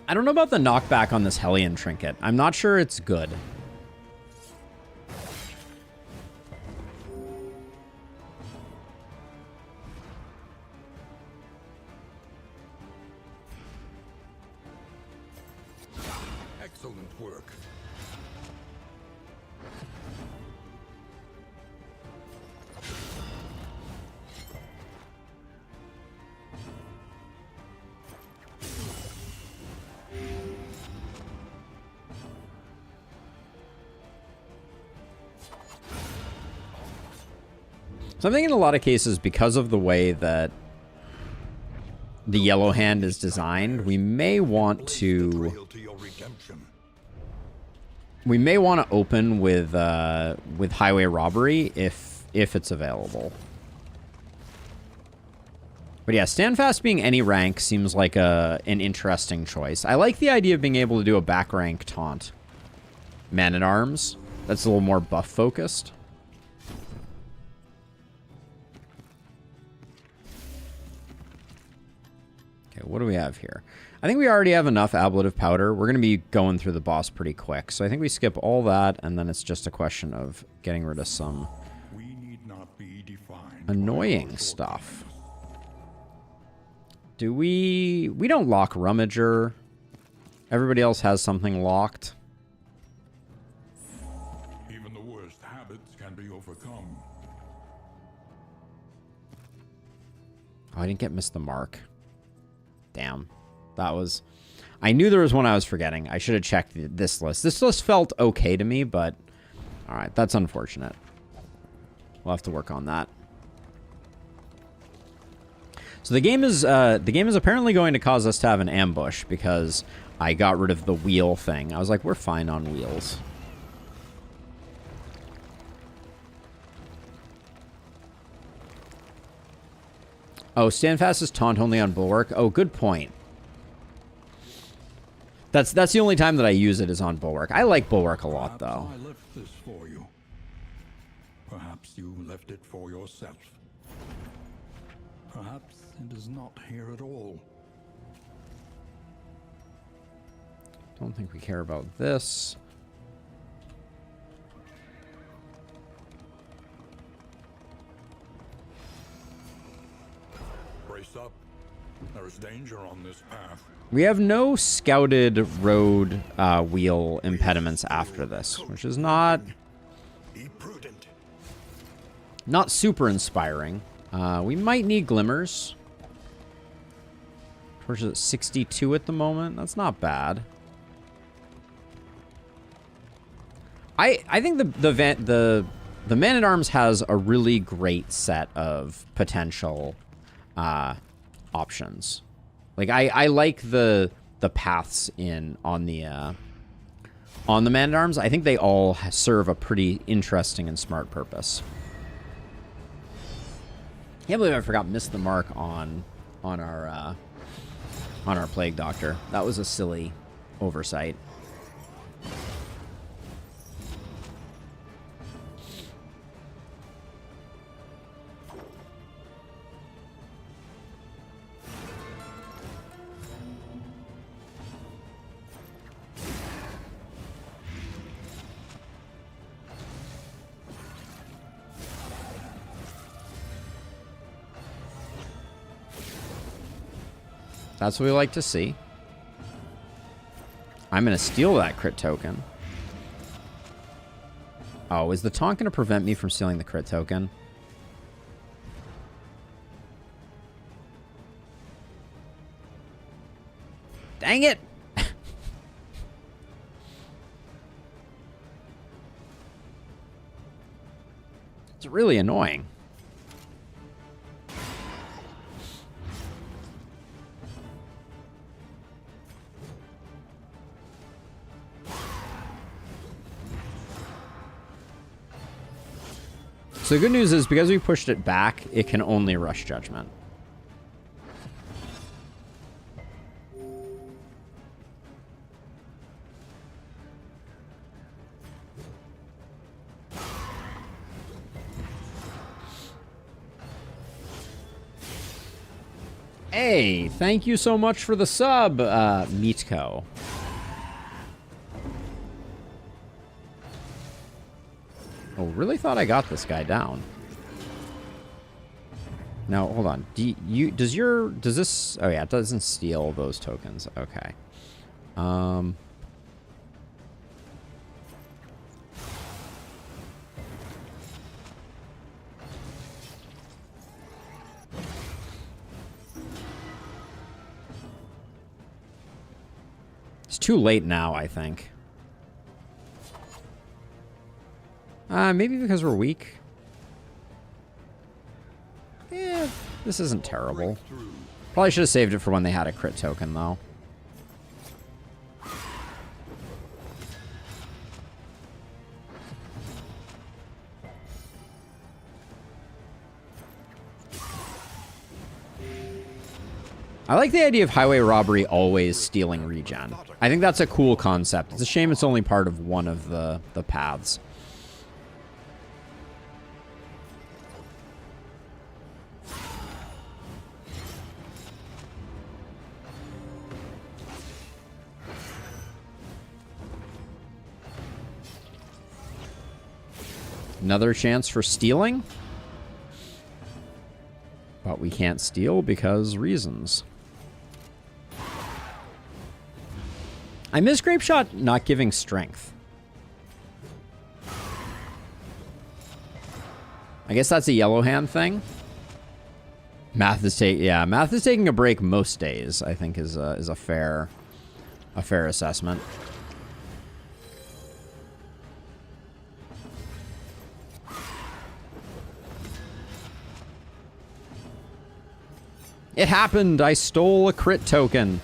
I don't know about the knockback on this Hellion Trinket. I'm not sure it's good. Excellent work. So I think in a lot of cases, because of the way that the yellow hand is designed, we may want to open with highway robbery if it's available. But yeah, Standfast being any rank seems like an interesting choice. I like the idea of being able to do a back rank taunt. Man-at-Arms. That's a little more buff focused. Okay, what do we have here? I think we already have enough ablative powder. We're going to be going through the boss pretty quick. So I think we skip all that, and then it's just a question of getting rid of some annoying stuff. Do we... We don't lock Rummager. Everybody else has something locked. Even the worst habits can be overcome. Oh, I didn't get Miss the Mark. Damn. That was... I knew there was one I was forgetting. I should have checked this list. This list felt okay to me, but... Alright, that's unfortunate. We'll have to work on that. So the game is apparently going to cause us to have an ambush because I got rid of the wheel thing. I was like, we're fine on wheels. Oh, Standfast is taunt only on Bulwark. Oh, good point. That's the only time that I use it is on Bulwark. I like Bulwark a lot, Perhaps though. I left this for you. Perhaps you left it for yourself. Perhaps it is not here at all. Don't think we care about this. Brace up. There is danger on this path. We have no scouted road wheel impediments after this, which is not Be prudent. super inspiring. We might need glimmers. Torch is at 62 at the moment. That's not bad. I think the Man-at-Arms has a really great set of potential options. Like I like the paths on the Man-at-Arms. I think they all serve a pretty interesting and smart purpose. Can't believe I forgot missed the mark on our Plague Doctor. That was a silly oversight. That's what we like to see. I'm going to steal that crit token. Oh, is the taunt going to prevent me from stealing the crit token? Dang it! It's really annoying. So the good news is, because we pushed it back, it can only rush Judgment. Hey, thank you so much for the sub, Meatco. Oh, really thought I got this guy down. Now, hold on. Does this... Oh, yeah, it doesn't steal those tokens. Okay. It's too late now, I think. Maybe because we're weak. Yeah, this isn't terrible. Probably should have saved it for when they had a crit token, though. I like the idea of highway robbery always stealing regen. I think that's a cool concept. It's a shame it's only part of one of the paths. Another chance for stealing. But we can't steal because reasons. I miss Grape Shot not giving strength. I guess that's a yellow hand thing. Math is taking a break most days, I think is a fair assessment. It happened. I stole a crit token.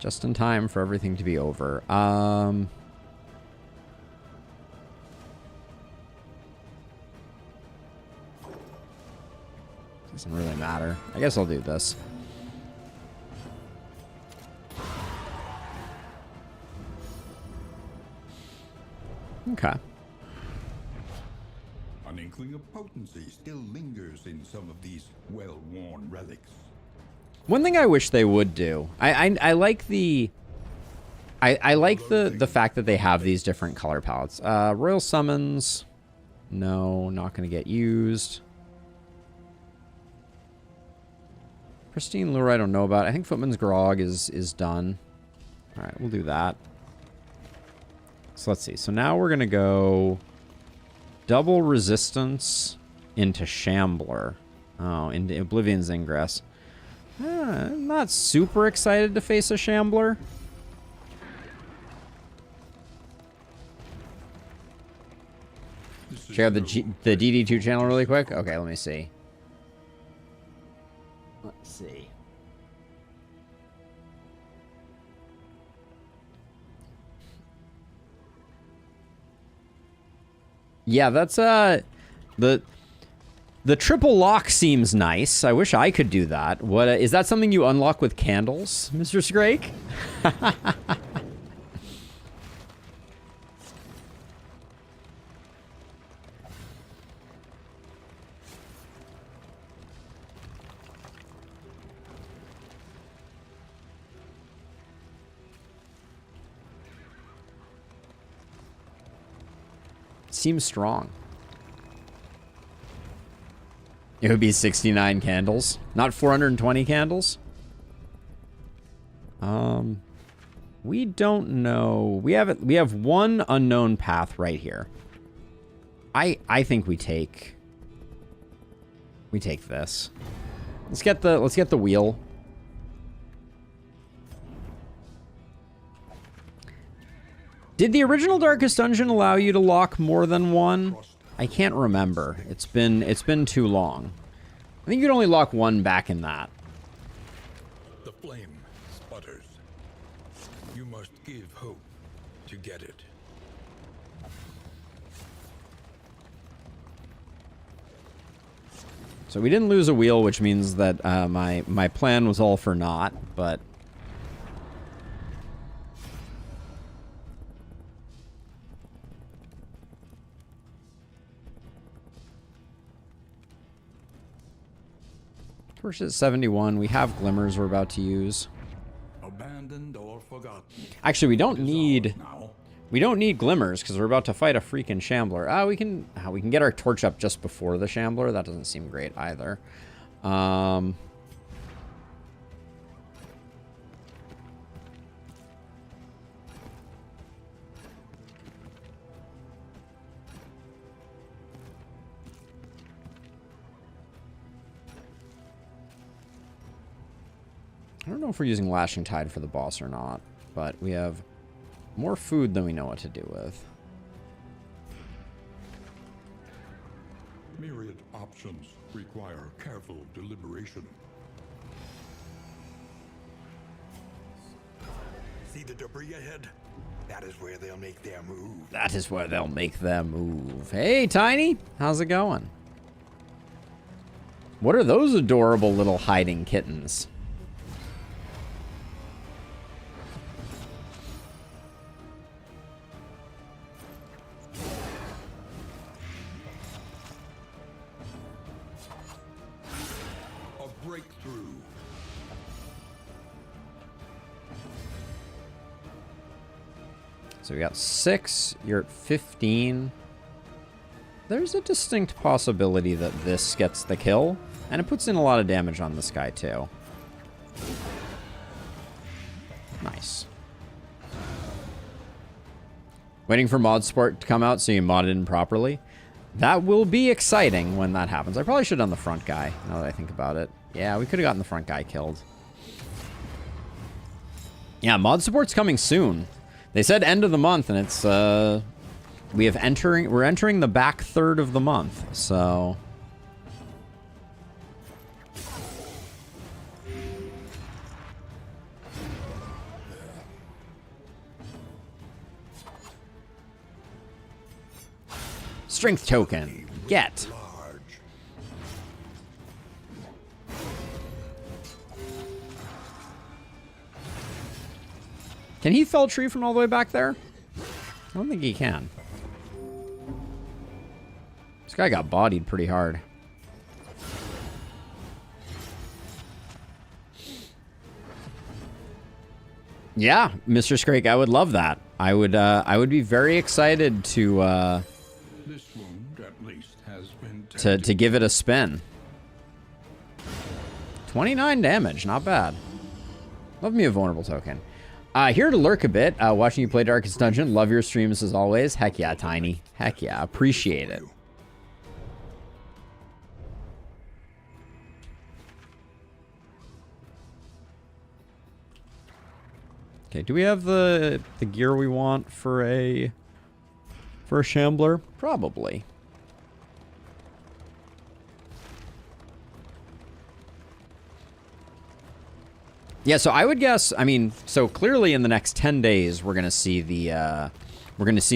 Just in time for everything to be over. Doesn't really matter. I guess I'll do this. Okay. An inkling of potency still lingers in some of these well-worn relics. One thing I wish they would do, I like the fact that they have these different color palettes. Royal Summons, no, not going to get used. Pristine Lure I don't know about. I think Footman's Grog is done. All right, we'll do that. So let's see. So now we're going to go double resistance into Shambler. Oh, into Oblivion's Ingress. I'm not super excited to face a Shambler. Check out the DD2 channel really quick. Okay, let me see. Let's see. Yeah, that's the triple lock seems nice. I wish I could do that. What is that something you unlock with candles, Mr. Scrake? Seems strong. It would be 69 candles, not 420 candles. We don't know. We have one unknown path right here. I think we take this. Let's get the wheel. Did the original Darkest Dungeon allow you to lock more than one? I can't remember. It's been too long. I think you can only lock one back in that. The flame sputters. You must give hope to get it. So we didn't lose a wheel, which means that my plan was all for naught, but Torch at 71. We have glimmers we're about to use. Abandoned or forgotten. Actually, we don't need glimmers because we're about to fight a freaking Shambler. We can get our torch up just before the Shambler. That doesn't seem great either. I don't know if we're using Lashing Tide for the boss or not, but we have more food than we know what to do with. Myriad options require careful deliberation. See the debris ahead? That is where they'll make their move. That is where they'll make their move. Hey, Tiny. How's it going? What are those adorable little hiding kittens? So we got 6, you're at 15. There's a distinct possibility that this gets the kill, and it puts in a lot of damage on this guy too. Nice. Waiting for mod support to come out so you mod it in properly. That will be exciting when that happens. I probably should have done the front guy, now that I think about it. Yeah, we could have gotten the front guy killed. Yeah, mod support's coming soon. They said end of the month, and it's we're entering the back third of the month, so Strength token. Get. Large. Can he fell tree from all the way back there? I don't think he can. This guy got bodied pretty hard. Yeah, Mr. Scrake, I would love that. I would be very excited to This wound at least has been to give it a spin. 29 damage, not bad. Love me a vulnerable token. Here to lurk a bit, watching you play Darkest Dungeon. Love your streams as always. Heck yeah, Tiny. Heck yeah, appreciate it. Okay, do we have the gear we want for a Shambler? Probably. Yeah, so I would guess, I mean, so clearly in the next 10 days we're going to see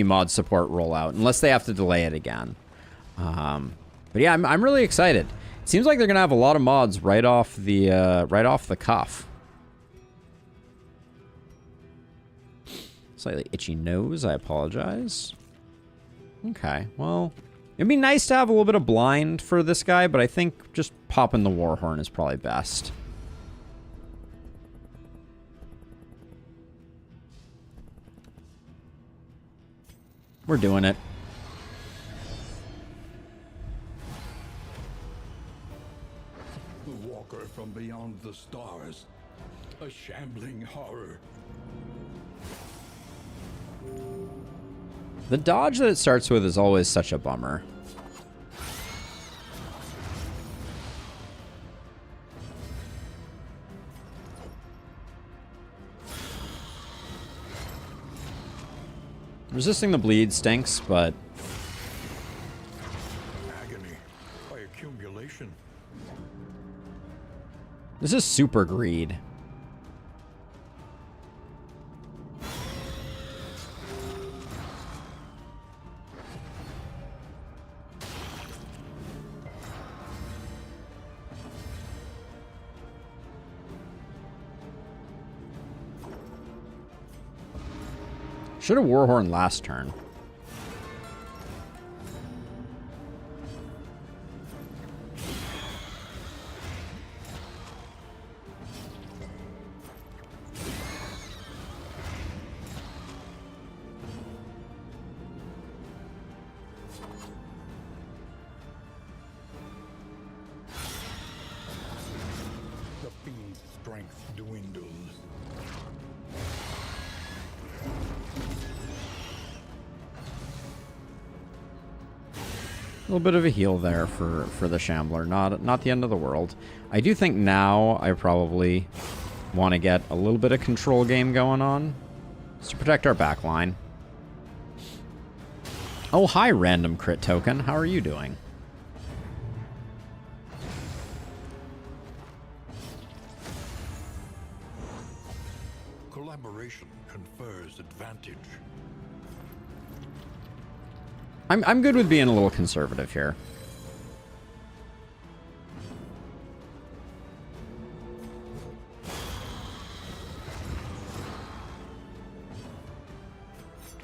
mod support roll out unless they have to delay it again. But yeah, I'm really excited. It seems like they're going to have a lot of mods right off the cuff. Slightly itchy nose, I apologize. Okay, well, it'd be nice to have a little bit of blind for this guy, but I think just popping the Warhorn is probably best. We're doing it. The walker from beyond the stars. A shambling horror. The dodge that it starts with is always such a bummer. Resisting the bleed stinks, but Agony by accumulation. this is super greed. Should have Warhorn last turn. The fiend's strength dwindles. A little bit of a heal there for the Shambler. Not the end of the world. I do think now I probably want to get a little bit of control game going on just to protect our back line. Oh, hi, random crit token. How are you doing? Collaboration confers advantage. I'm good with being a little conservative here.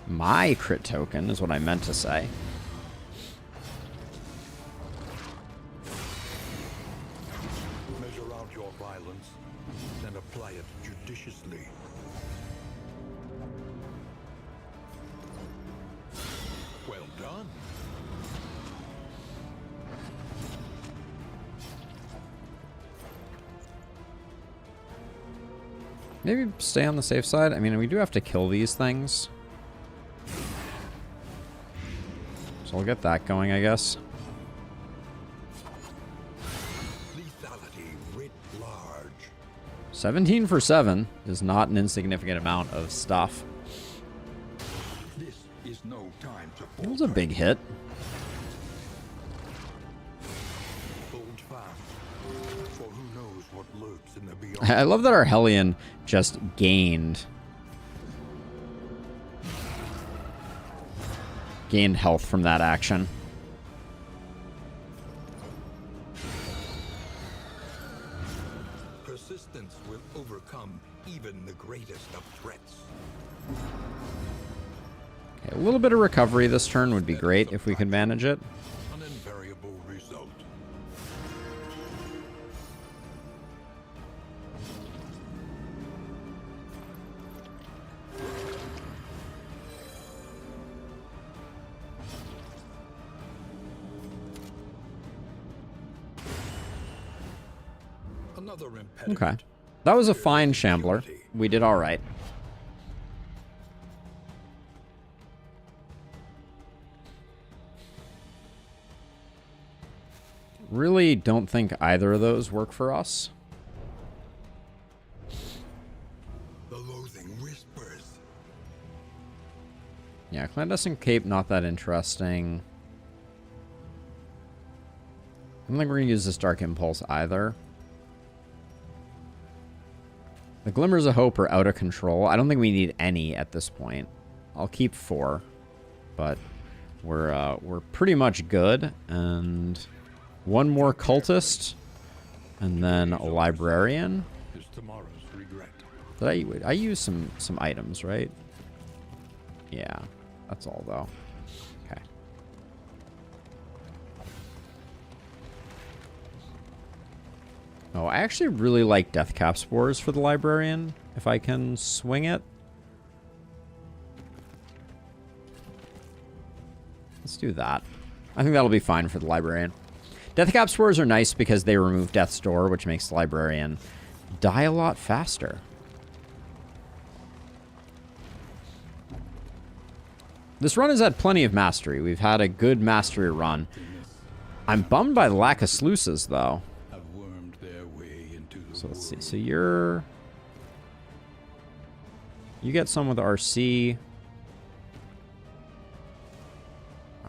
My crit token is what I meant to say. Measure out your violence and apply it judiciously. Well done. Maybe stay on the safe side. I mean, we do have to kill these things. So I'll get that going, I guess. Lethality writ large. 17 for 7 is not an insignificant amount of stuff. This is no time to It was a big hit. hold fast, for who knows what lurks in the beyond. I love that our Hellion just gained health from that action. overcome even the greatest of threats. Okay, a little bit of recovery this turn would be great if we could manage it. An invariable result. Another impediment. Okay. That was a fine shambler. We did all right. Really don't think either of those work for us. The loathing whispers. Yeah, Clandestine Cape, not that interesting. I don't think we're going to use this Dark Impulse either. The Glimmers of Hope are out of control. I don't think we need any at this point. I'll keep 4, but we're pretty much good. And one more Cultist, and then a Librarian. Is tomorrow's regret. Did I use some items, right? Yeah, that's all though. Okay. Oh, I actually really like Deathcap Spores for the Librarian, if I can swing it. Let's do that. I think that'll be fine for the Librarian. Deathcap Spores are nice because they remove Death's Door, which makes the Librarian die a lot faster. This run has had plenty of mastery. We've had a good mastery run. I'm bummed by the lack of sluices, though. So let's see. So you get some with RC.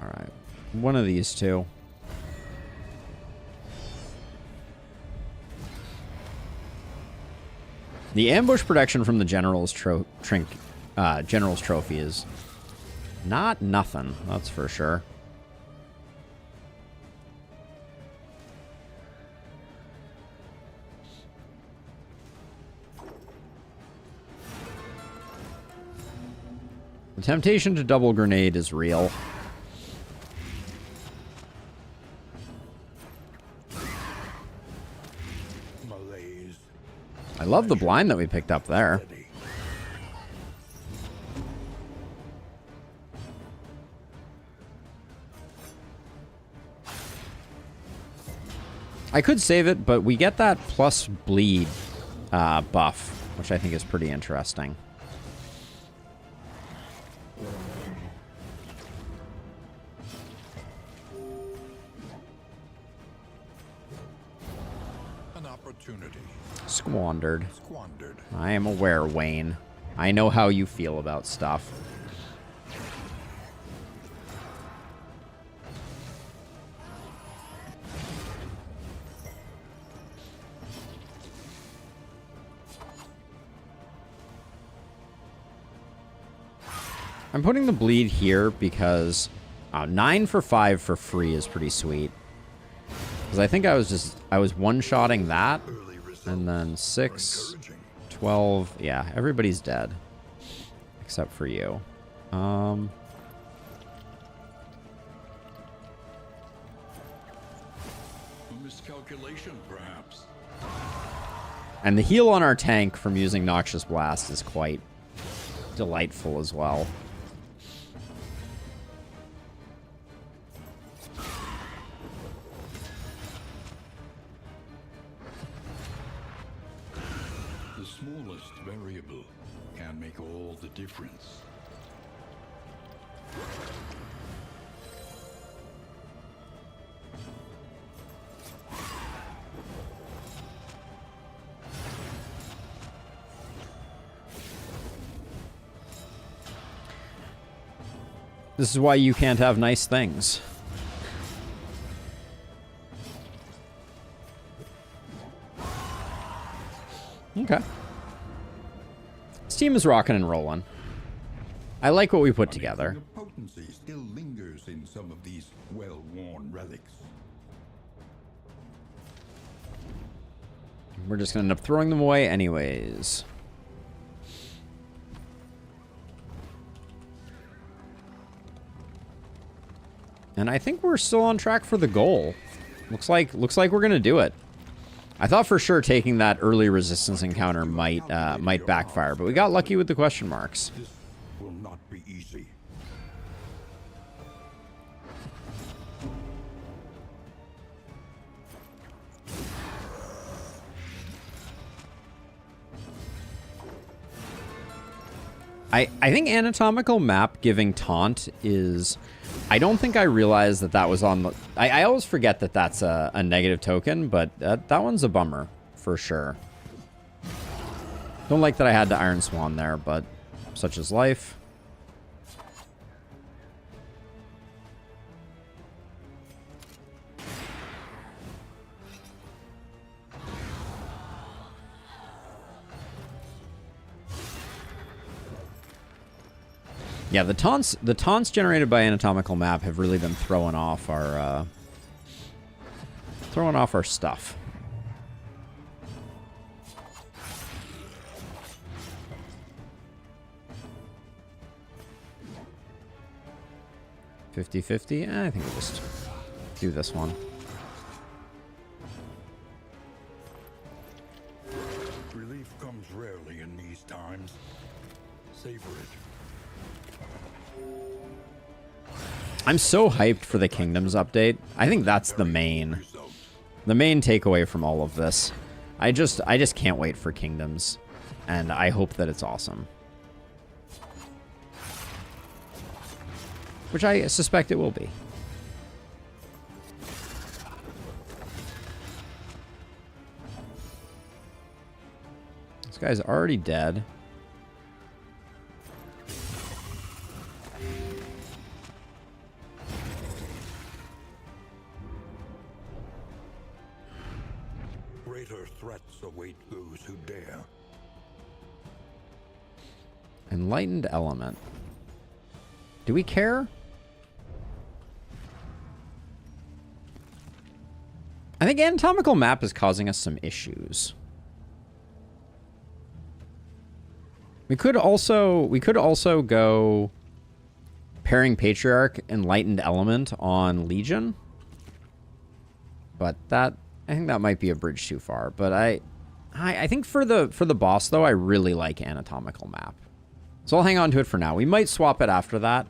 All right. One of these two. The ambush protection from the General's Trophy is not nothing, that's for sure. The temptation to double grenade is real. I love the blind that we picked up there. I could save it, but we get that plus bleed buff, which I think is pretty interesting. An opportunity. Squandered. Squandered. I am aware, Wayne. I know how you feel about stuff. I'm putting the bleed here because 9 for 5 for free is pretty sweet. Because I think I was one-shotting that, and then 6, 12, yeah, everybody's dead. Except for you. A miscalculation, perhaps. And the heal on our tank from using Noxious Blast is quite delightful as well. The smallest variable can make all the difference. This is why you can't have nice things. Okay. This team is rocking and rolling. I like what we put together. The potency still lingers in some of these well-worn relics. We're just going to end up throwing them away anyways. And I think we're still on track for the goal. Looks like we're going to do it. I thought for sure taking that early resistance encounter might backfire, but we got lucky with the question marks. This will not be easy. I think anatomical map giving taunt is... I don't think I realized that was on the... I always forget that that's a negative token, but that one's a bummer, for sure. Don't like that I had to Iron Swan there, but such is life. Yeah, the taunts generated by anatomical map have really been throwing off our stuff. $50-50? I think we'll just do this one. Relief comes rarely in these times. Savor it. I'm so hyped for the Kingdoms update. I think that's the main takeaway from all of this. I just can't wait for Kingdoms, and I hope that it's awesome. Which I suspect it will be. This guy's already dead. Greater threats await those who dare. Enlightened element. Do we care? I think anatomical map is causing us some issues. We could also go pairing Patriarch Enlightened Element on Legion. But I think that might be a bridge too far. But I think for the boss though, I really like anatomical map. So I'll hang on to it for now. We might swap it after that.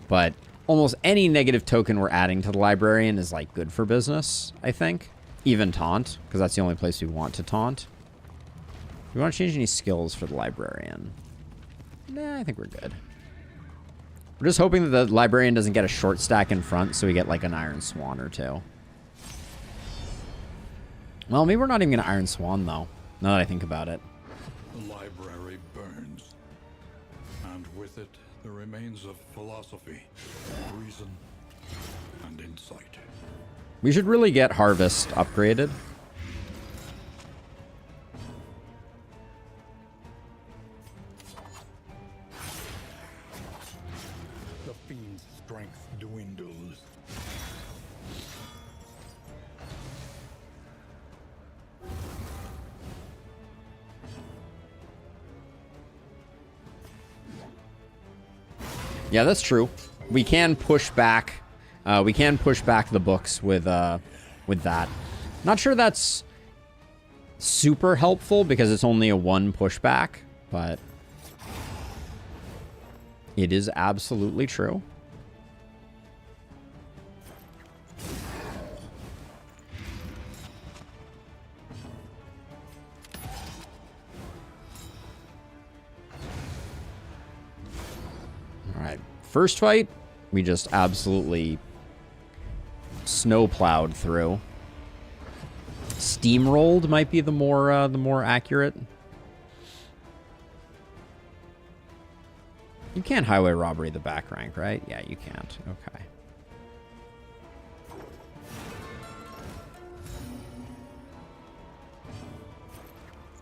But almost any negative token we're adding to the librarian is like good for business, I think. Even taunt, because that's the only place we want to taunt. Do we want to change any skills for the librarian? Nah, I think we're good. We're just hoping that the librarian doesn't get a short stack in front, so we get like an Iron Swan or two. Well, maybe we're not even going to Iron Swan, though, now that I think about it. The library burns, and with it, the remains of philosophy, reason, and insight. We should really get Harvest upgraded. The fiend's strength dwindles. Yeah, that's true. We can push back. We can push back the books with that. Not sure that's super helpful because it's only a 1 pushback, but it is absolutely true. Alright, first fight, we just absolutely snowplowed through. Steamrolled might be the more accurate. You can't highway robbery the back rank, right? Yeah, you can't. Okay.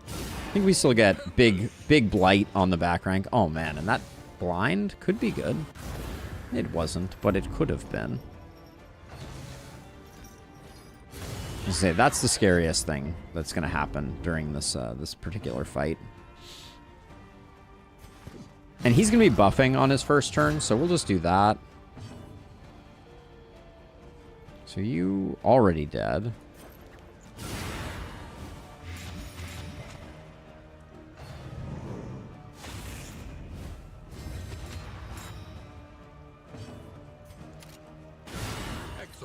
I think we still get big blight on the back rank. Oh man, and that blind could be good. It wasn't, but it could have been. Say that's the scariest thing that's going to happen during this this particular fight. And he's going to be buffing on his first turn, so we'll just do that. So you already dead.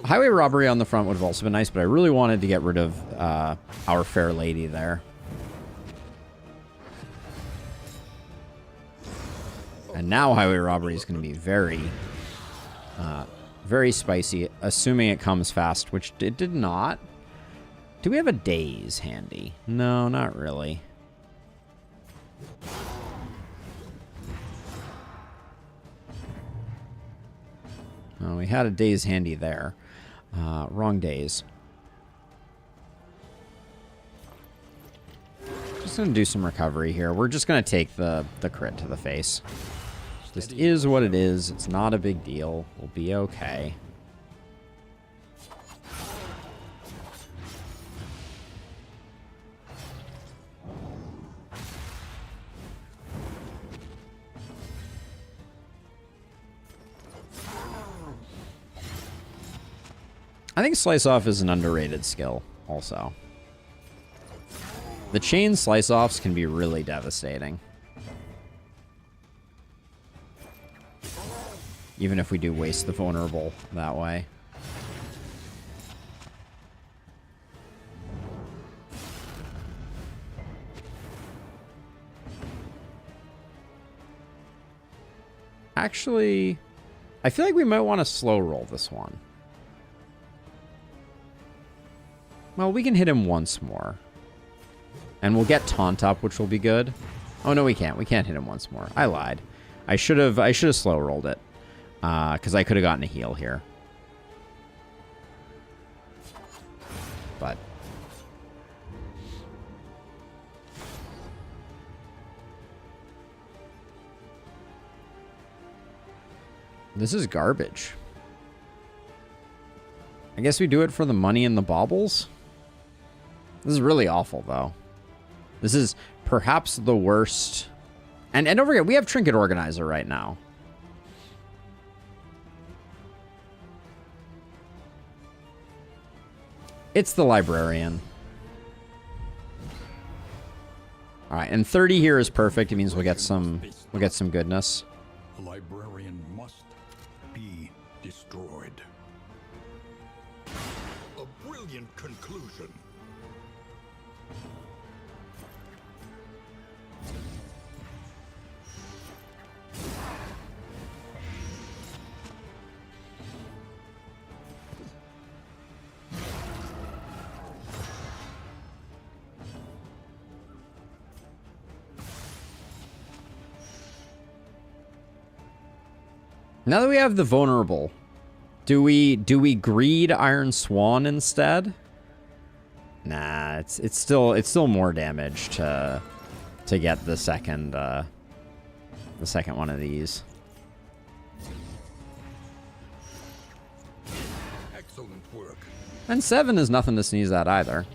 Highway robbery on the front would have also been nice, but I really wanted to get rid of Our Fair Lady there. And now highway robbery is going to be very, very spicy, assuming it comes fast, which it did not. Do we have a daze handy? No, not really. Oh, we had a daze handy there. Wrong daze. Just going to do some recovery here. We're just going to take the crit to the face. This is what it is. It's not a big deal. We'll be okay. I think Slice Off is an underrated skill, also. The chain Slice Offs can be really devastating. Even if we do waste the vulnerable that way. Actually, I feel like we might want to slow roll this one. Well, we can hit him once more. And we'll get Taunt up, which will be good. Oh, no, we can't. We can't hit him once more. I lied. I should have slow rolled it. Because I could have gotten a heal here. But this is garbage. I guess we do it for the money and the baubles. This is really awful, though. This is perhaps the worst. And don't forget, we have Trinket Organizer right now. It's the Librarian. All right, and 30 here is perfect. It means we'll get some goodness. The librarian must be destroyed. A brilliant conclusion. Now that we have the vulnerable, do we greed Iron Swan instead? Nah, it's still more damage to get the second one of these. Excellent work. And 7 is nothing to sneeze at either.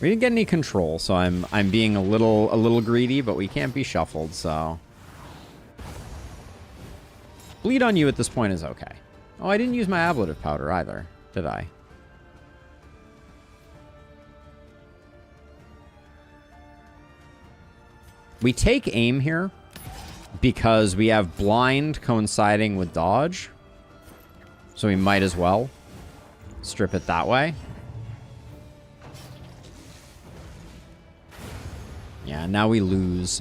We didn't get any control, so I'm being a little greedy, but we can't be shuffled, so bleed on you at this point is okay. Oh, I didn't use my ablative powder either, did I? We take aim here because we have blind coinciding with dodge, so we might as well strip it that way. Yeah, now we lose.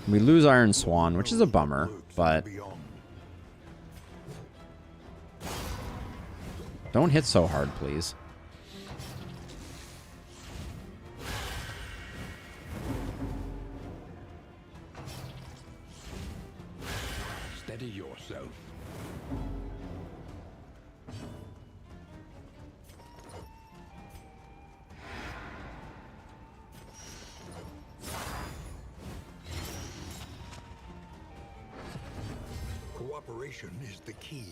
We lose Iron Swan, which is a bummer, but don't hit so hard, please. Steady yourself. Cooperation is the key.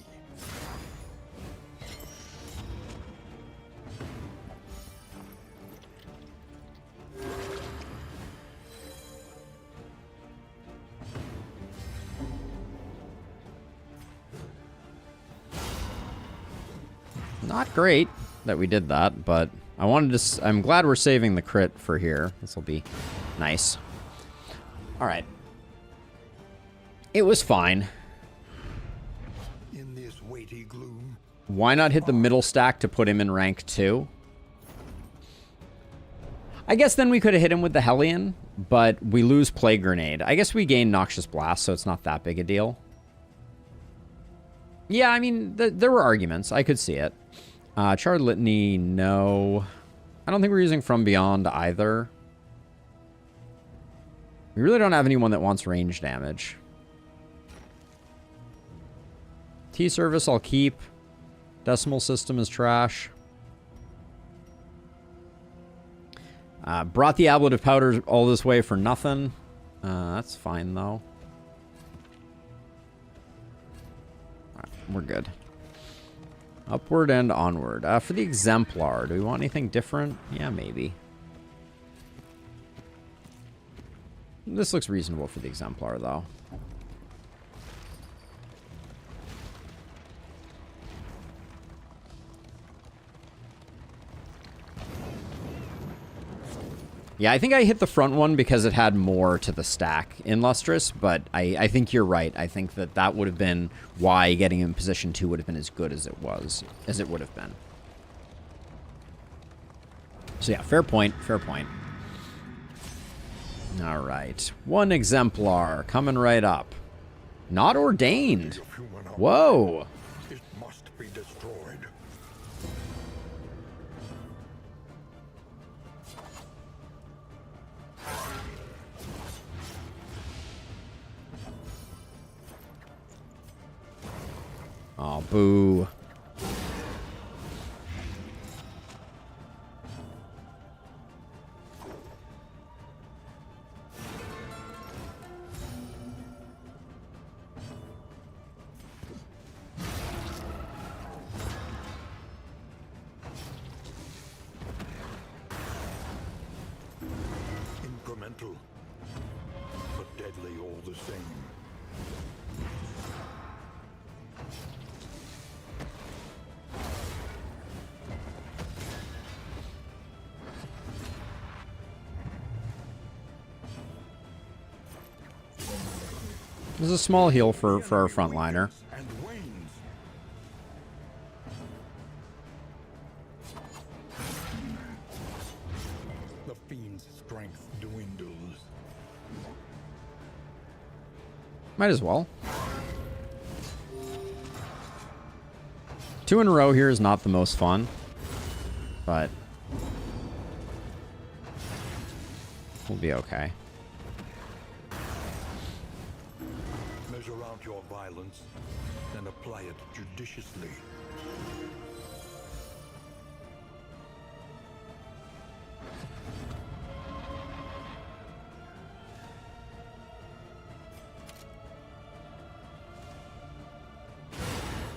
Not great that we did that, but I wanted to... I'm glad we're saving the crit for here. This will be nice. Alright. It was fine. In this weighty gloom, Why not hit the middle stack to put him in rank 2? I guess then we could have hit him with the Hellion, but we lose Plague Grenade. I guess we gain Noxious Blast, so it's not that big a deal. Yeah, I mean, there were arguments. I could see it. Charred Litany, no. I don't think we're using From Beyond either. We really don't have anyone that wants range damage. T-Service I'll keep. Decimal System is trash. Brought the Ablative Powder all this way for nothing. That's fine, though. Alright, we're good. Upward and onward. For the Exemplar, do we want anything different? Yeah, maybe. This looks reasonable for the Exemplar, though. Yeah, I think I hit the front one because it had more to the stack in Lustrous, but I think you're right. I think that would have been why getting in position 2 would have been as good as it would have been. So yeah, fair point, fair point. All right, 1 Exemplar coming right up. Not ordained. Whoa. it must be destroyed. Oh, boo. Incremental, but deadly all the same. This is a small heal for our frontliner. And wanes. The fiend's strength dwindles. Might as well. 2 in a row here is not the most fun, but we'll be okay. Measure out your violence, then apply it judiciously.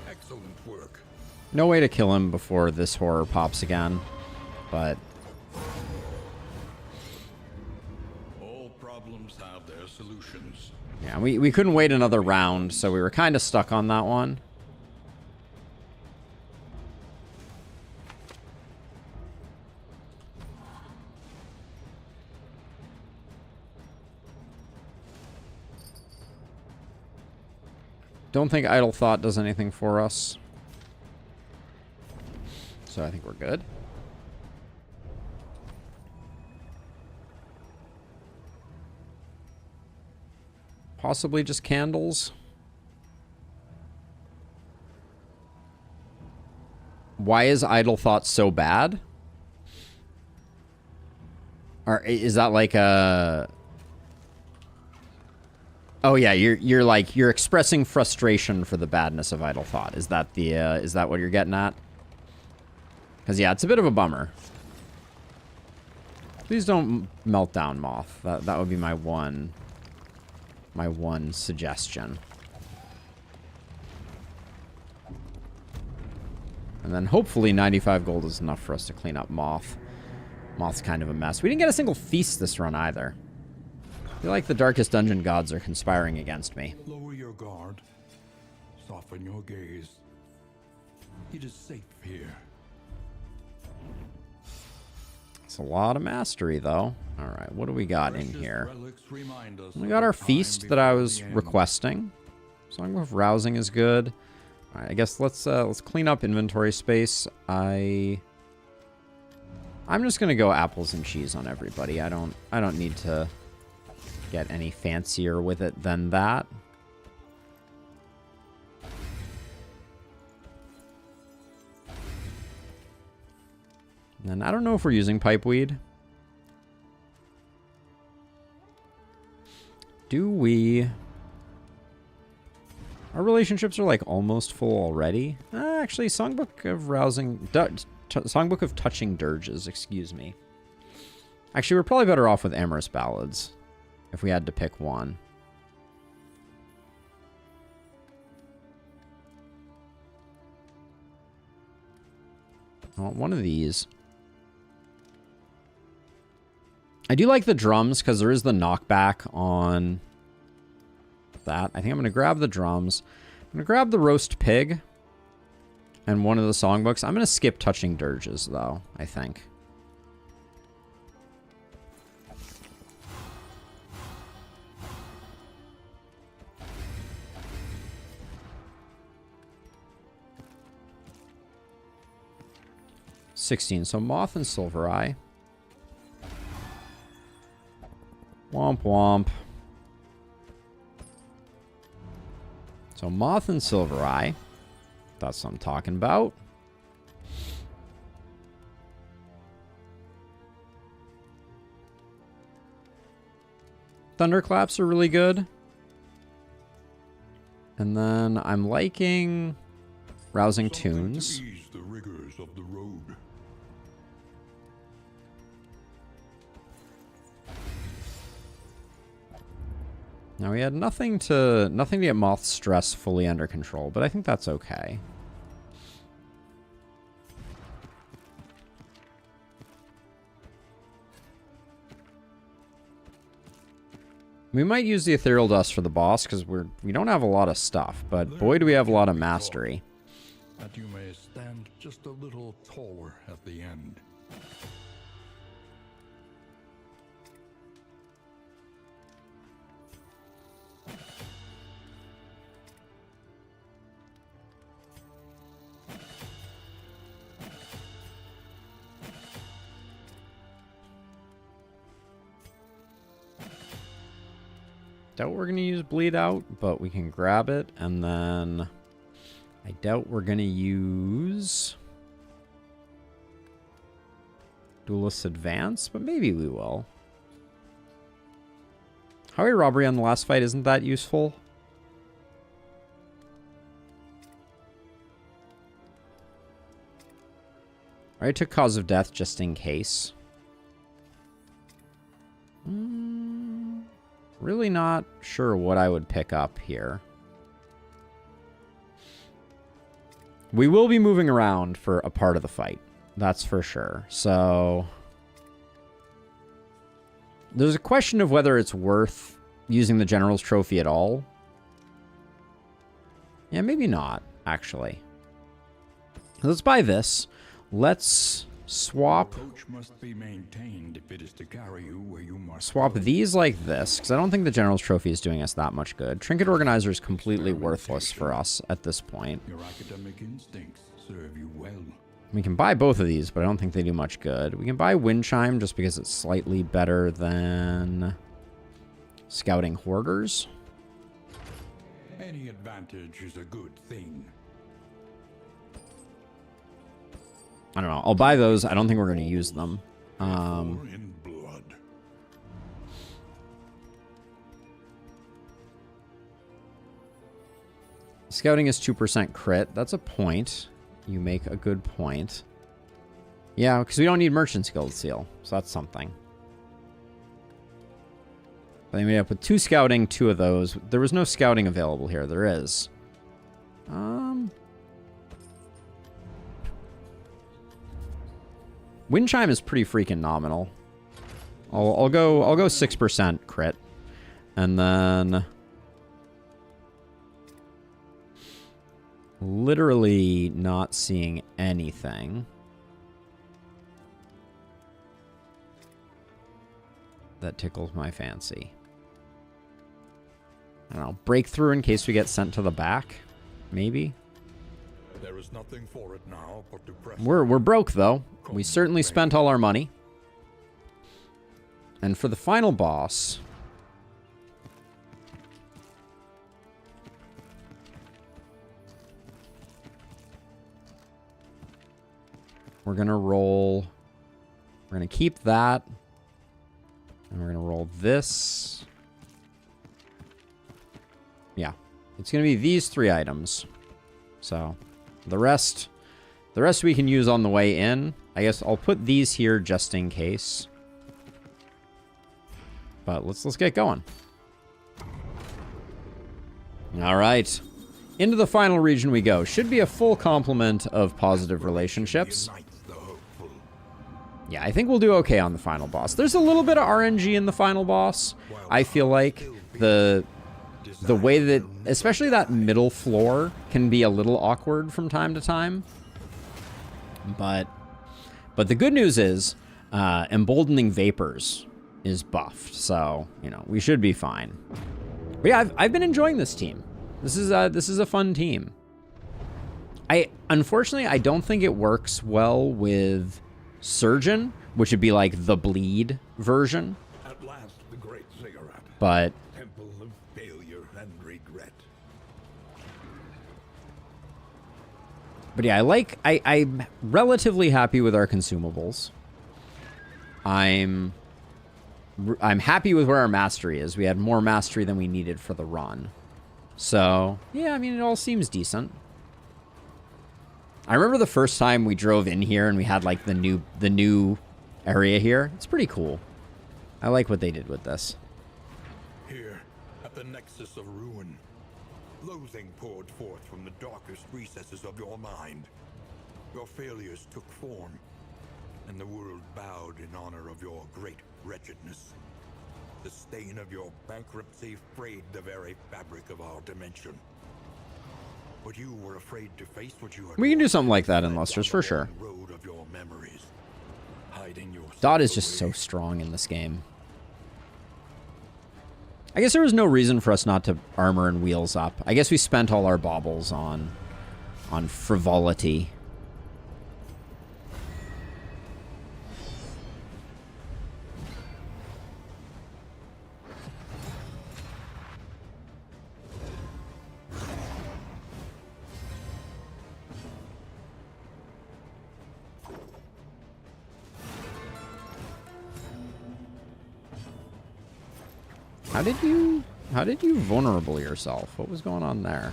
Excellent work. No way to kill him before this horror pops again, but All problems have their solutions. yeah, we couldn't wait another round, so we were kind of stuck on that one. Don't think Idle Thought does anything for us. So I think we're good. Possibly just candles. Why is Idle Thought so bad? Or is that like a... Oh yeah, you're expressing frustration for the badness of Idle Thought. Is that what you're getting at? Because yeah, it's a bit of a bummer. Please don't melt down, Moth. That would be my one suggestion. And then hopefully 95 gold is enough for us to clean up Moth. Moth's kind of a mess. We didn't get a single feast this run either. I feel like the darkest dungeon gods are conspiring against me. Lower your guard. Soften your gaze. It is safe here. It's a lot of mastery, though. All right, what do we got in here? We got of our the time feast that I before was the end. requesting. Song of Rousing is good. All right, I guess let's clean up inventory space. I'm just gonna go apples and cheese on everybody. I don't need to get any fancier with it than that. And I don't know if we're using pipeweed. Do we? Our relationships are like almost full already. Actually, Songbook of Rousing, Songbook of Touching Dirges, excuse me. Actually, we're probably better off with Amorous Ballads if we had to pick one. I want one of these. I do like the drums because there is the knockback on that. I think I'm going to grab the drums. I'm going to grab the roast pig and one of the songbooks. I'm going to skip Touching Dirges, though, I think. $16. So Moth and Silver Eye. Womp womp. So Moth and Silver Eye. That's what I'm talking about. Thunderclaps are really good. And then I'm liking Rousing Tunes. To ease the rigors of the road. Now we had nothing to get Moth's stress fully under control, but I think that's okay. We might use the Ethereal Dust for the boss because we don't have a lot of stuff, but boy do we have a lot of mastery. That you may stand just a little taller at the end. Doubt we're going to use Bleed Out, but we can grab it, and then I doubt we're going to use Duelist's Advance, but maybe we will. Highway Robbery on the last fight isn't that useful. I took Cause of Death just in case. Really not sure what I would pick up here. We will be moving around for a part of the fight. That's for sure. So there's a question of whether it's worth using the General's Trophy at all. Yeah, maybe not, actually. Let's buy this. Let's swap. Coach must be maintained if it is to carry you where you must Swap go. these like this, because I don't think the General's Trophy is doing us that much good. Trinket Organizer is completely worthless for us at this point. Your academic instincts serve you well. We can buy both of these, but I don't think they do much good. We can buy Wind Chime just because it's slightly better than Scouting Hoarders. Any advantage is a good thing. I don't know. I'll buy those. I don't think we're going to use them. Or in blood. Scouting is 2% crit. That's a point. You make a good point. Yeah, because we don't need Merchant's Guild Seal. So that's something. But then we end up with 2 scouting, 2 of those. There was no scouting available here. There is. Wind Chime is pretty freaking nominal. I'll go 6% crit. And then literally not seeing anything that tickles my fancy. I don't know. Breakthrough in case we get sent to the back, maybe. There is nothing for it now but to press. We're broke though. We certainly spent all our money. And for the final boss, we're gonna roll. We're gonna keep that, and we're gonna roll this. Yeah, it's gonna be these 3 items. So the rest we can use on the way in. I guess I'll put these here just in case. But let's get going. All right. Into the final region we go. Should be a full complement of positive relationships. Yeah, I think we'll do okay on the final boss. There's a little bit of RNG in the final boss. I feel like the way that, especially that middle floor, can be a little awkward from time to time. But the good news is, Emboldening Vapors is buffed, so you know we should be fine. But yeah, I've been enjoying this team. This is a fun team. Unfortunately I don't think it works well with Surgeon, which would be like the bleed version. At last, the great ziggurat. But Temple of failure and regret. But yeah, I'm relatively happy with our consumables. I'm happy with where our mastery is. We had more mastery than we needed for the run. So, yeah, I mean, it all seems decent. I remember the first time we drove in here and we had like the new area here. It's pretty cool. I like what they did with this. Here, at the nexus of ruin, loathing poured forth from the darkest recesses of your mind. Your failures took form, and the world bowed in honor of your great wretchedness. The stain of your bankruptcy frayed the very fabric of our dimension. But you were afraid to face what you had. We can do something like that in Luster's for sure. Road of your memories, hiding your Dot is just so strong in this game. I guess there was no reason for us not to armor and wheels up. I guess we spent all our baubles on frivolity. How did you vulnerable yourself? What was going on there?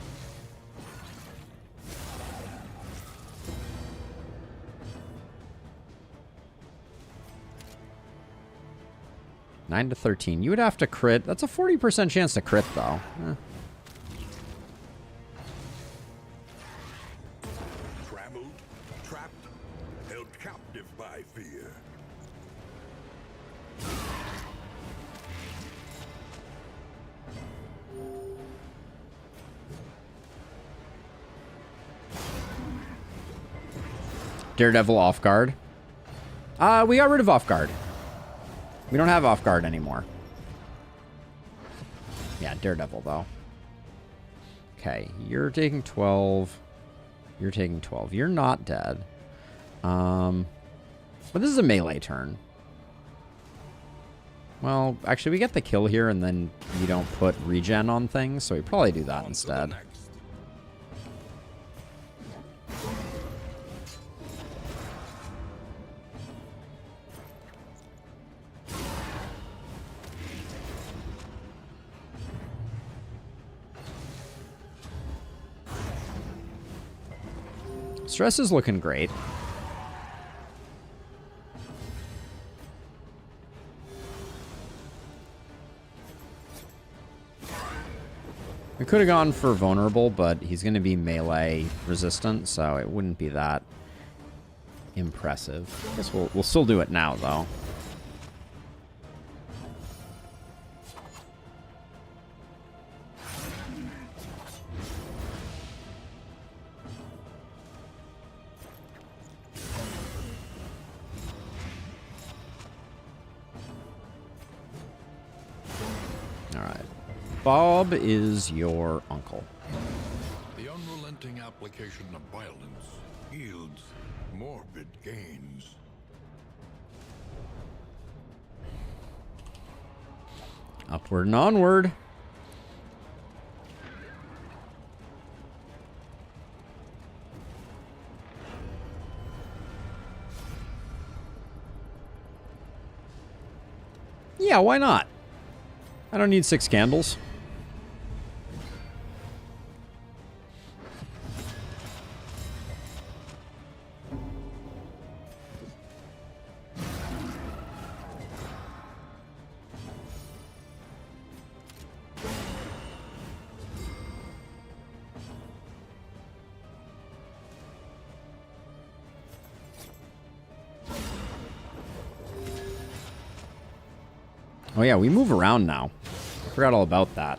$9 to $13. You would have to crit. That's a 40% chance to crit, though. Trammeled, trapped, held captive by fear. Daredevil off guard. We got rid of off guard. We don't have off guard anymore. Yeah, Daredevil though. Okay, you're taking 12. You're taking 12. You're not dead. But this is a melee turn. Well, actually, we get the kill here, and then you don't put regen on things, so we probably do that instead. Stress is looking great. We could have gone for vulnerable, but he's going to be melee resistant, so it wouldn't be that impressive. I guess we'll still do it now, though. All right. Bob is your uncle. The unrelenting application of violence yields morbid gains. Upward and onward. Yeah, why not? I don't need 6 candles. Oh yeah, we move around now. I forgot all about that.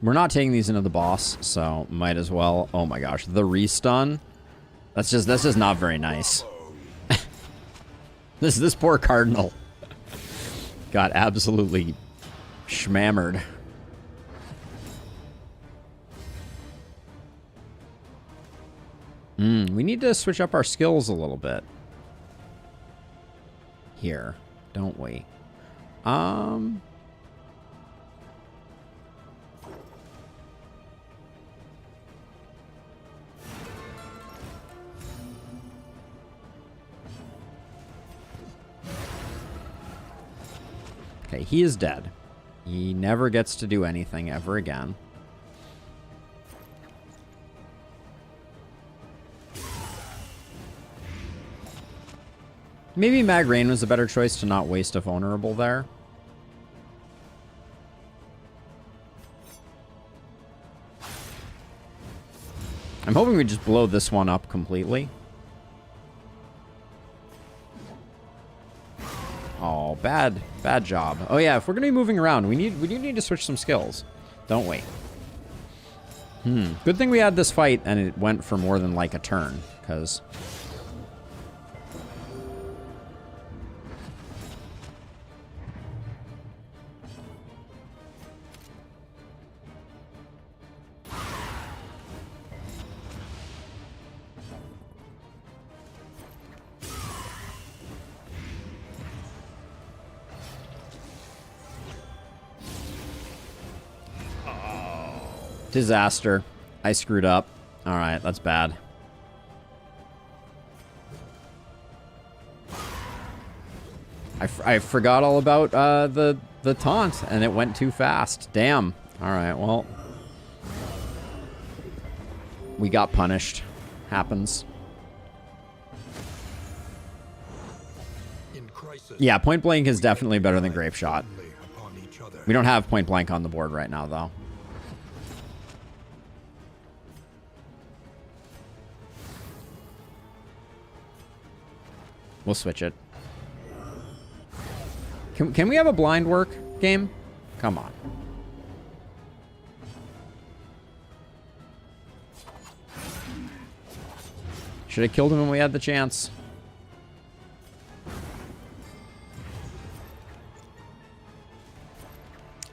We're not taking these into the boss, so might as well. Oh my gosh, the restun. That's just not very nice. This poor cardinal got absolutely schmammered. We need to switch up our skills a little bit. Here, don't we? Okay, he is dead. He never gets to do anything ever again. Maybe Mag Rain was a better choice to not waste a vulnerable there. I'm hoping we just blow this one up completely. Oh, bad job. Oh yeah, if we're gonna be moving around, we do need to switch some skills, don't we? Good thing we had this fight and it went for more than like a turn, because disaster. I screwed up. All right, that's bad. I forgot all about the taunt, and it went too fast. Damn. All right, well, we got punished. Happens. Yeah, point blank is definitely better than grape shot. We don't have point blank on the board right now, though. We'll switch it. Can we have a blind work game? Come on. Should have killed him when we had the chance.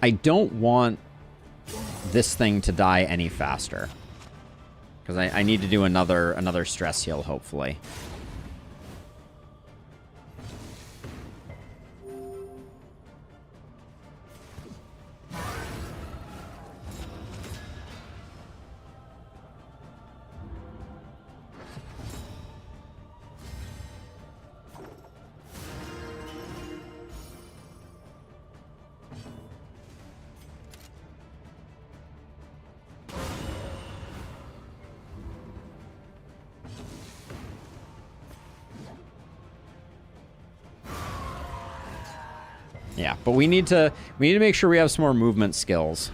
I don't want this thing to die any faster, because I need to do another stress heal, hopefully. Yeah, but we need to make sure we have some more movement skills.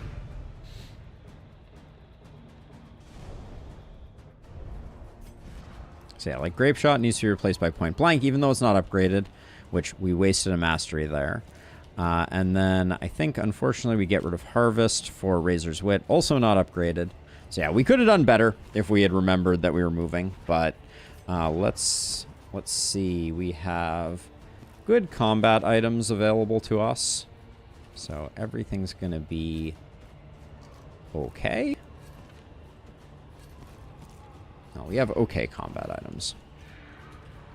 So yeah, like Grape Shot needs to be replaced by Point Blank, even though it's not upgraded, which we wasted a mastery there. And then I think, unfortunately, we get rid of Harvest for Razor's Wit, also not upgraded. So yeah, we could have done better if we had remembered that we were moving, but let's see. We have good combat items available to us, so everything's going to be okay. No, we have okay combat items.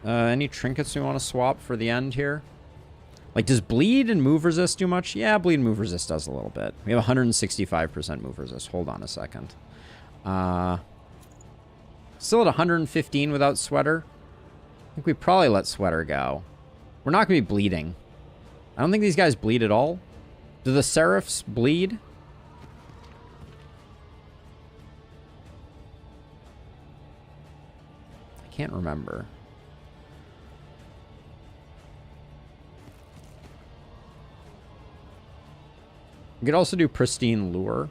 Any trinkets we want to swap for the end here? Like, does bleed and move resist do much? Yeah, bleed and move resist does a little bit. We have 165% move resist. Hold on a second. Still at 115 without Sweater. I think we probably let Sweater go. We're not going to be bleeding. I don't think these guys bleed at all. Do the Seraphs bleed? I can't remember. We could also do Pristine Lure.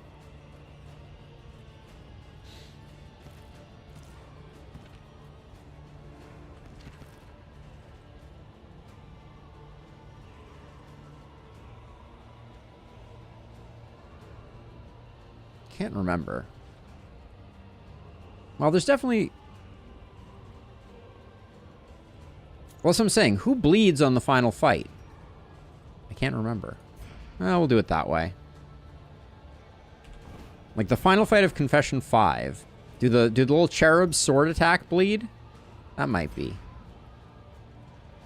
Can't remember. Well, there's definitely... Well, that's what I'm saying. Who bleeds on the final fight? I can't remember. We'll do it that way. Like the final fight of Confession 5. Do the little cherubs sword attack bleed? That might be.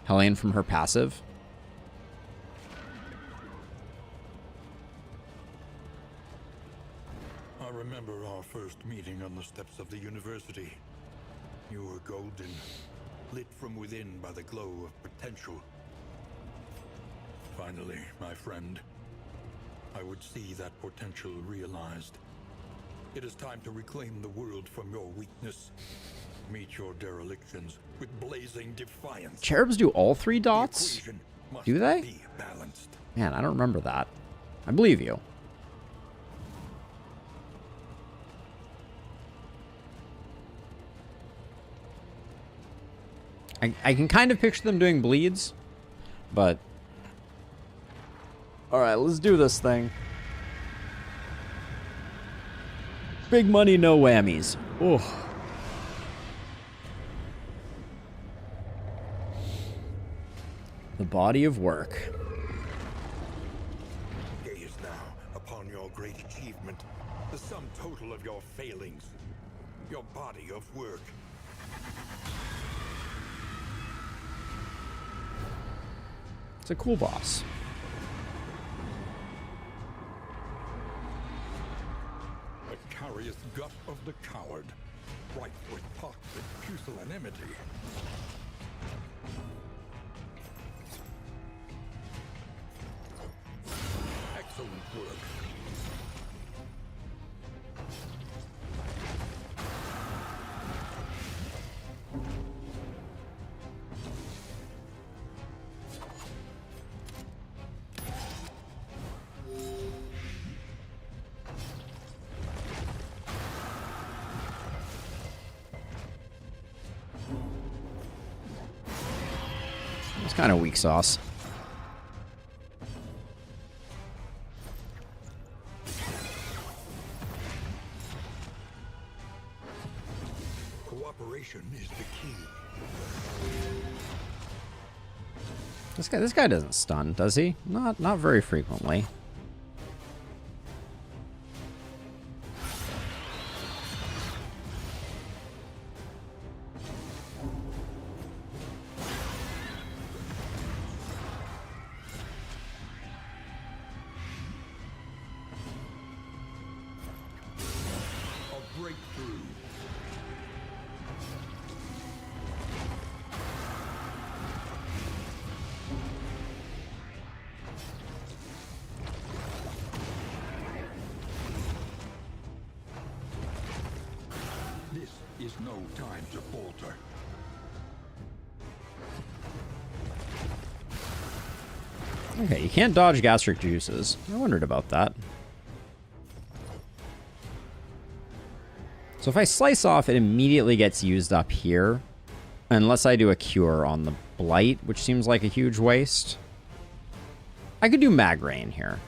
Helene from her passive. I remember our first meeting on the steps of the university. You were golden, lit from within by the glow of potential. Finally, my friend, I would see that potential realized. It is time to reclaim the world from your weakness. Meet your derelictions with blazing defiance. Cherubs do all 3 dots? Do they? Be balanced. Man, I don't remember that. I believe you. I can kind of picture them doing bleeds, but... Alright, let's do this thing. Big money, no whammies. Oh. The body of work. Gaze now upon your great achievement, the sum total of your failings, your body of work. It's a cool boss. The carious gut of the coward, rife with toxic pusillanimity. Excellent work. It's kind of weak sauce. Cooperation is the key. This guy doesn't stun, does he? Not very frequently. A breakthrough. This is no time to falter. Okay, you can't dodge gastric juices. I wondered about that. So if I slice off, it immediately gets used up here. Unless I do a cure on the blight, which seems like a huge waste. I could do mag rain here.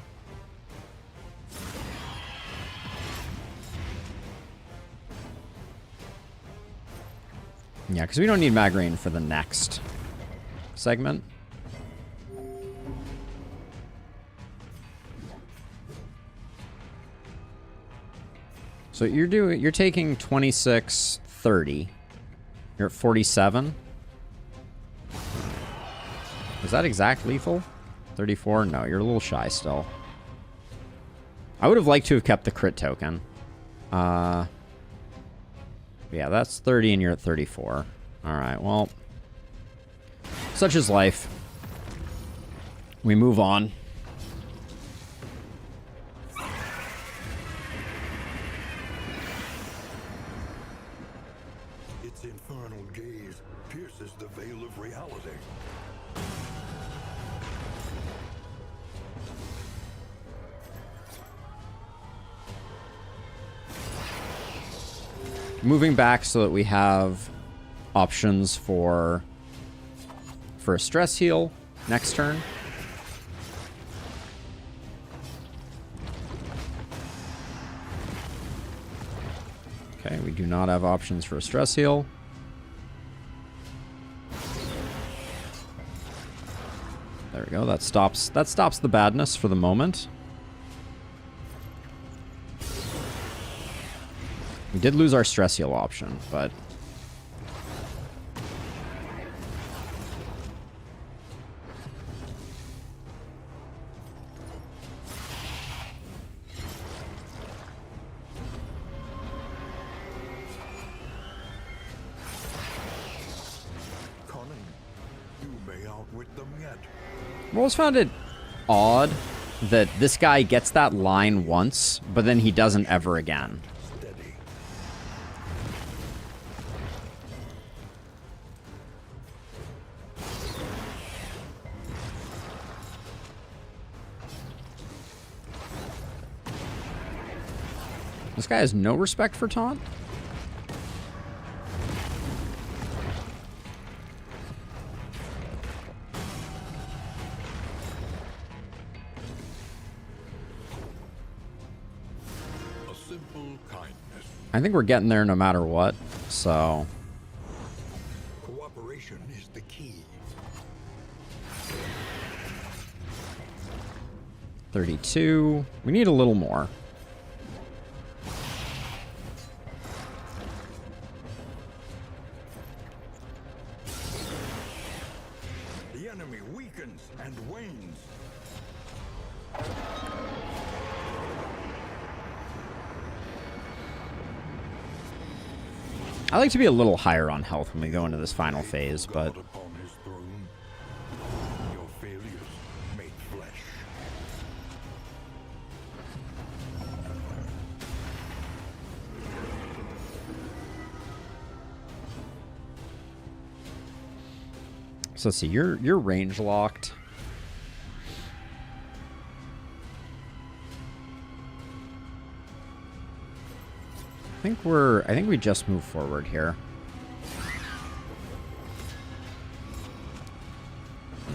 Yeah, because we don't need mag rain for the next segment. So you're taking 26, 30. You're at 47. Is that exact lethal? 34? No, you're a little shy still. I would have liked to have kept the crit token. Yeah, that's 30 and you're at 34. Alright, well. Such is life. We move on. Its infernal gaze pierces the veil of reality. Moving back so that we have options for a stress heal next turn. Okay, we do not have options for a stress heal. There we go. That stops the badness for the moment. We did lose our stress heal option, but Cunning, you may outwit them yet. I always found it odd that this guy gets that line once, but then he doesn't ever again. Steady. This guy has no respect for taunt? A simple kindness. I think we're getting there no matter what, so... Cooperation is the key. 32. We need a little more. The enemy weakens and wanes. I like to be a little higher on health when we go into this final phase, but... God upon his throne, your failures made flesh. So let's see, you're range locked. I think we just move forward here.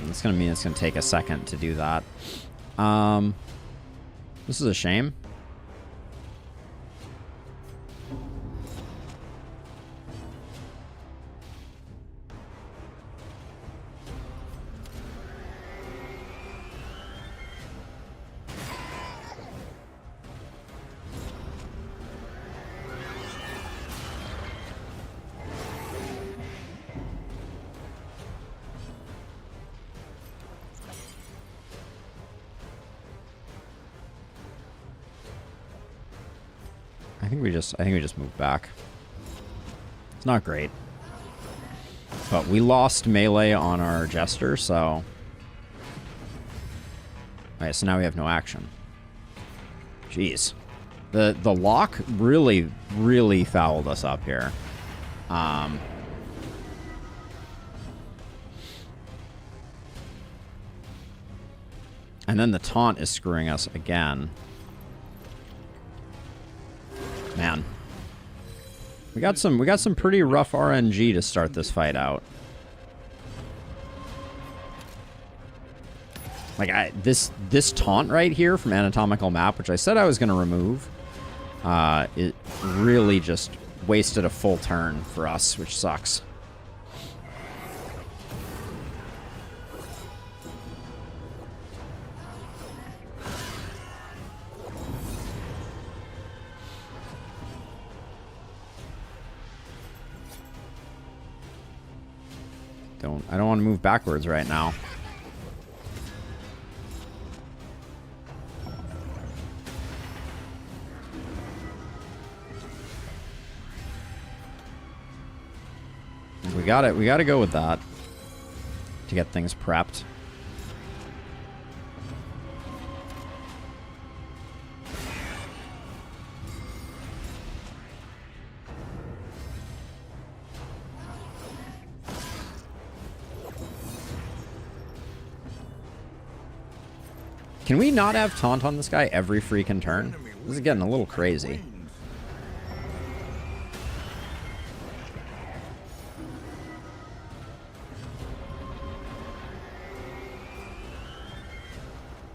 It's gonna mean it's gonna take a second to do that. This is a shame. I think we just moved back. It's not great. But we lost melee on our Jester, so... Alright, so now we have no action. Jeez. The lock really, really fouled us up here. And then the taunt is screwing us again. Man. We got some pretty rough RNG to start this fight out. Like this taunt right here from Anatomical Map, which I said I was going to remove, it really just wasted a full turn for us, which sucks. I don't want to move backwards right now. We got it. We got to go with that to get things prepped. Can we not have taunt on this guy every freaking turn? This is getting a little crazy.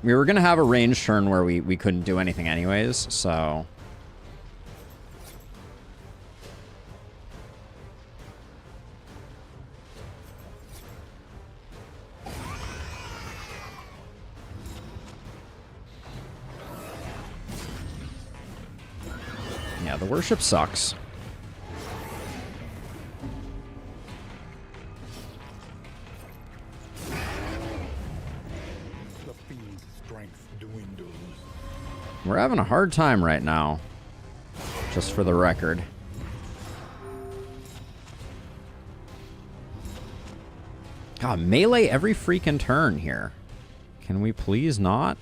We were going to have a range turn where we couldn't do anything anyways, so... Yeah, the worship sucks. We're having a hard time right now, just for the record. God, melee every freaking turn here. Can we please not?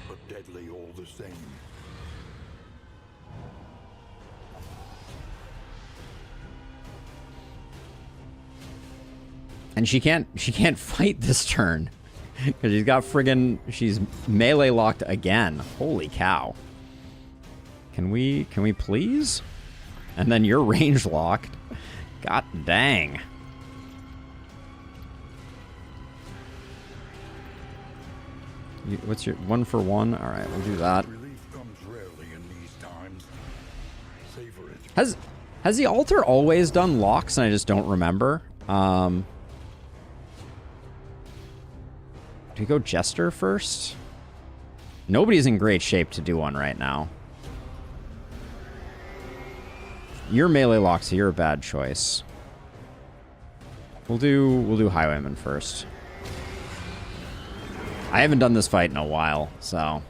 But deadly all the same. And she can't fight this turn because she's melee locked again. Holy cow. Can we please? And then you're range locked. God dang. What's your 1 for 1? All right, we'll do that. Relief comes rarely in these times. Savor it. Has the altar always done locks and I just don't remember? Do we go Jester first? Nobody's in great shape to do one right now. You're melee locked, so you're a bad choice. We'll do Highwayman first. I haven't done this fight in a while, so.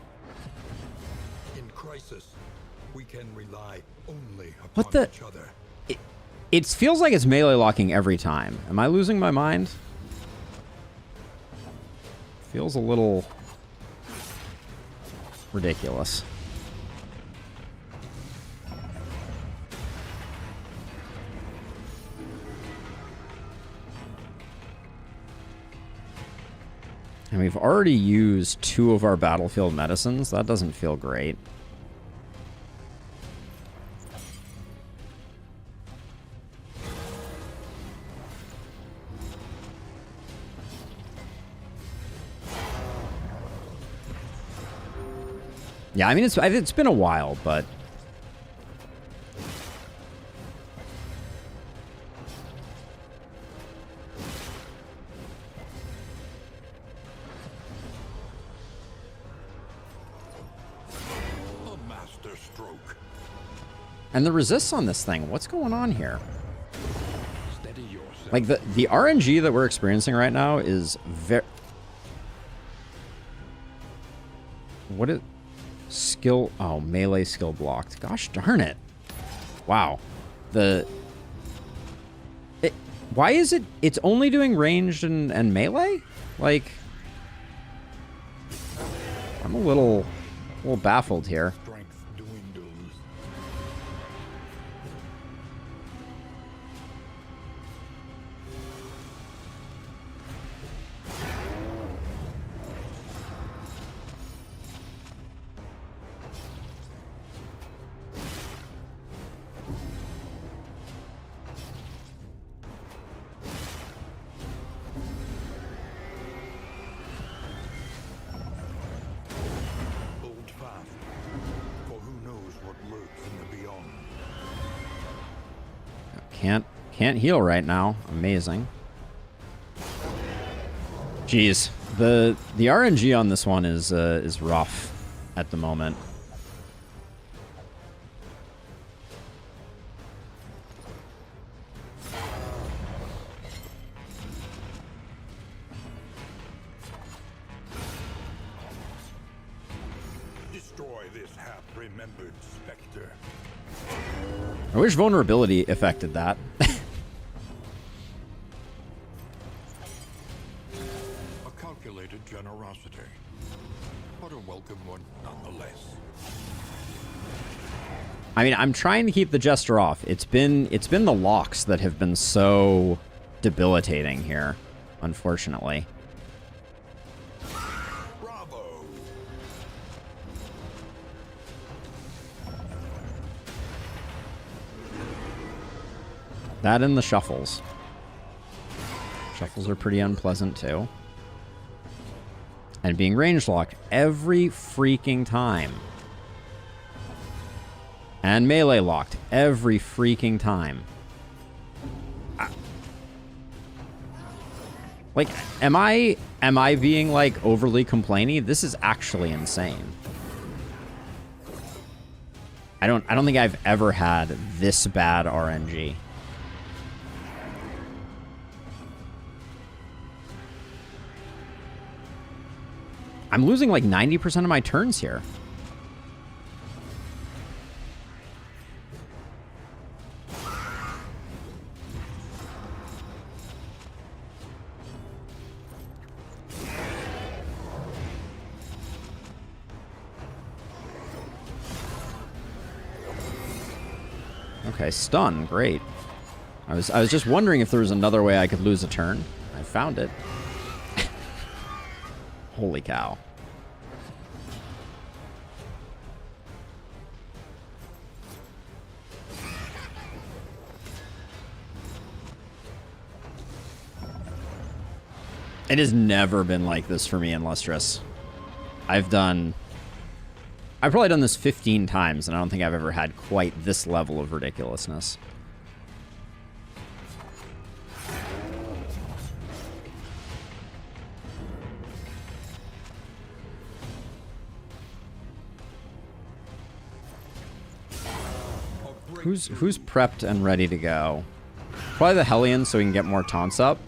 In crisis, we can rely only upon What the? each other. It feels like it's melee locking every time. Am I losing my mind? Feels a little ridiculous. And we've already used 2 of our battlefield medicines. That doesn't feel great. Yeah, I mean, it's been a while, but... A master stroke. And the resists on this thing, what's going on here? Steady yourself. Like, the RNG that we're experiencing right now is very... What is... Skill... Oh, melee skill blocked. Gosh darn it. Wow. Why is it... It's only doing ranged and melee? Like... I'm a little baffled here. Strength dwindles. Hold fast, for who knows what lurks in the beyond. Can't heal right now. Amazing. Jeez, the RNG on this one is rough at the moment. Destroy this half-remembered specter. I wish vulnerability affected that. A calculated generosity, but a welcome one nonetheless. I mean, I'm trying to keep the Jester off. It's been the locks that have been so debilitating here, unfortunately. Bravo! That and the shuffles. Shuffles are pretty unpleasant too. And being range locked every freaking time. And melee locked every freaking time. Like, am I being like overly complainy? This is actually insane. I don't think I've ever had this bad RNG. I'm losing like 90% of my turns here. Okay, stun, great. I was just wondering if there was another way I could lose a turn. I found it. Holy cow. It has never been like this for me in Lustrous. I've probably done this 15 times, and I don't think I've ever had quite this level of ridiculousness. Who's prepped and ready to go? Probably the Hellion, so we can get more taunts up.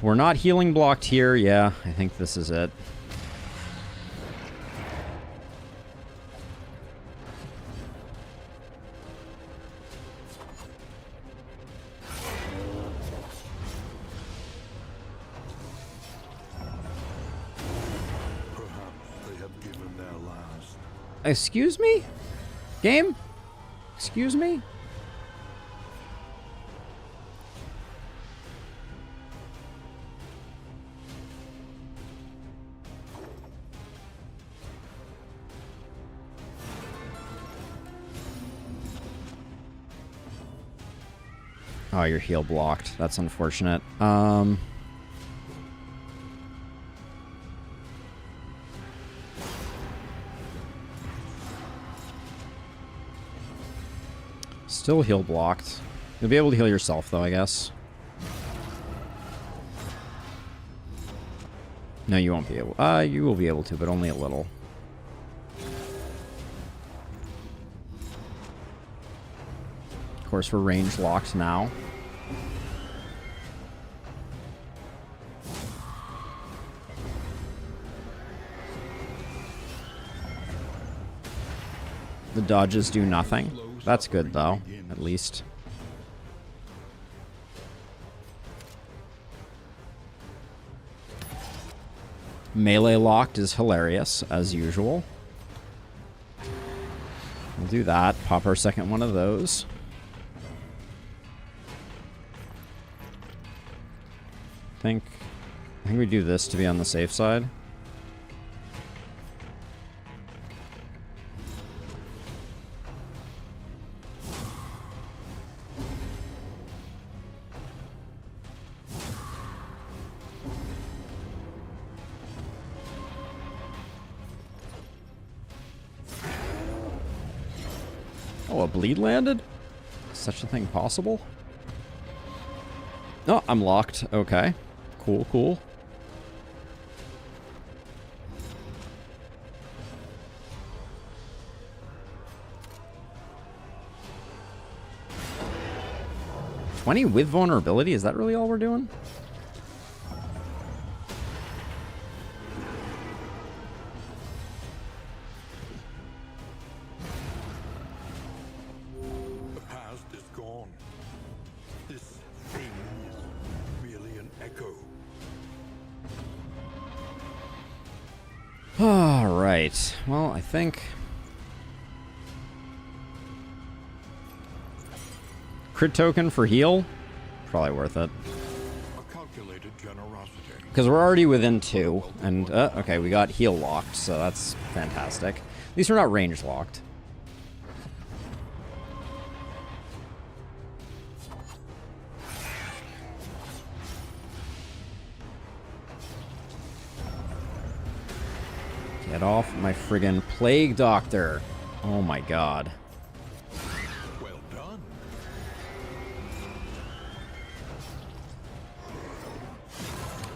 We're not healing blocked here. Yeah, I think this is it. Excuse me? Game? Excuse me? Oh, your heal blocked. That's unfortunate. Still heal blocked. You'll be able to heal yourself, though, I guess. No, you won't be able... you will be able to, but only a little. Of course, we're range locked now. The dodges do nothing. That's good, though, at least. Melee locked is hilarious, as usual. We'll do that. Pop our second one of those. I think we do this to be on the safe side. Oh, a bleed landed? Is such a thing possible? Oh, I'm locked. Okay. Cool, cool. $20 with vulnerability? Is that really all we're doing? The past is gone. This thing is merely an echo. Alright. Well, I think... Crit token for heal? Probably worth it. A calculated generosity. Because we're already within 2. And, okay, we got heal locked, so that's fantastic. At least we're not range locked. Get off my friggin' plague doctor. Oh my god. Well done.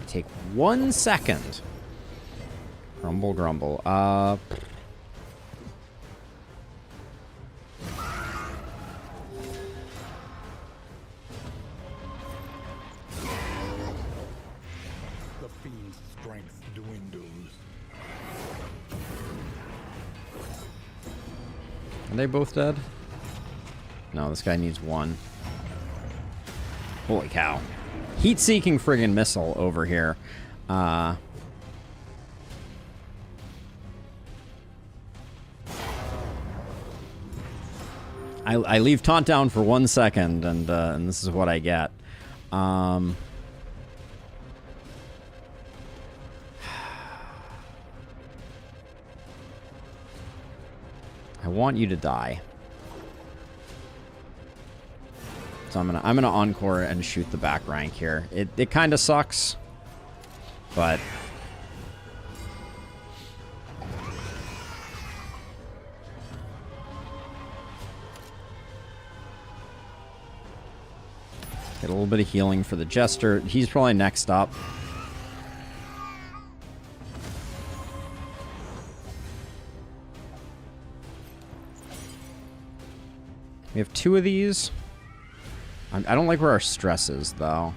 Take 1 second. Grumble, grumble. The fiend's strength dwindles. Are they both dead? No, this guy needs 1. Holy cow. Heat-seeking friggin' missile over here. I leave taunt down for 1 second, and this is what I get. I want you to die. So I'm gonna encore and shoot the back rank here. It kind of sucks, but get a little bit of healing for the Jester. He's probably next up. We have 2 of these. I don't like where our stress is, though.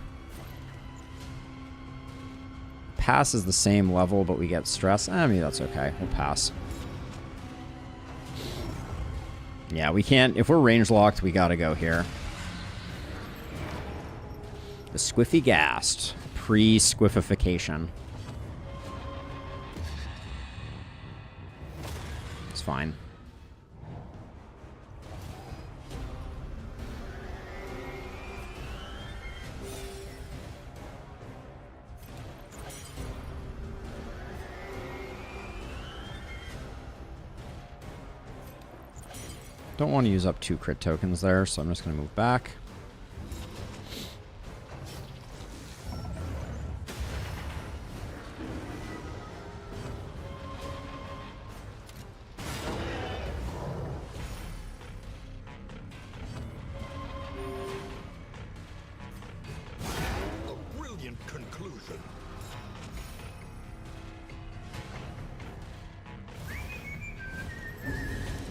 Pass is the same level, but we get stress. I mean, that's okay. We'll pass. Yeah, we can't... If we're range locked, we gotta go here. The Squiffy Gast. Pre-squiffification. It's fine. Don't want to use up 2 crit tokens there, so I'm just going to move back. A brilliant conclusion.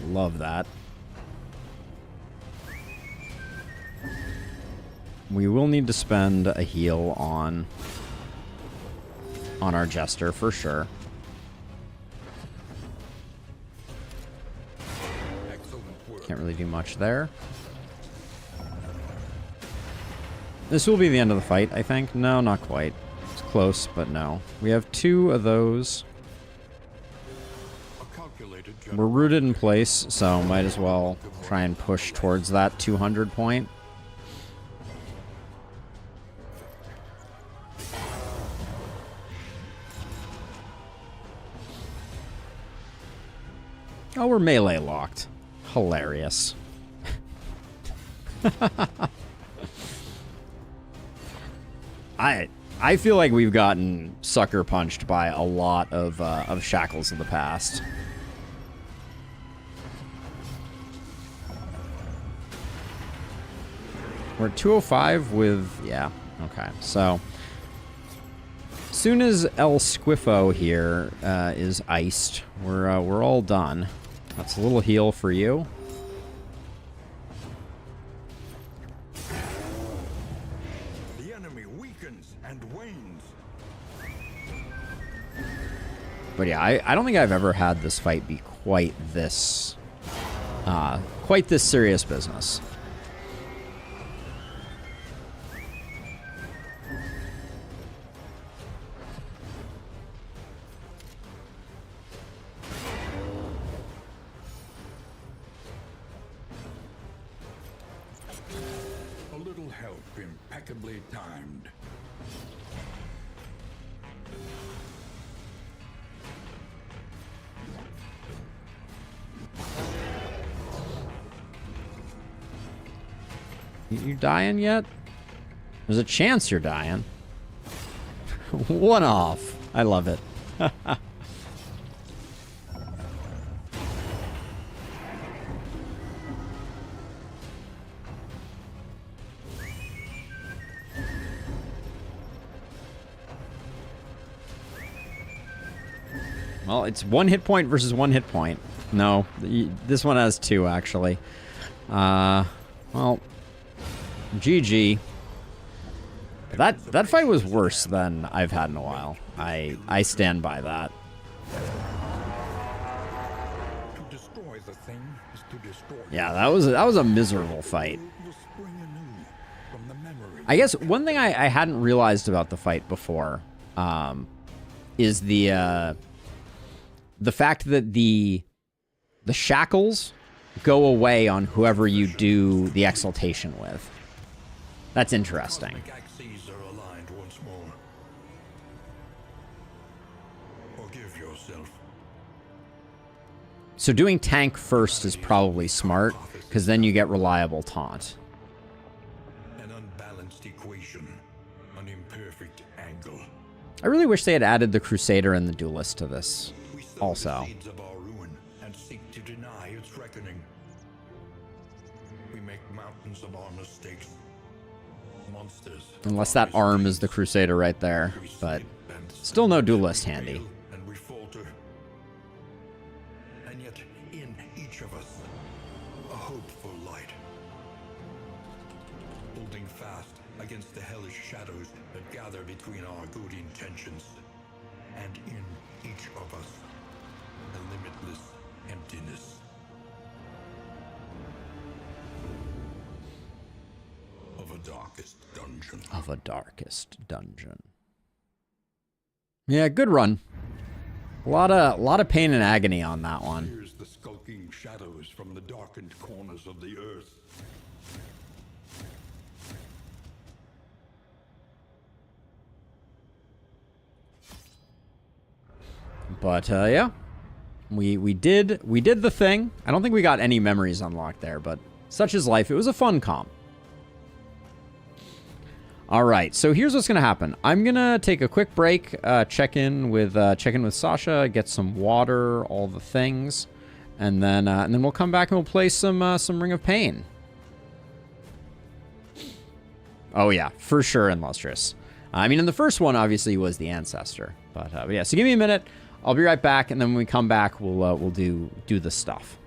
Love that. We will need to spend a heal on our Jester for sure. Excellent work. Can't really do much there. This will be the end of the fight, I think. No, not quite. It's close, but no. We have 2 of those. A calculated We're rooted in place, so might as well try and push towards that 200 point. Oh, we're melee locked. Hilarious. I feel like we've gotten sucker punched by a lot of shackles in the past. We're at 205 with, yeah, okay. So, soon as El Squiffo here is iced, we're all done. That's a little heal for you. The enemy weakens and wanes. But yeah, I don't think I've ever had this fight be quite this serious business. A little help impeccably timed. You dying yet? There's a chance you're dying. One off. I love it. Well, it's 1 hit point versus 1 hit point. No, this one has 2, actually. Well, GG. That fight was worse than I've had in a while. I stand by that. To destroy the thing is to destroy. Yeah, that was a miserable fight. Will spring anew from the memory. I guess one thing I hadn't realized about the fight before is the fact that the shackles go away on whoever you do the exaltation with. That's interesting. Cosmic axes are aligned once more. Forgive yourself. So doing tank first is probably smart, because then you get reliable taunt. An unbalanced equation. An imperfect angle. I really wish they had added the Crusader and the Duelist to this We sow also. the seeds of our ruin and seek to deny its reckoning. We make mountains of our mistakes. Monsters. Unless that arm is the Crusader right there, We but slip and still no slip, Duelist we handy. fail and we falter. And yet, in each of us, a hopeful light. Holding fast against the hellish shadows that gather between our good intentions. And in each of us, a limitless emptiness. Of a darkest dungeon. Of a darkest dungeon. Yeah, good run. A lot of pain and agony on that one. Here's the skulking shadows from the darkened corners of the earth. But yeah, we did the thing. I don't think we got any memories unlocked there, but such is life. It was a fun comp. All right, so here's what's gonna happen. I'm gonna take a quick break, check in with Sasha, get some water, all the things, and then we'll come back and we'll play some Ring of Pain. Oh yeah, for sure, Illustrious. I mean, in the first one, obviously, he was the ancestor, but yeah. So give me a minute. I'll be right back, and then when we come back, we'll do the stuff.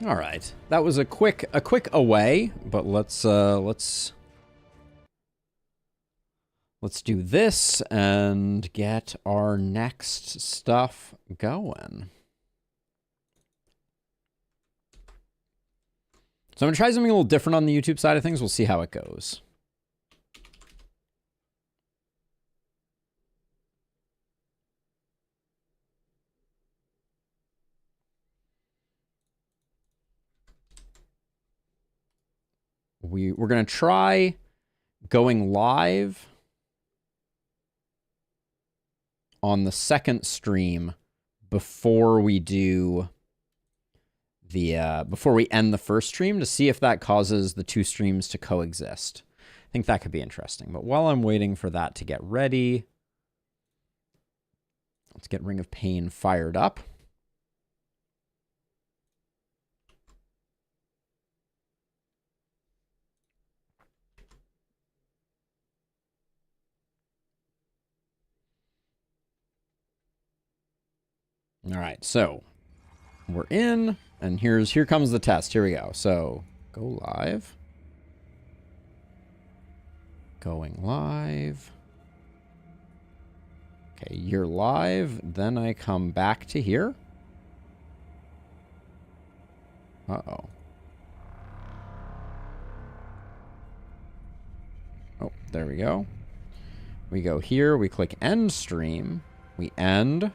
All right, that was a quick away, but let's do this and get our next stuff going. So I'm gonna try something a little different on the YouTube side of things. We'll see how it goes. We're gonna try going live on the second stream before we do the before we end the first stream to see if that causes the two streams to coexist. I think that could be interesting. But while I'm waiting for that to get ready, let's get Ring of Pain fired up. All right, so we're in, and here comes the test. Here we go. So go live. Going live. Okay, you're live. Then I come back to here. Uh-oh. There we go. We go here. We click end stream. We end.